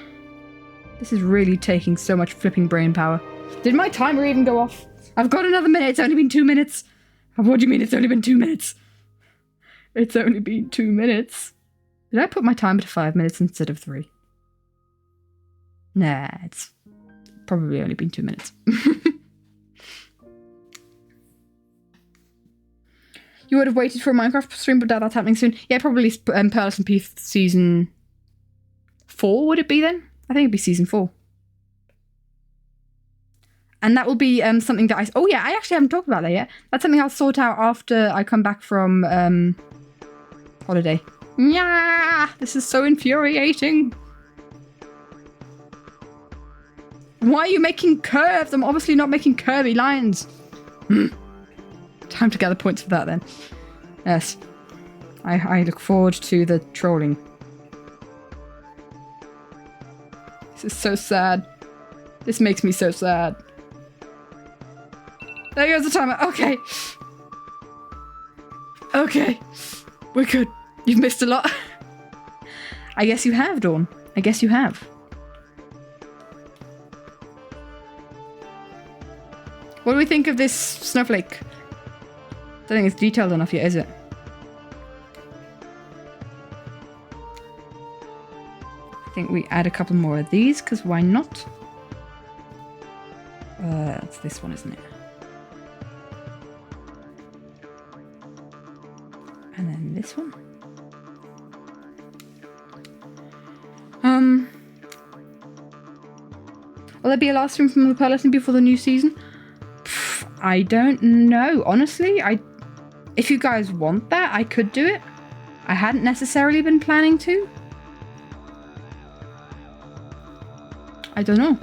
Speaker 1: This is really taking so much flipping brain power. Did my timer even go off? I've got another minute. It's only been 2 minutes. What do you mean it's only been 2 minutes? It's only been 2 minutes. Did I put my timer to 5 minutes instead of 3? Nah, it's probably only been 2 minutes. You would have waited for a Minecraft stream, but that's happening soon. Yeah, probably Pearl SMP season 4, would it be then? I think it'd be season 4. And that will be something that oh yeah, I actually haven't talked about that yet. That's something I'll sort out after I come back from holiday. Yeah, this is so infuriating. Why are you making curves? I'm obviously not making curvy lines. Time to gather points for that then. Yes. I look forward to the trolling. This is so sad. This makes me so sad. There goes the timer. Okay. Okay. We're good. You've missed a lot. I guess you have, Dawn. I guess you have. What do we think of this snowflake? I don't think it's detailed enough yet, is it? I think we add a couple more of these, because why not? It's this one, isn't it? And then this one. Will there be a last stream from the Pearl SMP before the new season? I don't know. Honestly, if you guys want that, I could do it. I hadn't necessarily been planning to. I don't know.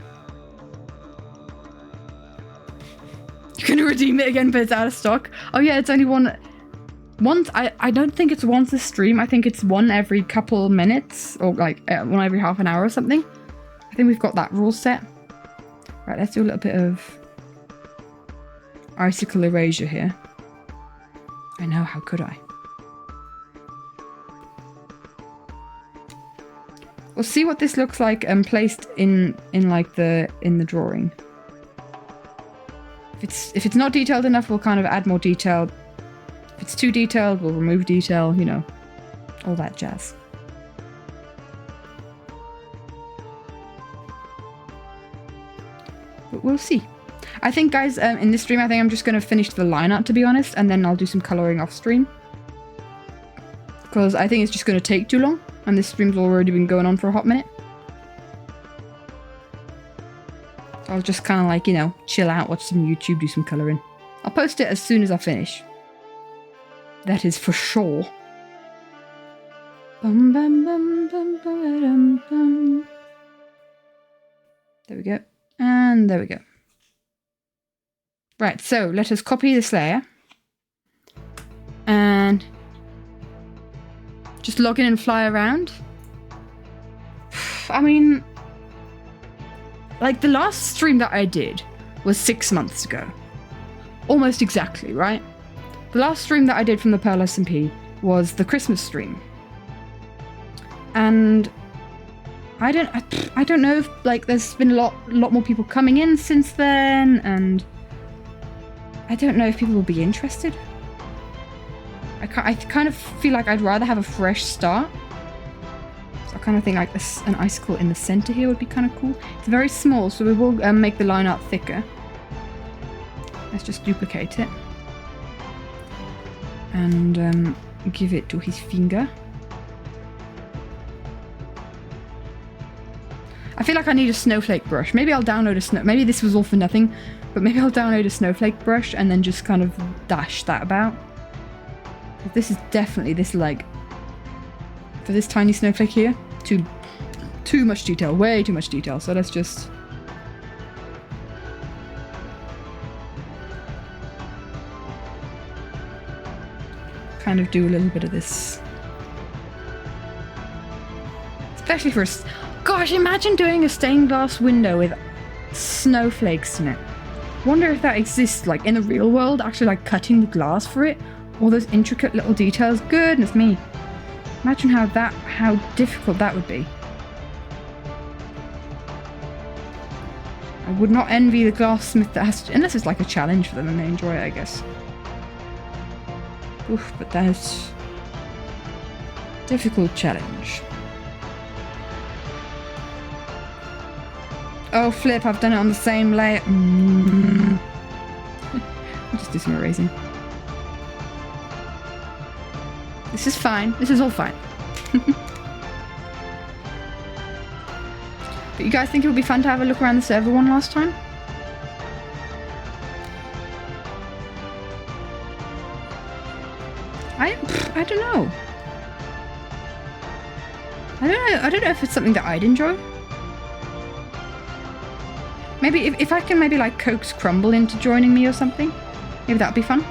Speaker 1: You're gonna redeem it again, but it's out of stock. Oh yeah, it's only once. I don't think it's once a stream. I think it's one every couple minutes, or like one every half an hour or something. I think we've got that rule set. Right, let's do a little bit of icicle erasure here. I know, how could I? We'll see what this looks like placed in the drawing. If it's not detailed enough, we'll kind of add more detail. If it's too detailed, we'll remove detail, you know, all that jazz. But we'll see. I think, guys, in this stream, I think I'm just going to finish the line art, to be honest, and then I'll do some colouring off stream. Because I think it's just going to take too long, and this stream's already been going on for a hot minute. So I'll just kind of like, you know, chill out, watch some YouTube, do some colouring. I'll post it as soon as I finish. That is for sure. Bum, bum, bum, bum, bum, bum. There we go. And there we go. Right, so let us copy this layer. And just log in and fly around. I mean, like the last stream that I did was 6 months ago. almost exactly, right? The last stream that I did from the Pearl SMP was the Christmas stream. And I don't know if like there's been a lot more people coming in since then, and I don't know if people will be interested. I kind of feel like I'd rather have a fresh start. So I kind of think like an icicle in the center here would be kind of cool. It's very small, so we will make the line art thicker. Let's just duplicate it. And give it to his finger. I feel like I need a snowflake brush. Maybe I'll download maybe this was all for nothing, but maybe I'll download a snowflake brush and then just kind of dash that about. This is definitely like, for this tiny snowflake here, too much detail, way too much detail. So let's just kind of do a little bit of this. Especially for gosh, imagine doing a stained glass window with snowflakes in it. Wonder if that exists like in the real world, actually like cutting the glass for it. All those intricate little details. Goodness me. Imagine how difficult that would be. I would not envy the glassmith that has to, unless it's like a challenge for them and they enjoy it, I guess. Oof, but that's difficult challenge. Oh flip, I've done it on the same layer. I'll just do some erasing. This is fine. This is all fine. But you guys think it would be fun to have a look around the server one last time? I don't know. I don't know if it's something that I'd enjoy. Maybe if I can maybe like coax Crumble into joining me or something. Maybe that'd be fun.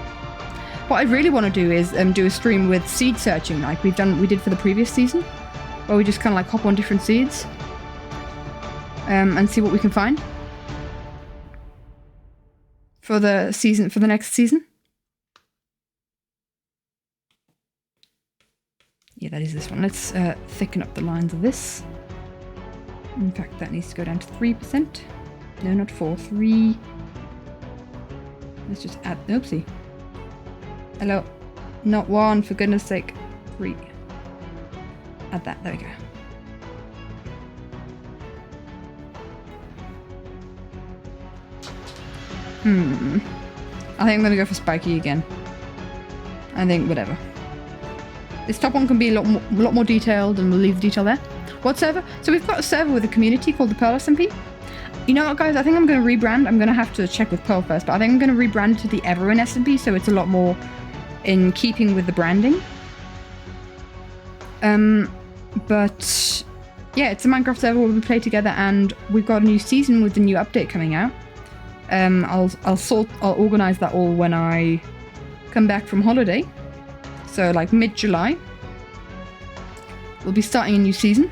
Speaker 1: What I really want to do is do a stream with seed searching like we did for the previous season. Where we just kind of like hop on different seeds. And see what we can find. For the next season. Yeah, that is this one. Let's thicken up the lines of this. In fact, that needs to go down to 3%. No, not 4, 3. Let's just add, oopsie. Hello. Not 1, for goodness sake. 3. Add that, there we go. I think I'm gonna go for spiky again. I think, whatever. This top one can be a lot more detailed, and we'll leave the detail there. What server? So we've got a server with a community called the Pearl SMP. You know what, guys? I think I'm going to rebrand. I'm going to have to check with Pearl first, but I think I'm going to rebrand to the Everyone SMP, so it's a lot more in keeping with the branding. But yeah, it's a Minecraft server where we play together, and we've got a new season with the new update coming out. I'll organize that all when I come back from holiday. So like mid-July, we'll be starting a new season.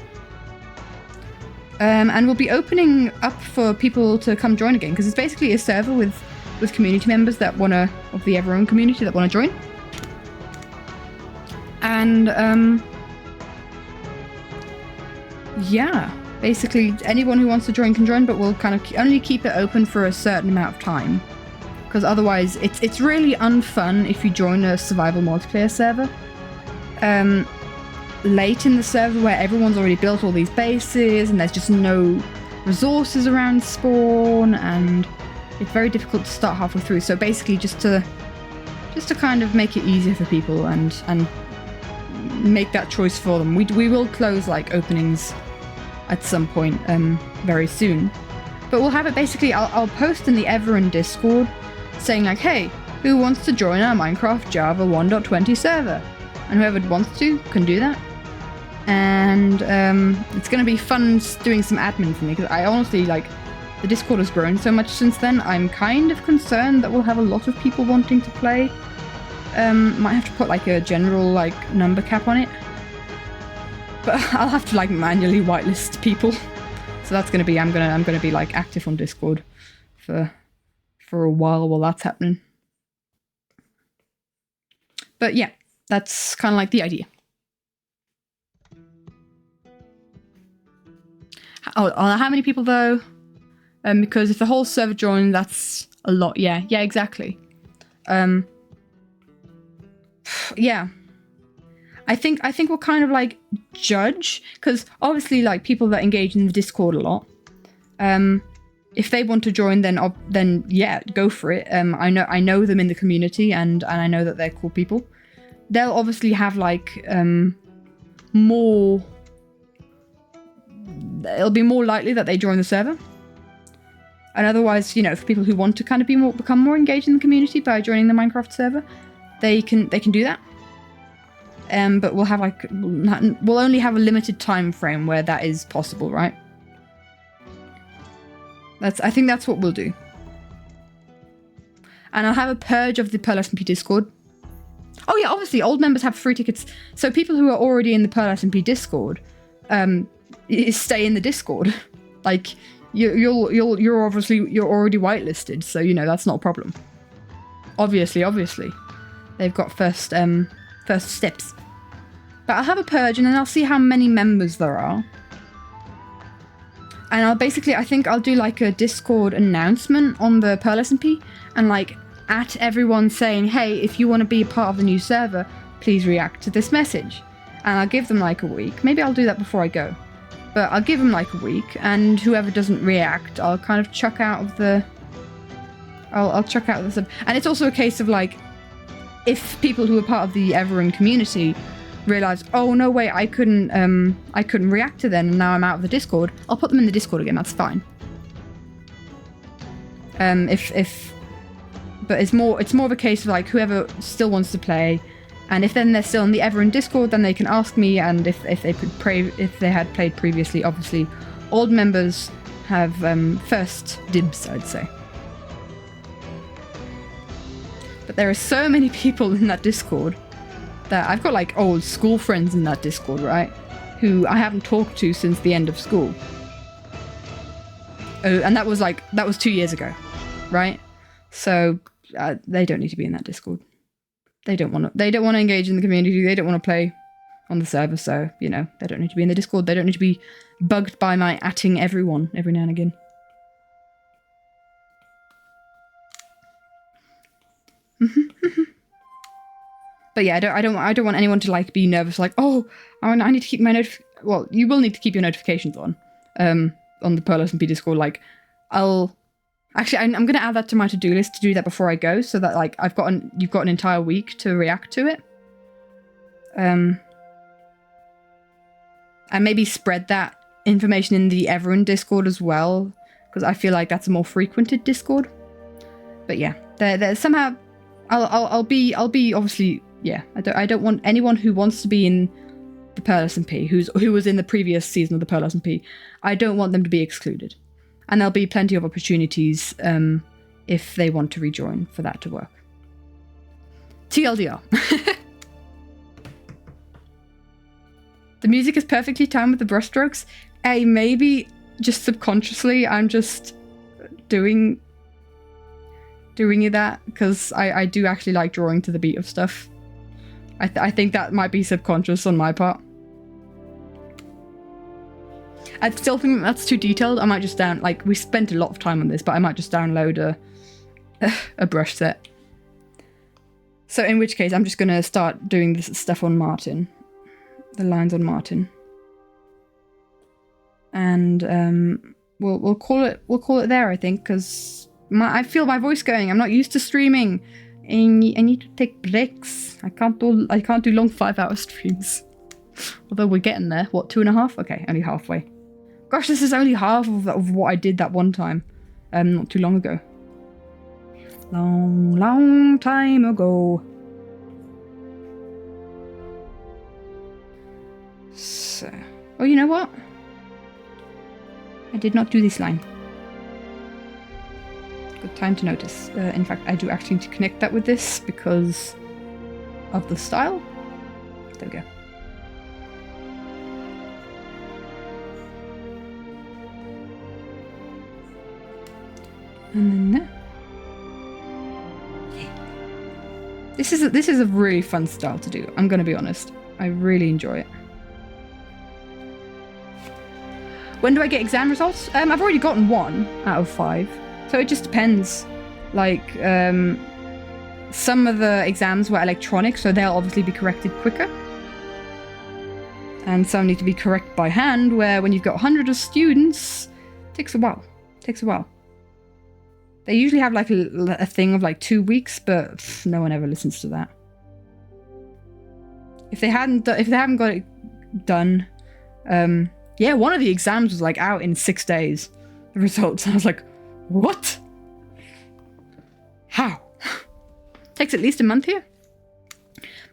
Speaker 1: And we'll be opening up for people to come join again, because it's basically a server with community members that wanna, of the Everyone community that wanna join. And yeah, basically anyone who wants to join can join, but we'll kind of only keep it open for a certain amount of time. Because otherwise, it's really unfun if you join a survival multiplayer server late in the server where everyone's already built all these bases and there's just no resources around spawn, and it's very difficult to start halfway through. So basically, just to kind of make it easier for people and make that choice for them, we will close like openings at some point very soon. But we'll have it basically. I'll post in the Everyone Discord, saying like, hey, who wants to join our Minecraft Java 1.20 server? And whoever wants to can do that. And it's going to be fun doing some admin for me, because I honestly, like, the Discord has grown so much since then. I'm kind of concerned that we'll have a lot of people wanting to play. Might have to put like a general like number cap on it. But I'll have to like manually whitelist people. So that's going to be, I'm gonna be like active on Discord for a while that's happening. But yeah, that's kind of like the idea. Oh, how many people though? Because if the whole server joined, that's a lot. Yeah, exactly. Yeah. I think we'll kind of like judge, because obviously like people that engage in the Discord a lot, if they want to join, then yeah, go for it. I know them in the community, and I know that they're cool people. They'll obviously have like more. It'll be more likely that they join the server. And otherwise, you know, for people who want to kind of become more engaged in the community by joining the Minecraft server, they can do that. But we'll only have a limited time frame where that is possible, right? I think that's what we'll do. And I'll have a purge of the Pearl SMP Discord. Oh yeah, obviously old members have free tickets. So people who are already in the Pearl SMP Discord, stay in the Discord. Like you're already whitelisted, so you know that's not a problem. Obviously, they've got first steps. But I'll have a purge, and then I'll see how many members there are. And I think I'll do like a Discord announcement on the Pearl SMP, and like at everyone saying, hey, if you want to be a part of the new server, please react to this message. And I'll give them like a week. Maybe I'll do that before I go. But I'll give them like a week, and whoever doesn't react, I'll kind of chuck out of the... I'll chuck out of the sub. And it's also a case of like, if people who are part of the Everin community realize, oh no wait, I couldn't react to them, and now I'm out of the Discord, I'll put them in the Discord again. That's fine. But it's more of a case of like whoever still wants to play, and if then they're still in the Everin Discord, then they can ask me, and if they had played previously, obviously old members have first dibs, I'd say. But there are so many people in that Discord that I've got like old school friends in that Discord, right? Who I haven't talked to since the end of school. Oh, and that was 2 years ago, right? So they don't need to be in that Discord. They don't want to engage in the community. They don't want to play on the server. So, you know, they don't need to be in the Discord. They don't need to be bugged by my atting everyone every now and again. But yeah, I don't want anyone to like be nervous, like, oh, I need to keep my well, you will need to keep your notifications on the Pearl SMP Discord. Like, I'm gonna add that to my to-do list to do that before I go, so that like you've got an entire week to react to it. And maybe spread that information in the Everin Discord as well, because I feel like that's a more frequented Discord. But yeah, there's somehow I'll be obviously. Yeah, I don't want anyone who wants to be in the Pearl SMP, who was in the previous season of the Pearl SMP, I don't want them to be excluded. And there'll be plenty of opportunities if they want to rejoin for that to work. TLDR. The music is perfectly timed with the brushstrokes. Hey, maybe just subconsciously I'm just doing that because I do actually like drawing to the beat of stuff. I think that might be subconscious on my part. I still think that's too detailed. I might just we spent a lot of time on this, but I might just download a brush set. So in which case, I'm just going to start doing this stuff on Martyn. The lines on Martyn. And we'll call it there, I think, because I feel my voice going. I'm not used to streaming. I need to take breaks. I can't do long 5-hour streams. Although we're getting there. What, 2.5? Okay, only halfway. Gosh, this is only half of what I did that one time. Not too long ago. Long time ago. So, oh, you know what? I did not do this line. Good time to notice. In fact, I do actually need to connect that with this because of the style. There we go. And then there. This is a really fun style to do. I'm going to be honest. I really enjoy it. When do I get exam results? I've already gotten 1 out of 5. So it just depends. Like, some of the exams were electronic, so they'll obviously be corrected quicker. And some need to be corrected by hand, where when you've got hundreds of students, it takes a while. They usually have like a thing of like 2 weeks, but no one ever listens to that. If they haven't got it done, yeah, one of the exams was like out in 6 days. The results, I was like, what? How? Takes at least a month here.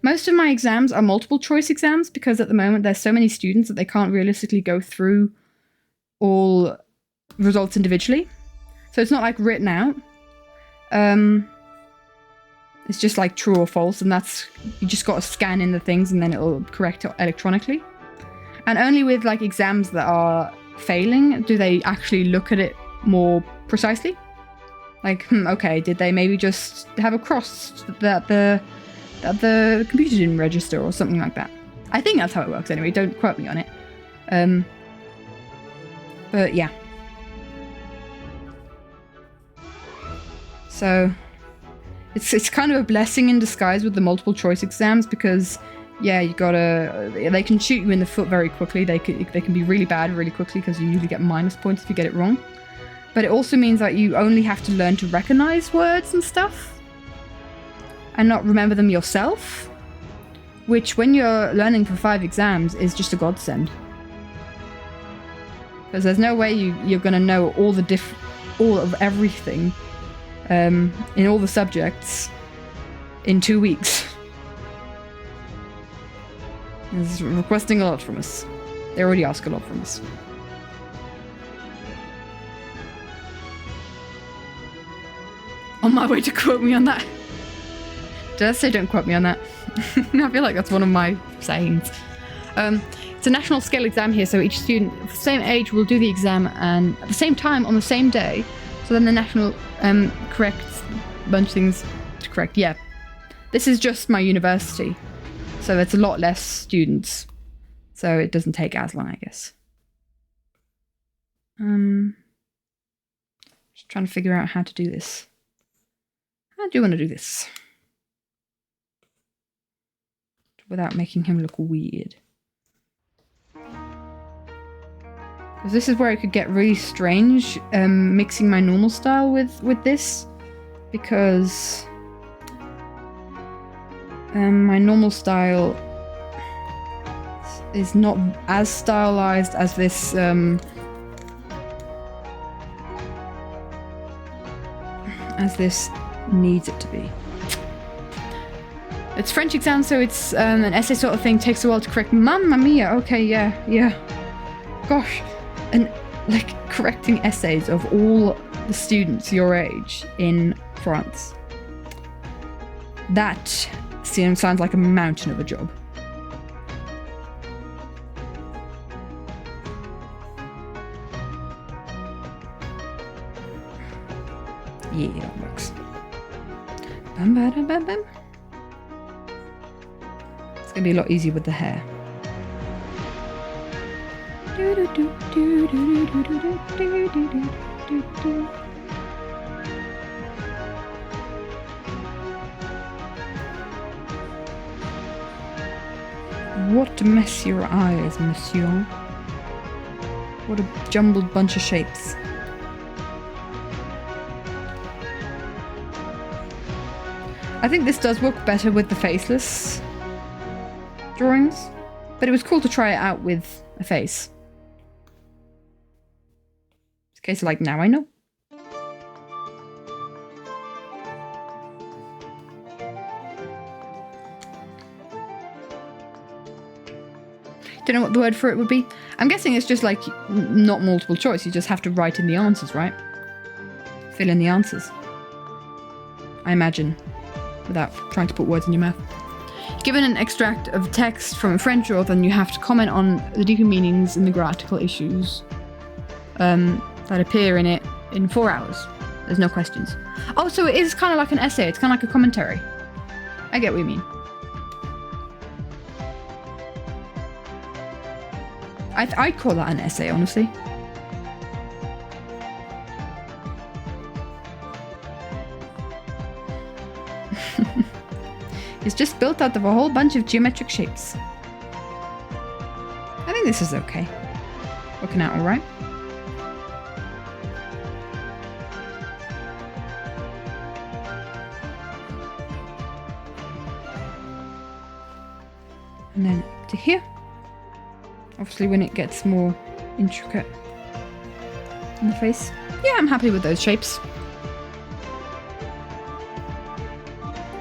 Speaker 1: Most of my exams are multiple choice exams because at the moment there's so many students that they can't realistically go through all results individually. So it's not like written out. It's just like true or false, and that's, you just got to scan in the things and then it'll correct it electronically. And only with like exams that are failing do they actually look at it more precisely. Like, okay, did they maybe just have a cross that the computer didn't register or something like that? I think that's how it works anyway, don't quote me on it. But yeah. So it's kind of a blessing in disguise with the multiple choice exams because, yeah, they can shoot you in the foot very quickly. They can be really bad really quickly because you usually get minus points if you get it wrong. But it also means that you only have to learn to recognize words and stuff and not remember them yourself, which when you're learning for 5 exams is just a godsend. Because there's no way you're going to know all of everything in all the subjects in 2 weeks. It's requesting a lot from us. They already ask a lot from us. On my way to quote me on that. Did I say don't quote me on that? I feel like that's one of my sayings. It's a national scale exam here, so each student of the same age will do the exam and at the same time on the same day. So then the national corrects a bunch of things to correct. Yeah, this is just my university, so it's a lot less students, so it doesn't take as long, I guess. Just trying to figure out how to do this. How do you want to do this without making him look weird? Because this is where it could get really strange, mixing my normal style with this, because my normal style is not as stylized as this needs it to be. It's French exam, so it's an essay sort of thing, takes a while to correct. Mamma mia, okay, yeah. Gosh, and like correcting essays of all the students your age in France. That sounds like a mountain of a job. Yeah, that works. Bam, bam, bam, bam. It's gonna be a lot easier with the hair. What a mess your eyes, monsieur. What a jumbled bunch of shapes. I think this does work better with the faceless drawings, but it was cool to try it out with a face. It's a case of like, now I know. Don't know what the word for it would be. I'm guessing it's just like not multiple choice. You just have to write in the answers, right? Fill in the answers. I imagine, without trying to put words in your mouth. Given an extract of text from a French author, then you have to comment on the deeper meanings and the grammatical issues that appear in it in 4 hours. There's no questions. Oh, so it is kind of like an essay. It's kind of like a commentary. I get what you mean. I'd call that an essay, honestly. It's just built out of a whole bunch of geometric shapes. I think this is okay. Working out all right. And then up to here. Obviously when it gets more intricate in the face. Yeah, I'm happy with those shapes.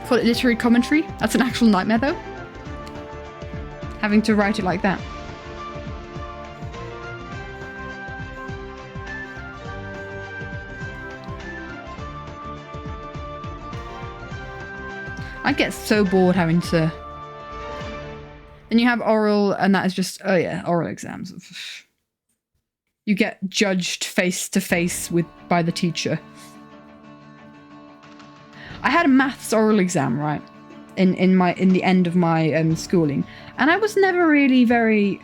Speaker 1: Call it literary commentary. That's an actual nightmare though. Having to write it like that. I get so bored having to... Then you have oral, and that is just, oh yeah, oral exams. You get judged face to face by the teacher. I had a maths oral exam, right, in the end of my schooling, and I was never really very.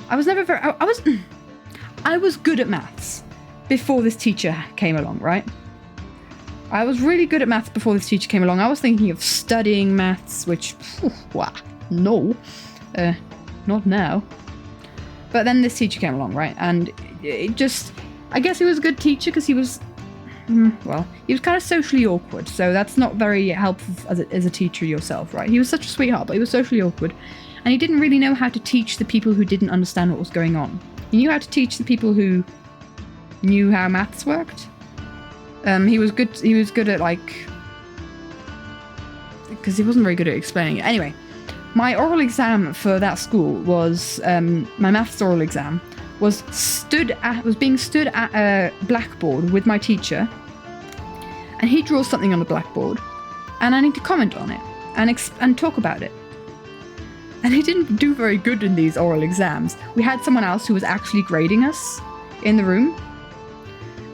Speaker 1: I was good at maths before this teacher came along, right? I was really good at maths before this teacher came along. I was thinking of studying maths, which, wow, no, not now. But then this teacher came along, right? And it just, I guess he was a good teacher because he was, well, he was kind of socially awkward. So that's not very helpful as a teacher yourself, right? He was such a sweetheart, but he was socially awkward. And he didn't really know how to teach the people who didn't understand what was going on. He knew how to teach the people who knew how maths worked. He was good at, like, because he wasn't very good at explaining it. Anyway, my oral exam for that school was, my maths oral exam was being stood at a blackboard with my teacher, and he draws something on the blackboard, and I need to comment on it and talk about it. And he didn't do very good in these oral exams. We had someone else who was actually grading us in the room.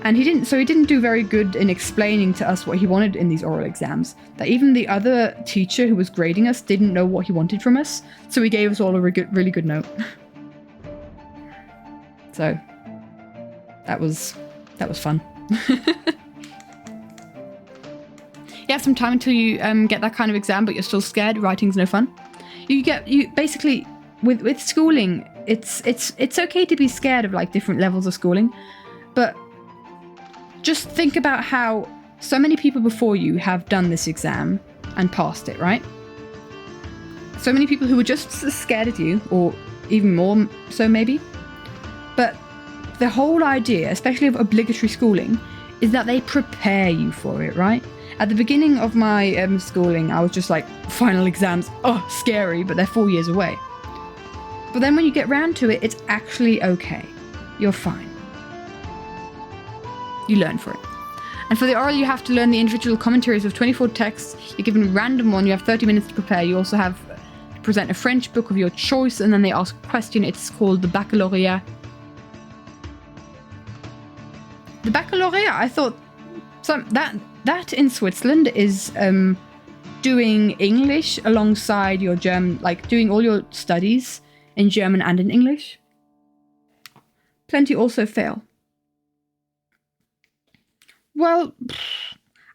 Speaker 1: And he didn't do very good in explaining to us what he wanted in these oral exams. That even the other teacher who was grading us didn't know what he wanted from us. So he gave us all a really good note. So that was fun. You have some time until you get that kind of exam, but you're still scared. Writing's no fun. You basically with schooling, it's okay to be scared of like different levels of schooling, but just think about how so many people before you have done this exam and passed it, right? So many people who were just as scared as you, or even more so maybe. But the whole idea, especially of obligatory schooling, is that they prepare you for it, right? At the beginning of my schooling, I was just like, final exams, oh, scary, but they're 4 years away. But then when you get round to it, it's actually okay. You're fine. You learn for it. And for the oral, you have to learn the individual commentaries of 24 texts. You're given a random one. You have 30 minutes to prepare. You also have to present a French book of your choice, and then they ask a question. It's called the baccalaureate. The baccalaureate, I thought that in Switzerland is doing English alongside your German, like doing all your studies in German and in English. Plenty also fail. Well,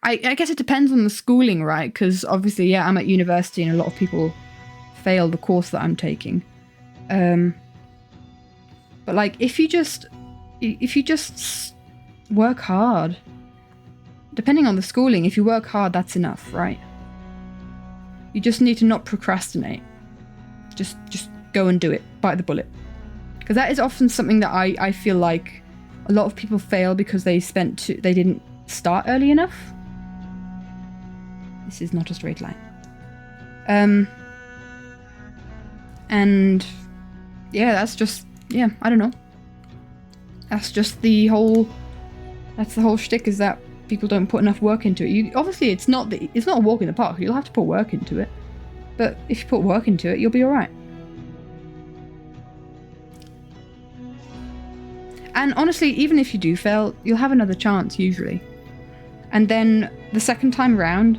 Speaker 1: I guess it depends on the schooling, right? Because obviously, yeah, I'm at university and a lot of people fail the course that I'm taking. But like, if you just work hard, depending on the schooling, if you work hard, that's enough, right? You just need to not procrastinate. Just go and do it. Bite the bullet. Because that is often something that I feel like a lot of people fail because they didn't start early enough. This is not a straight line. And yeah, that's just, yeah, I don't know. That's the whole shtick, is that people don't put enough work into it. Obviously it's not a walk in the park. You'll have to put work into it. But if you put work into it, you'll be alright. And honestly, even if you do fail, you'll have another chance usually. And then the second time round,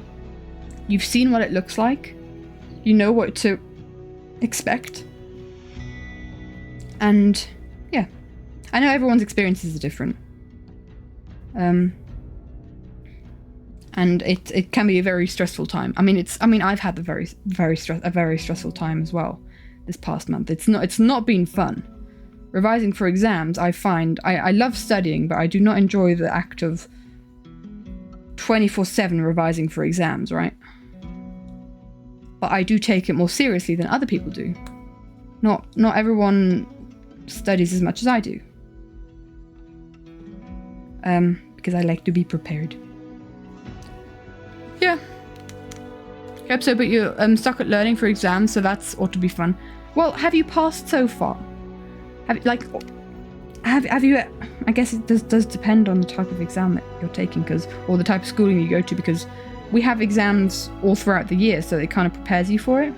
Speaker 1: You've seen what it looks like. You know what to expect. And yeah, I know everyone's experiences are different. And it can be a very stressful time. I mean, I've had a very stressful time as well this past month. It's not been fun. Revising for exams, I find I love studying, but I do not enjoy the act of 24/7 revising for exams, right? But I do take it more seriously than other people do. Not everyone studies as much as I do. Because I like to be prepared. Yeah. Yep, so but you're stuck at learning for exams, so that's ought to be fun. Well, have you passed so far? Have you? I guess it does depend on the type of exam that you're taking, or the type of schooling you go to, because we have exams all throughout the year, so it kind of prepares you for it.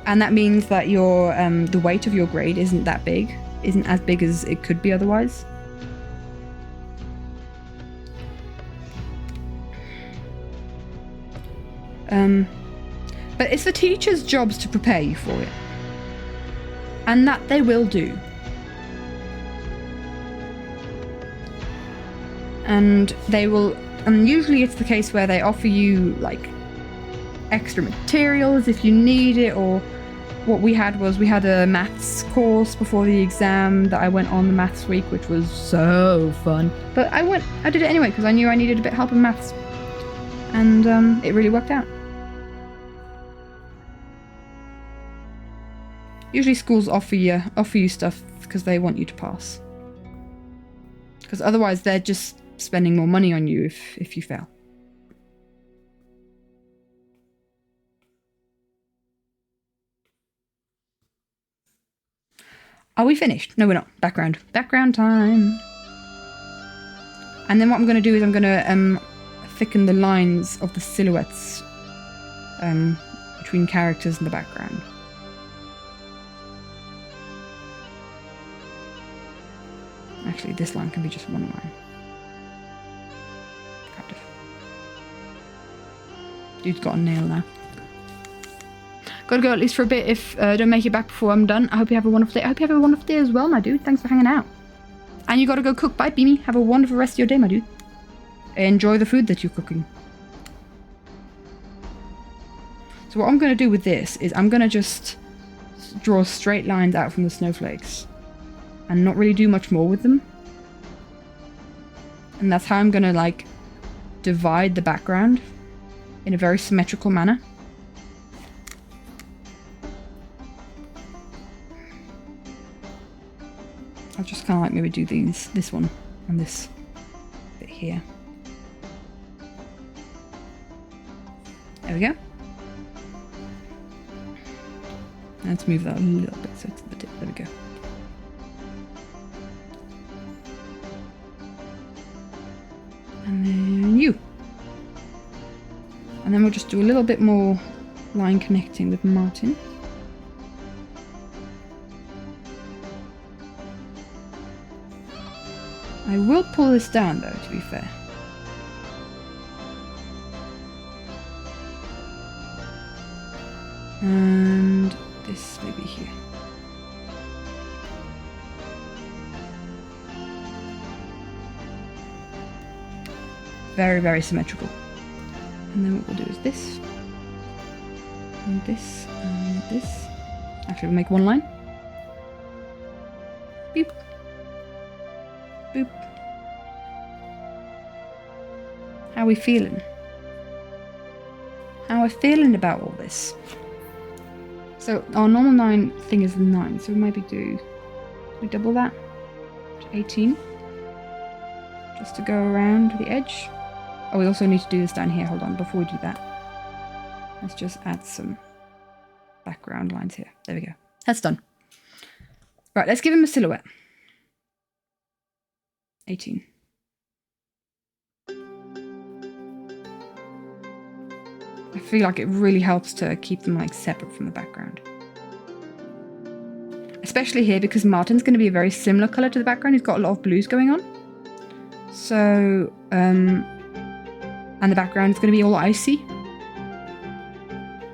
Speaker 1: And that means that your the weight of your grade isn't as big as it could be otherwise. But it's the teachers' jobs to prepare you for it. And that they will do. And usually it's the case where they offer you like extra materials if you need it, or what we had a maths course before the exam that I went on the maths week, which was so fun. But I did it anyway because I knew I needed a bit of help in maths. And it really worked out. Usually schools offer you stuff because they want you to pass. Because otherwise they're just spending more money on you if you fail. Are we finished? No, we're not. Background time. And then what I'm going to do is I'm going to thicken the lines of the silhouettes between characters in the background. Actually, this line can be just one line. Kind of. Dude's got a nail now. Gotta go at least for a bit if I don't make it back before I'm done. I hope you have a wonderful day. I hope you have a wonderful day as well, my dude. Thanks for hanging out. And you gotta go cook. Bye, Beanie. Have a wonderful rest of your day, my dude. Enjoy the food that you're cooking. So what I'm gonna do with this is I'm gonna just draw straight lines out from the snowflakes. And not really do much more with them. And that's how I'm gonna like divide the background in a very symmetrical manner. I'll just kind of like maybe do this one and this bit here. There we go. Let's move that a little bit so it's at the tip. There we go. And then you. And then we'll just do a little bit more line connecting with Martyn. I will pull this down though, to be fair. And this maybe here. Very, very symmetrical. And then what we'll do is this. And this, and this. Actually, we'll make one line. Beep. Boop. How are we feeling? How are we feeling about all this? So our normal 9 thing is 9, so we maybe we double that to 18. Just to go around the edge. Oh, we also need to do this down here. Hold on, before we do that. Let's just add some background lines here. There we go. That's done. Right, let's give him a silhouette. 18. I feel like it really helps to keep them like separate from the background. Especially here because Martyn's going to be a very similar colour to the background. He's got a lot of blues going on. So, and the background is going to be all icy.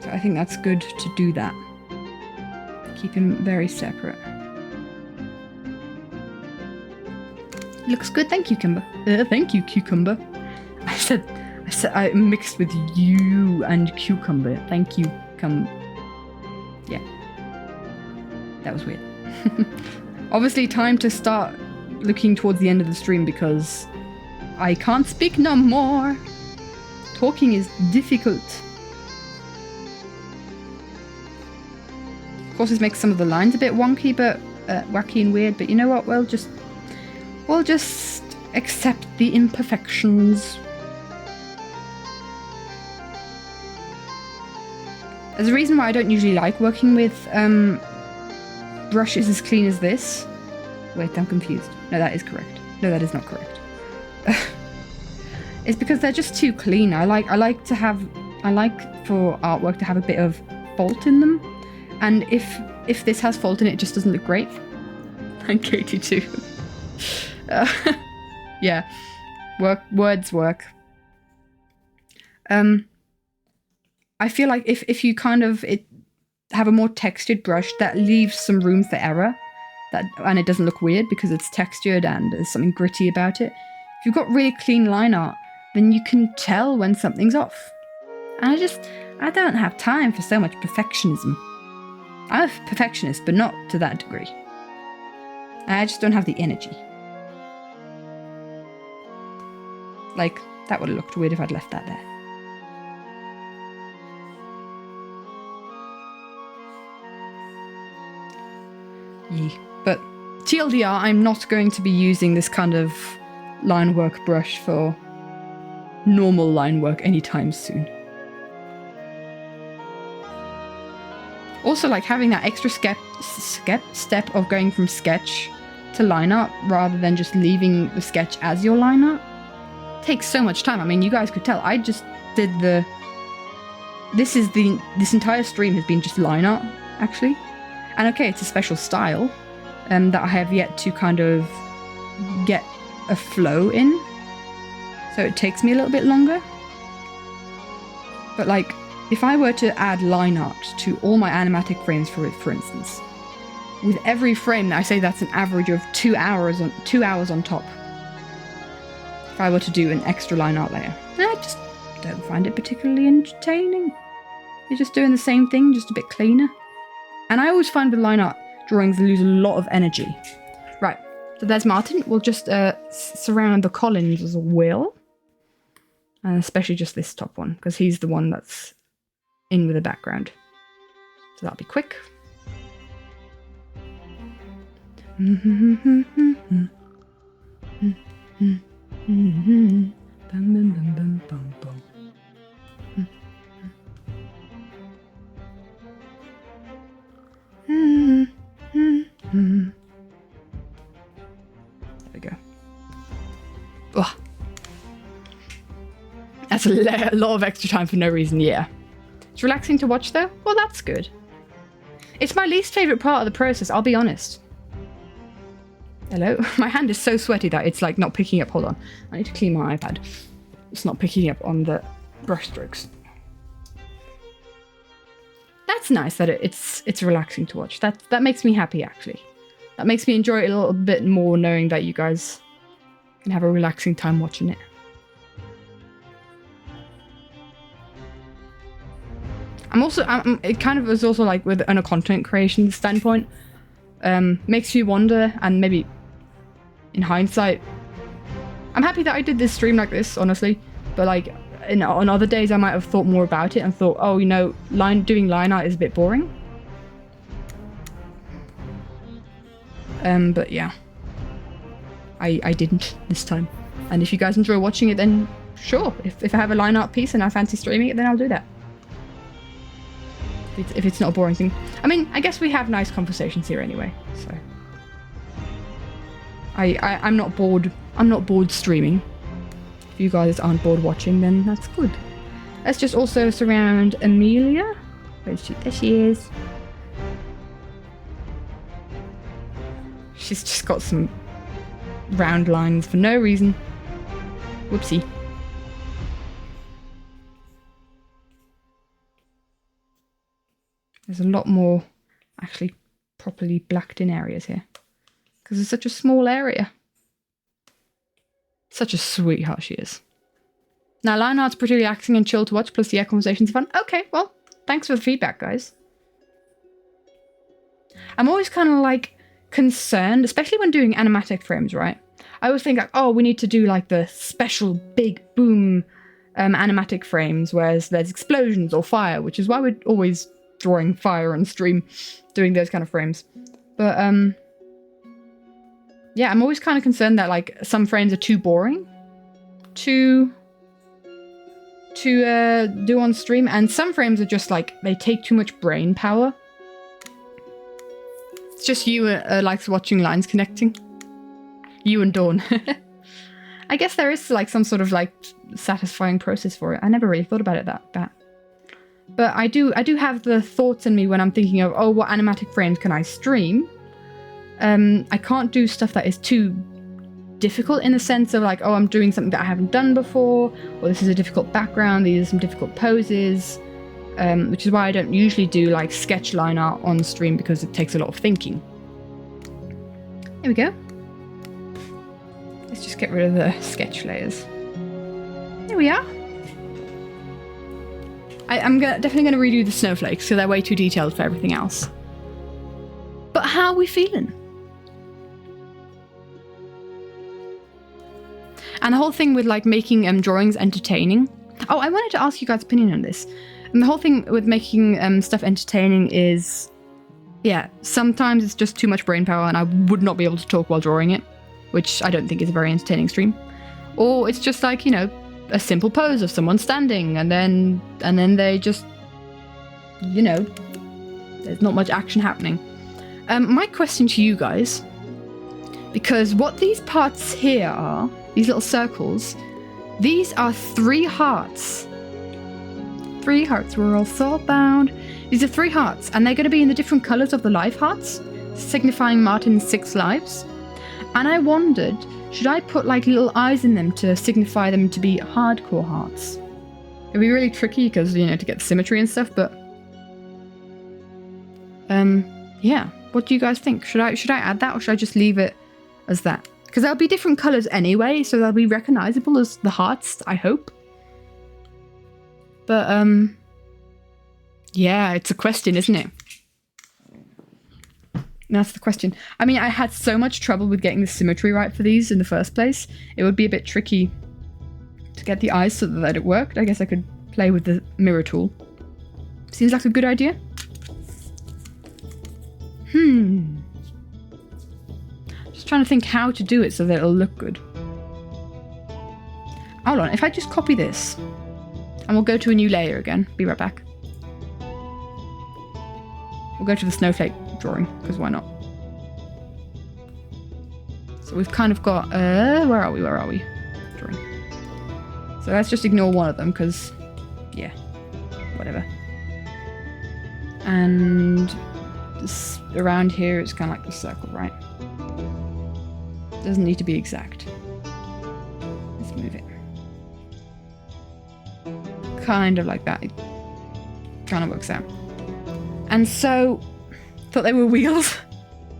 Speaker 1: So I think that's good to do that. Keep him very separate. Looks good, thank you, Cucumber. Thank you, Cucumber. I mixed with you and cucumber. Thank you, yeah. That was weird. Obviously, time to start looking towards the end of the stream because I can't speak no more. Talking is difficult. Of course, this makes some of the lines a bit wonky, but wacky and weird. But you know what? We'll just accept the imperfections. There's a reason why I don't usually like working with brushes as clean as this. Wait, I'm confused. No, that is correct. No, that is not correct. It's because they're just too clean. I like for artwork to have a bit of fault in them. And if this has fault in it, it just doesn't look great. And Katie too. Yeah. Words work. I feel like if you kind of have a more textured brush that leaves some room for error, and it doesn't look weird because it's textured and there's something gritty about it. If you've got really clean line art, then you can tell when something's off. And I don't have time for so much perfectionism. I'm a perfectionist, but not to that degree. I just don't have the energy. Like, that would have looked weird if I'd left that there. But TLDR, I'm not going to be using this kind of line work brush for normal line work anytime soon. Also, like having that extra step of going from sketch to line art rather than just leaving the sketch as your line art takes so much time. I mean, you guys could tell I just did this entire stream has been just line art actually. And okay, it's a special style that I have yet to kind of get a flow in. So it takes me a little bit longer. But like, if I were to add line art to all my animatic frames for instance, with every frame, I say that's an average of 2 hours on top. If I were to do an extra line art layer, I just don't find it particularly entertaining. You're just doing the same thing, just a bit cleaner. And I always find with line art drawings lose a lot of energy. Right, so there's Martyn. We'll just surround the Collins as well. And especially just this top one, because he's the one that's in with the background. So that'll be quick. There we go. Ugh. That's a lot of extra time for no reason, yeah. It's relaxing to watch though? Well, that's good. It's my least favourite part of the process, I'll be honest. Hello? My hand is so sweaty that it's like not picking up. Hold on. I need to clean my iPad. It's not picking up on the brush strokes. That's nice that it's relaxing to watch. That makes me happy actually. That makes me enjoy it a little bit more knowing that you guys can have a relaxing time watching it. It kind of is also like with on a content creation standpoint, makes you wonder, and maybe in hindsight, I'm happy that I did this stream like this, honestly, but like on other days I might have thought more about it and thought, oh, you know, doing line art is a bit boring. But yeah, I didn't this time. And if you guys enjoy watching it, then sure, if I have a line art piece and I fancy streaming it, then I'll do that. If it's not a boring thing. I mean, I guess we have nice conversations here anyway, so. I'm not bored. I'm not bored streaming. If you guys aren't bored watching, then that's good. Let's just also surround Amelia. There she is. She's just got some round lines for no reason. Whoopsie. There's a lot more actually properly blacked in areas here. Because it's such a small area. Such a sweetheart she is. Now, lineart's pretty relaxing and chill to watch, plus the air conversation's fun. Okay, well, thanks for the feedback, guys. I'm always kind of like concerned, especially when doing animatic frames, right? I always think like, oh, we need to do like the special big boom animatic frames, whereas there's explosions or fire, which is why we're always drawing fire on stream, doing those kind of frames. But yeah, I'm always kind of concerned that like some frames are too boring to do on stream, and some frames are just like they take too much brain power. It's just you likes watching lines connecting. You and Dawn. I guess there is like some sort of like satisfying process for it. I never really thought about it that. But I do have the thoughts in me when I'm thinking of, oh, what animatic frames can I stream? I can't do stuff that is too difficult in the sense of like, oh, I'm doing something that I haven't done before, or this is a difficult background, these are some difficult poses, which is why I don't usually do like sketch line art on stream, because it takes a lot of thinking. There we go. Let's just get rid of the sketch layers. There we are. I'm definitely going to redo the snowflakes, because they're way too detailed for everything else. But how are we feeling? And the whole thing with like making drawings entertaining. Oh, I wanted to ask you guys' opinion on this. And the whole thing with making stuff entertaining is, yeah, sometimes it's just too much brain power and I would not be able to talk while drawing it, which I don't think is a very entertaining stream. Or it's just like, you know, a simple pose of someone standing and then they just, you know, there's not much action happening. My question to you guys, because what these parts here are, these little circles, these are 3 hearts. 3 hearts, we're all soul-bound. These are 3 hearts, and they're going to be in the different colours of the life hearts, signifying Martyn's 6 lives. And I wondered, should I put like little eyes in them to signify them to be hardcore hearts? It'd be really tricky because, you know, to get the symmetry and stuff, but yeah, what do you guys think? Should I add that, or should I just leave it as that? Because there'll be different colours anyway, so they'll be recognisable as the hearts, I hope. But yeah, it's a question, isn't it? That's the question. I mean, I had so much trouble with getting the symmetry right for these in the first place. It would be a bit tricky to get the eyes so that it worked. I guess I could play with the mirror tool. Seems like a good idea. Just trying to think how to do it so that it'll look good. Hold on, if I just copy this, and we'll go to a new layer again. Be right back. We'll go to the snowflake drawing, because why not? So we've kind of got, where are we? Drawing. So let's just ignore one of them, because, yeah, whatever. And this, around here, it's kind of like the circle, right? Doesn't need to be exact. Let's move it. Kind of like that. It kind of works out. And so, thought they were wheels.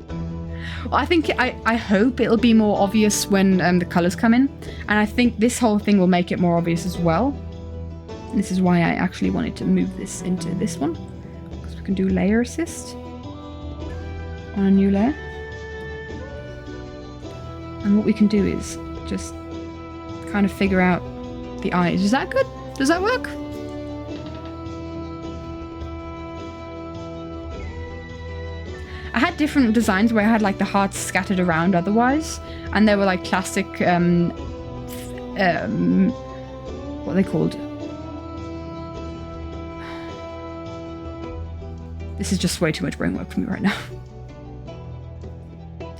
Speaker 1: Well, I think, I hope it'll be more obvious when the colours come in. And I think this whole thing will make it more obvious as well. And this is why I actually wanted to move this into this one. Because we can do layer assist on a new layer. And what we can do is just kind of figure out the eyes. Is that good? Does that work? I had different designs where I had like the hearts scattered around otherwise, and they were like classic, what are they called? This is just way too much brain work for me right now.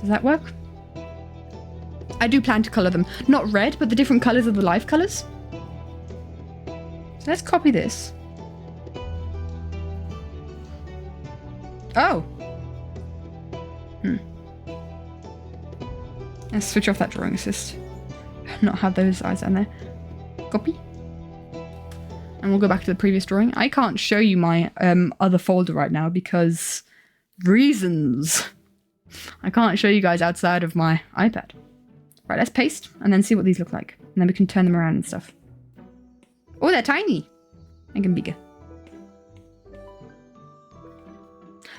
Speaker 1: Does that work? I do plan to colour them. Not red, but the different colours of the life colours. So let's copy this. Oh! Let's switch off that drawing assist. Not have those eyes down there. Copy. And we'll go back to the previous drawing. I can't show you my other folder right now because reasons. I can't show you guys outside of my iPad. Right, let's paste and then see what these look like. And then we can turn them around and stuff. Oh, they're tiny. Make them bigger.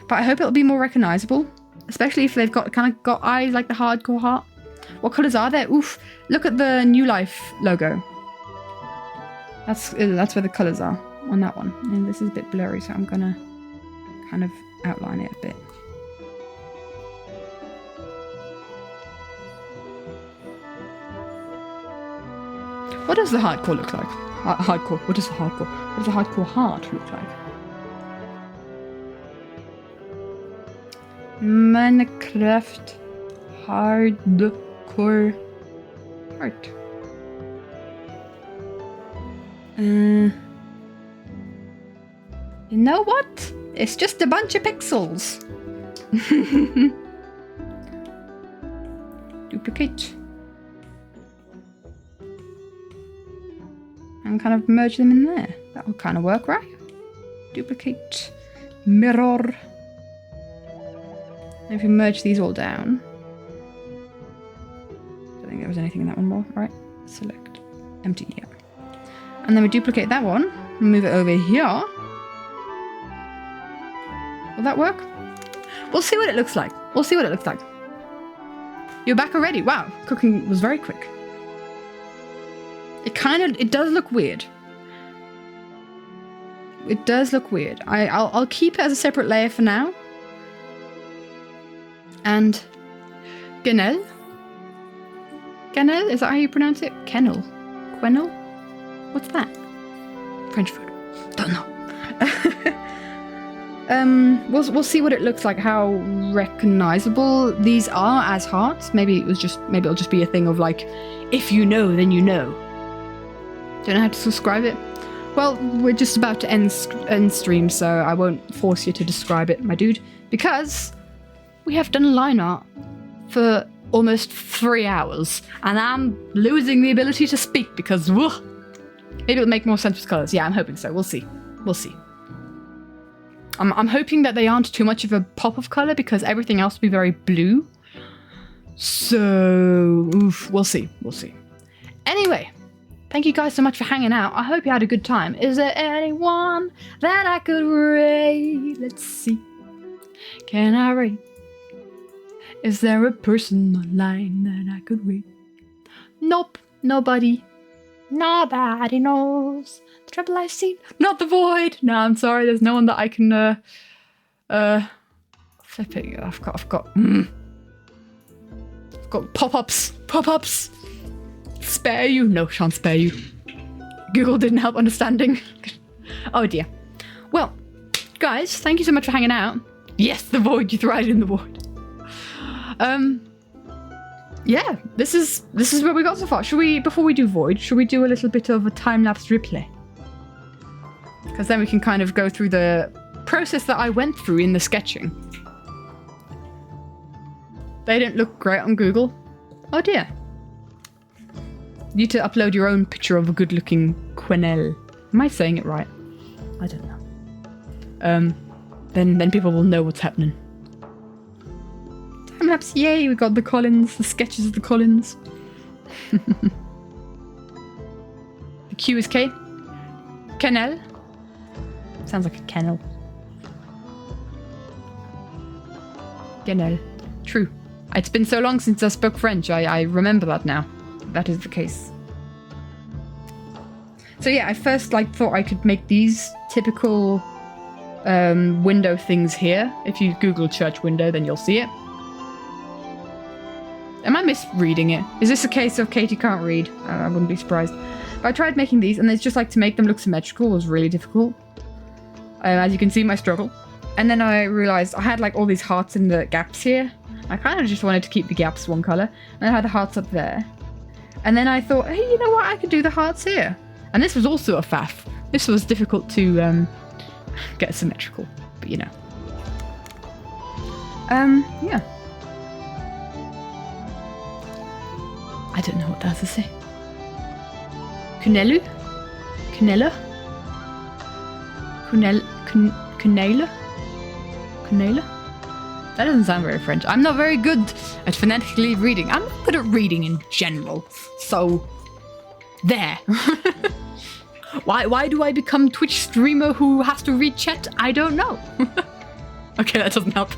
Speaker 1: But I hope it'll be more recognizable, especially if they've got eyes like the hardcore heart. What colors are there? Oof! Look at the New Life logo. That's where the colors are on that one. And this is a bit blurry, so I'm gonna kind of outline it a bit. What does the hardcore look like? Hardcore. What does the hardcore? What does the hardcore heart look like? Minecraft hardcore heart. You know what? It's just a bunch of pixels. Duplicate. And kind of merge them in there. That will kind of work, right? Duplicate. Mirror. And if you merge these all down. I don't think there was anything in that one more. Right. Select. Empty. Yeah. And then we duplicate that one. And move it over here. Will that work? We'll see what it looks like. We'll see what it looks like. You're back already. Wow. Cooking was very quick. It does look weird. It does look weird. I'll keep it as a separate layer for now. And Ganel? Ganel? Is that how you pronounce it? Kennel? Quenel? What's that? French food. Don't know. We'll see what it looks like, how recognizable these are as hearts. Maybe it'll just be a thing of like, if you know, then you know. Don't know how to describe it. Well, we're just about to end stream, so I won't force you to describe it, my dude, because we have done line art for almost 3 hours, and I'm losing the ability to speak because maybe it'll make more sense with colours. Yeah, I'm hoping so. We'll see. We'll see. I'm hoping that they aren't too much of a pop of colour because everything else will be very blue. So, we'll see. We'll see. Anyway. Thank you guys so much for hanging out. I hope you had a good time. Is there anyone that I could rate? Let's see. Can I rate? Is there a person online that I could rate? Nope. Nobody. Nobody knows the trouble I've seen. Not the void. No, I'm sorry. There's no one that I can, flip it. I've got pop-ups. Pop-ups. Spare you? No, shan't spare you. Google didn't help understanding. Oh dear. Well, guys, thank you so much for hanging out. Yes, the void. You threw it in the void. Yeah, this is where we got so far. Should we, before we do void, should we do a little bit of a time-lapse replay? Because then we can kind of go through the process that I went through in the sketching. They don't look great on Google. Oh dear. You need to upload your own picture of a good-looking Quenelle. Am I saying it right? I don't know. Then people will know what's happening. Time-lapse, yay! We got the Collins, the sketches of the Collins. The Q is K. Kennel. Sounds like a kennel. Kennel. True. It's been so long since I spoke French. I remember that now. That is the case. So yeah, I first thought I could make these typical window things here. If you Google church window, then you'll see it. Am I misreading it? Is this a case of Katie can't read? I wouldn't be surprised. But I tried making these, and it's just to make them look symmetrical was really difficult. As you can see, my struggle. And then I realized I had all these hearts in the gaps here. I kind of just wanted to keep the gaps one color. And I had the hearts up there. And then I thought, hey, you know what? I could do the hearts here. And this was also a faff. This was difficult to get symmetrical. But you know. Yeah. I don't know what that has to say. Cunelu? Cunella? Cunela? That doesn't sound very French. I'm not very good at phonetically reading. I'm not good at reading in general. So, there. Why do I become Twitch streamer who has to read chat? I don't know. Okay, that doesn't help.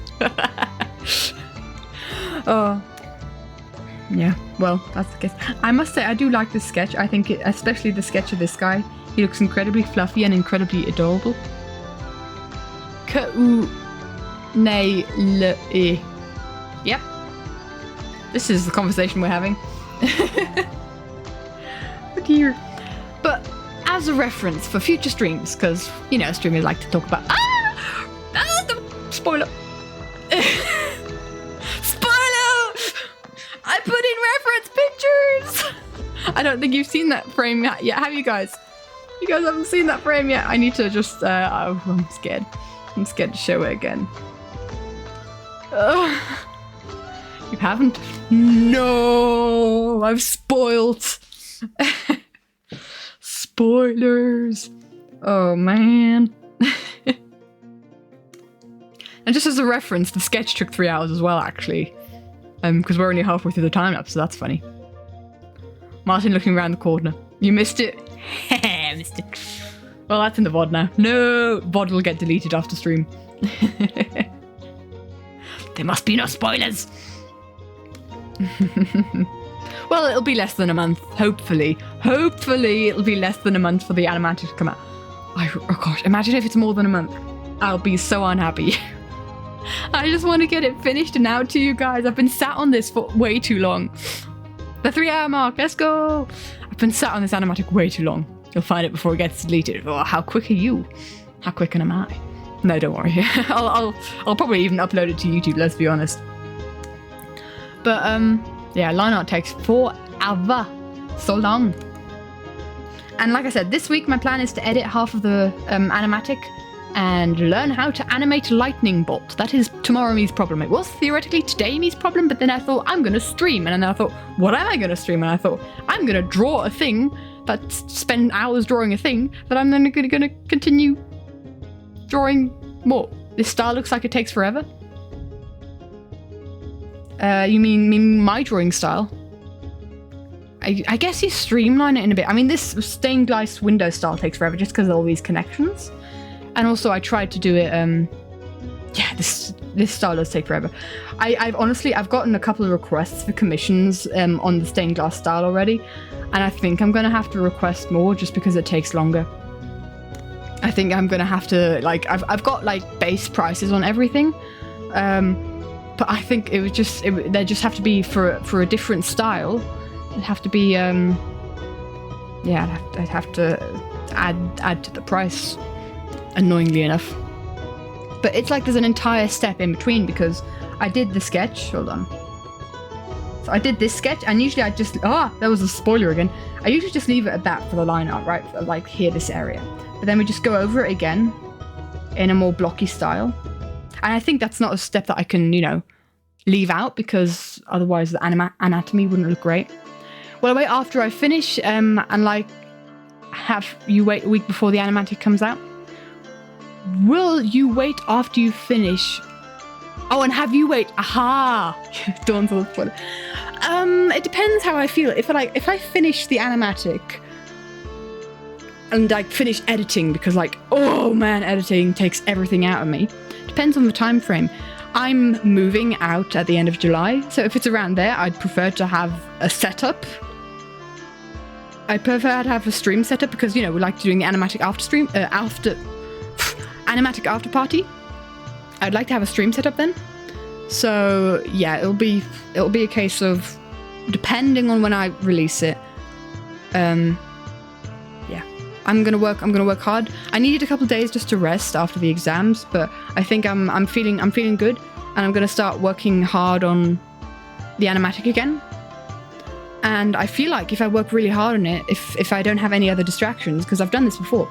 Speaker 1: Yeah, well, that's the case. I must say, I do like this sketch. I think, especially the sketch of this guy. He looks incredibly fluffy and incredibly adorable. K-U-N-E-L-E. Yep. This is the conversation we're having. Oh dear. But as a reference for future streams, because, you know, streamers like to talk about... Spoiler. I put in reference pictures! I don't think you've seen that frame yet, have you guys? You guys haven't seen that frame yet. I need to just, I'm scared. I'm scared to show it again. You haven't? No! I've spoiled. Spoilers. Oh, man. And just as a reference, the sketch took 3 hours as well, actually. Because we're only halfway through the time lapse, so that's funny. Martyn looking around the corner. You missed it? Missed it. Well, that's in the VOD now. No! VOD will get deleted after stream. There must be no spoilers! Well, it'll be less than a month, hopefully. Hopefully it'll be less than a month for the animatic to come out. Oh gosh, imagine if it's more than a month. I'll be so unhappy. I just want to get it finished and out to you guys. I've been sat on this for way too long. The 3-hour mark, let's go. I've been sat on this animatic way too long. You'll find it before it gets deleted. Oh, how quick are you? How quick am I? No, don't worry. I'll probably even upload it to YouTube, let's be honest. But, yeah, line art takes forever. So long. And like I said, this week my plan is to edit half of the animatic and learn how to animate a lightning bolt. That is tomorrow me's problem. It was theoretically today me's problem, but then I thought, I'm going to stream. And then I thought, what am I going to stream? And I thought, I'm going to draw a thing, spend hours drawing a thing, that I'm then going to continue drawing more. This style looks like it takes forever. You mean my drawing style? I guess you streamline it in a bit. I mean, this stained glass window style takes forever just because of all these connections. And also I tried to do it, yeah, this style does take forever. I've honestly gotten a couple of requests for commissions on the stained glass style already. And I think I'm going to have to request more just because it takes longer. I think I'm going to have to, like, I've got, like, base prices on everything. But I think it would just, they just have to be for a different style. It'd have to be, yeah, I'd have to add to the price. Annoyingly enough. But it's like there's an entire step in between because I did the sketch. Hold on. So I did this sketch and usually I just... that was a spoiler again. I usually just leave it at that for the line art, right? For, like here, this area. But then we just go over it again in a more blocky style. And I think that's not a step that I can, you know, leave out because otherwise the anatomy wouldn't look great. Well, I wait after I finish and like have you wait a week before the animatic comes out. Will you wait after you finish? Oh, and have you wait? Aha! Dawn's on the spoiler. It depends how I feel. If I finish the animatic and like finish editing because like, oh man, editing takes everything out of me. Depends on the time frame. I'm moving out at the end of July, so if it's around there, I'd prefer to have a setup. I prefer to have a stream setup because, you know, we like doing the animatic after stream, animatic after party. I'd like to have a stream set up then. So yeah, it'll be a case of depending on when I release it. Yeah, I'm gonna work hard. I needed a couple of days just to rest after the exams, but I think I'm feeling good, and I'm gonna start working hard on the animatic again. And I feel like if I work really hard on it, if I don't have any other distractions, because I've done this before,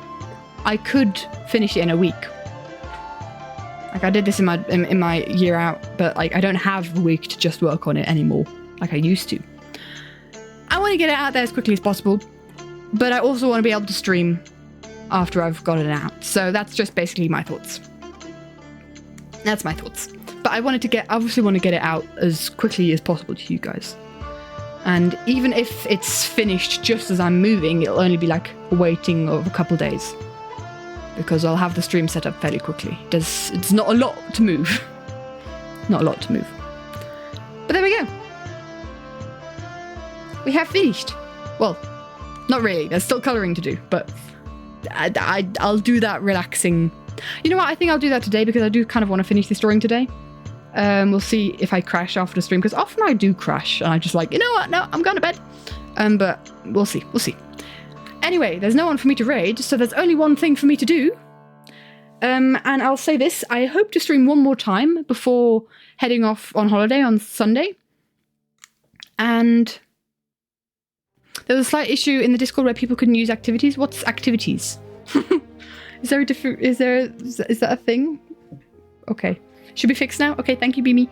Speaker 1: I could finish it in a week. Like I did this in my year out, but like I don't have a week to just work on it anymore, like I used to. I want to get it out there as quickly as possible, but I also want to be able to stream after I've got it out. So that's just basically my thoughts. That's my thoughts. But I obviously want to get it out as quickly as possible to you guys. And even if it's finished just as I'm moving, it'll only be like a waiting of a couple days. Because I'll have the stream set up fairly quickly. It's not a lot to move. Not a lot to move. But there we go. We have finished. Well, not really. There's still colouring to do, but I'll do that relaxing. You know what? I think I'll do that today because I do kind of want to finish this drawing today. We'll see if I crash after the stream, because often I do crash and I'm just like, you know what? No, I'm going to bed. But we'll see. We'll see. Anyway, there's no one for me to raid, so there's only one thing for me to do. And I'll say this, I hope to stream one more time before heading off on holiday on Sunday. And there was a slight issue in the Discord where people couldn't use activities. What's activities? Is that a thing? Okay. Should be fixed now? Okay, thank you, Beamy.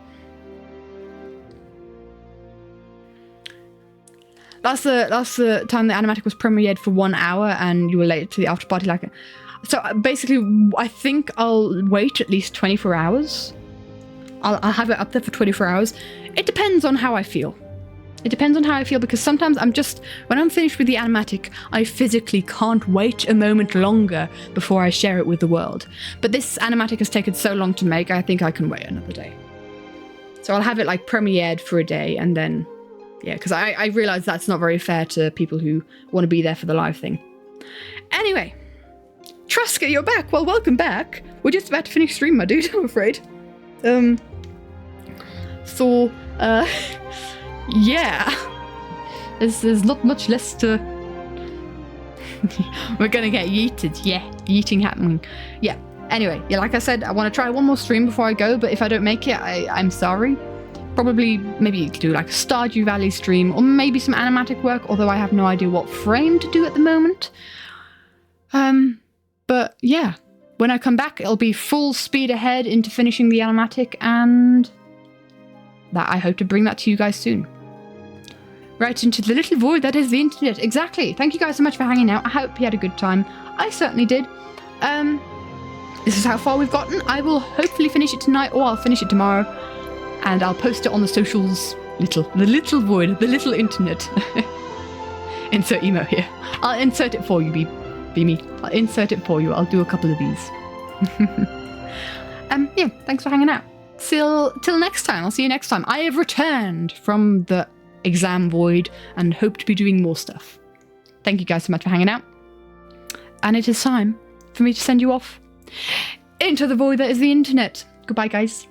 Speaker 1: Last time the animatic was premiered for 1 hour and you were late to the after party. So basically, I think I'll wait at least 24 hours. I'll have it up there for 24 hours. It depends on how I feel. It depends on how I feel, because sometimes when I'm finished with the animatic, I physically can't wait a moment longer before I share it with the world. But this animatic has taken so long to make, I think I can wait another day. So I'll have it like premiered for a day and then, yeah, because I realise that's not very fair to people who want to be there for the live thing. Anyway, Trusker, you're back. Well, welcome back. We're just about to finish stream, my dude, I'm afraid. Yeah, there's not much less to... We're gonna get yeeted, yeah, yeeting happening. Yeah, anyway, yeah, like I said, I want to try one more stream before I go, but if I don't make it, I'm sorry. Probably, maybe do like a Stardew Valley stream, or maybe some animatic work, although I have no idea what frame to do at the moment. But yeah, when I come back, it'll be full speed ahead into finishing the animatic, and that I hope to bring that to you guys soon. Right into the little void that is the internet. Exactly. Thank you guys so much for hanging out. I hope you had a good time. I certainly did. This is how far we've gotten. I will hopefully finish it tonight, or I'll finish it tomorrow, and I'll post it on the socials. The little void, the little internet. Insert emo here. I'll insert it for you, Beamy. I'll insert it for you. I'll do a couple of these. Yeah, thanks for hanging out. Till next time. I'll see you next time. I have returned from the exam void and hope to be doing more stuff. Thank you guys so much for hanging out. And it is time for me to send you off into the void that is the internet. Goodbye, guys.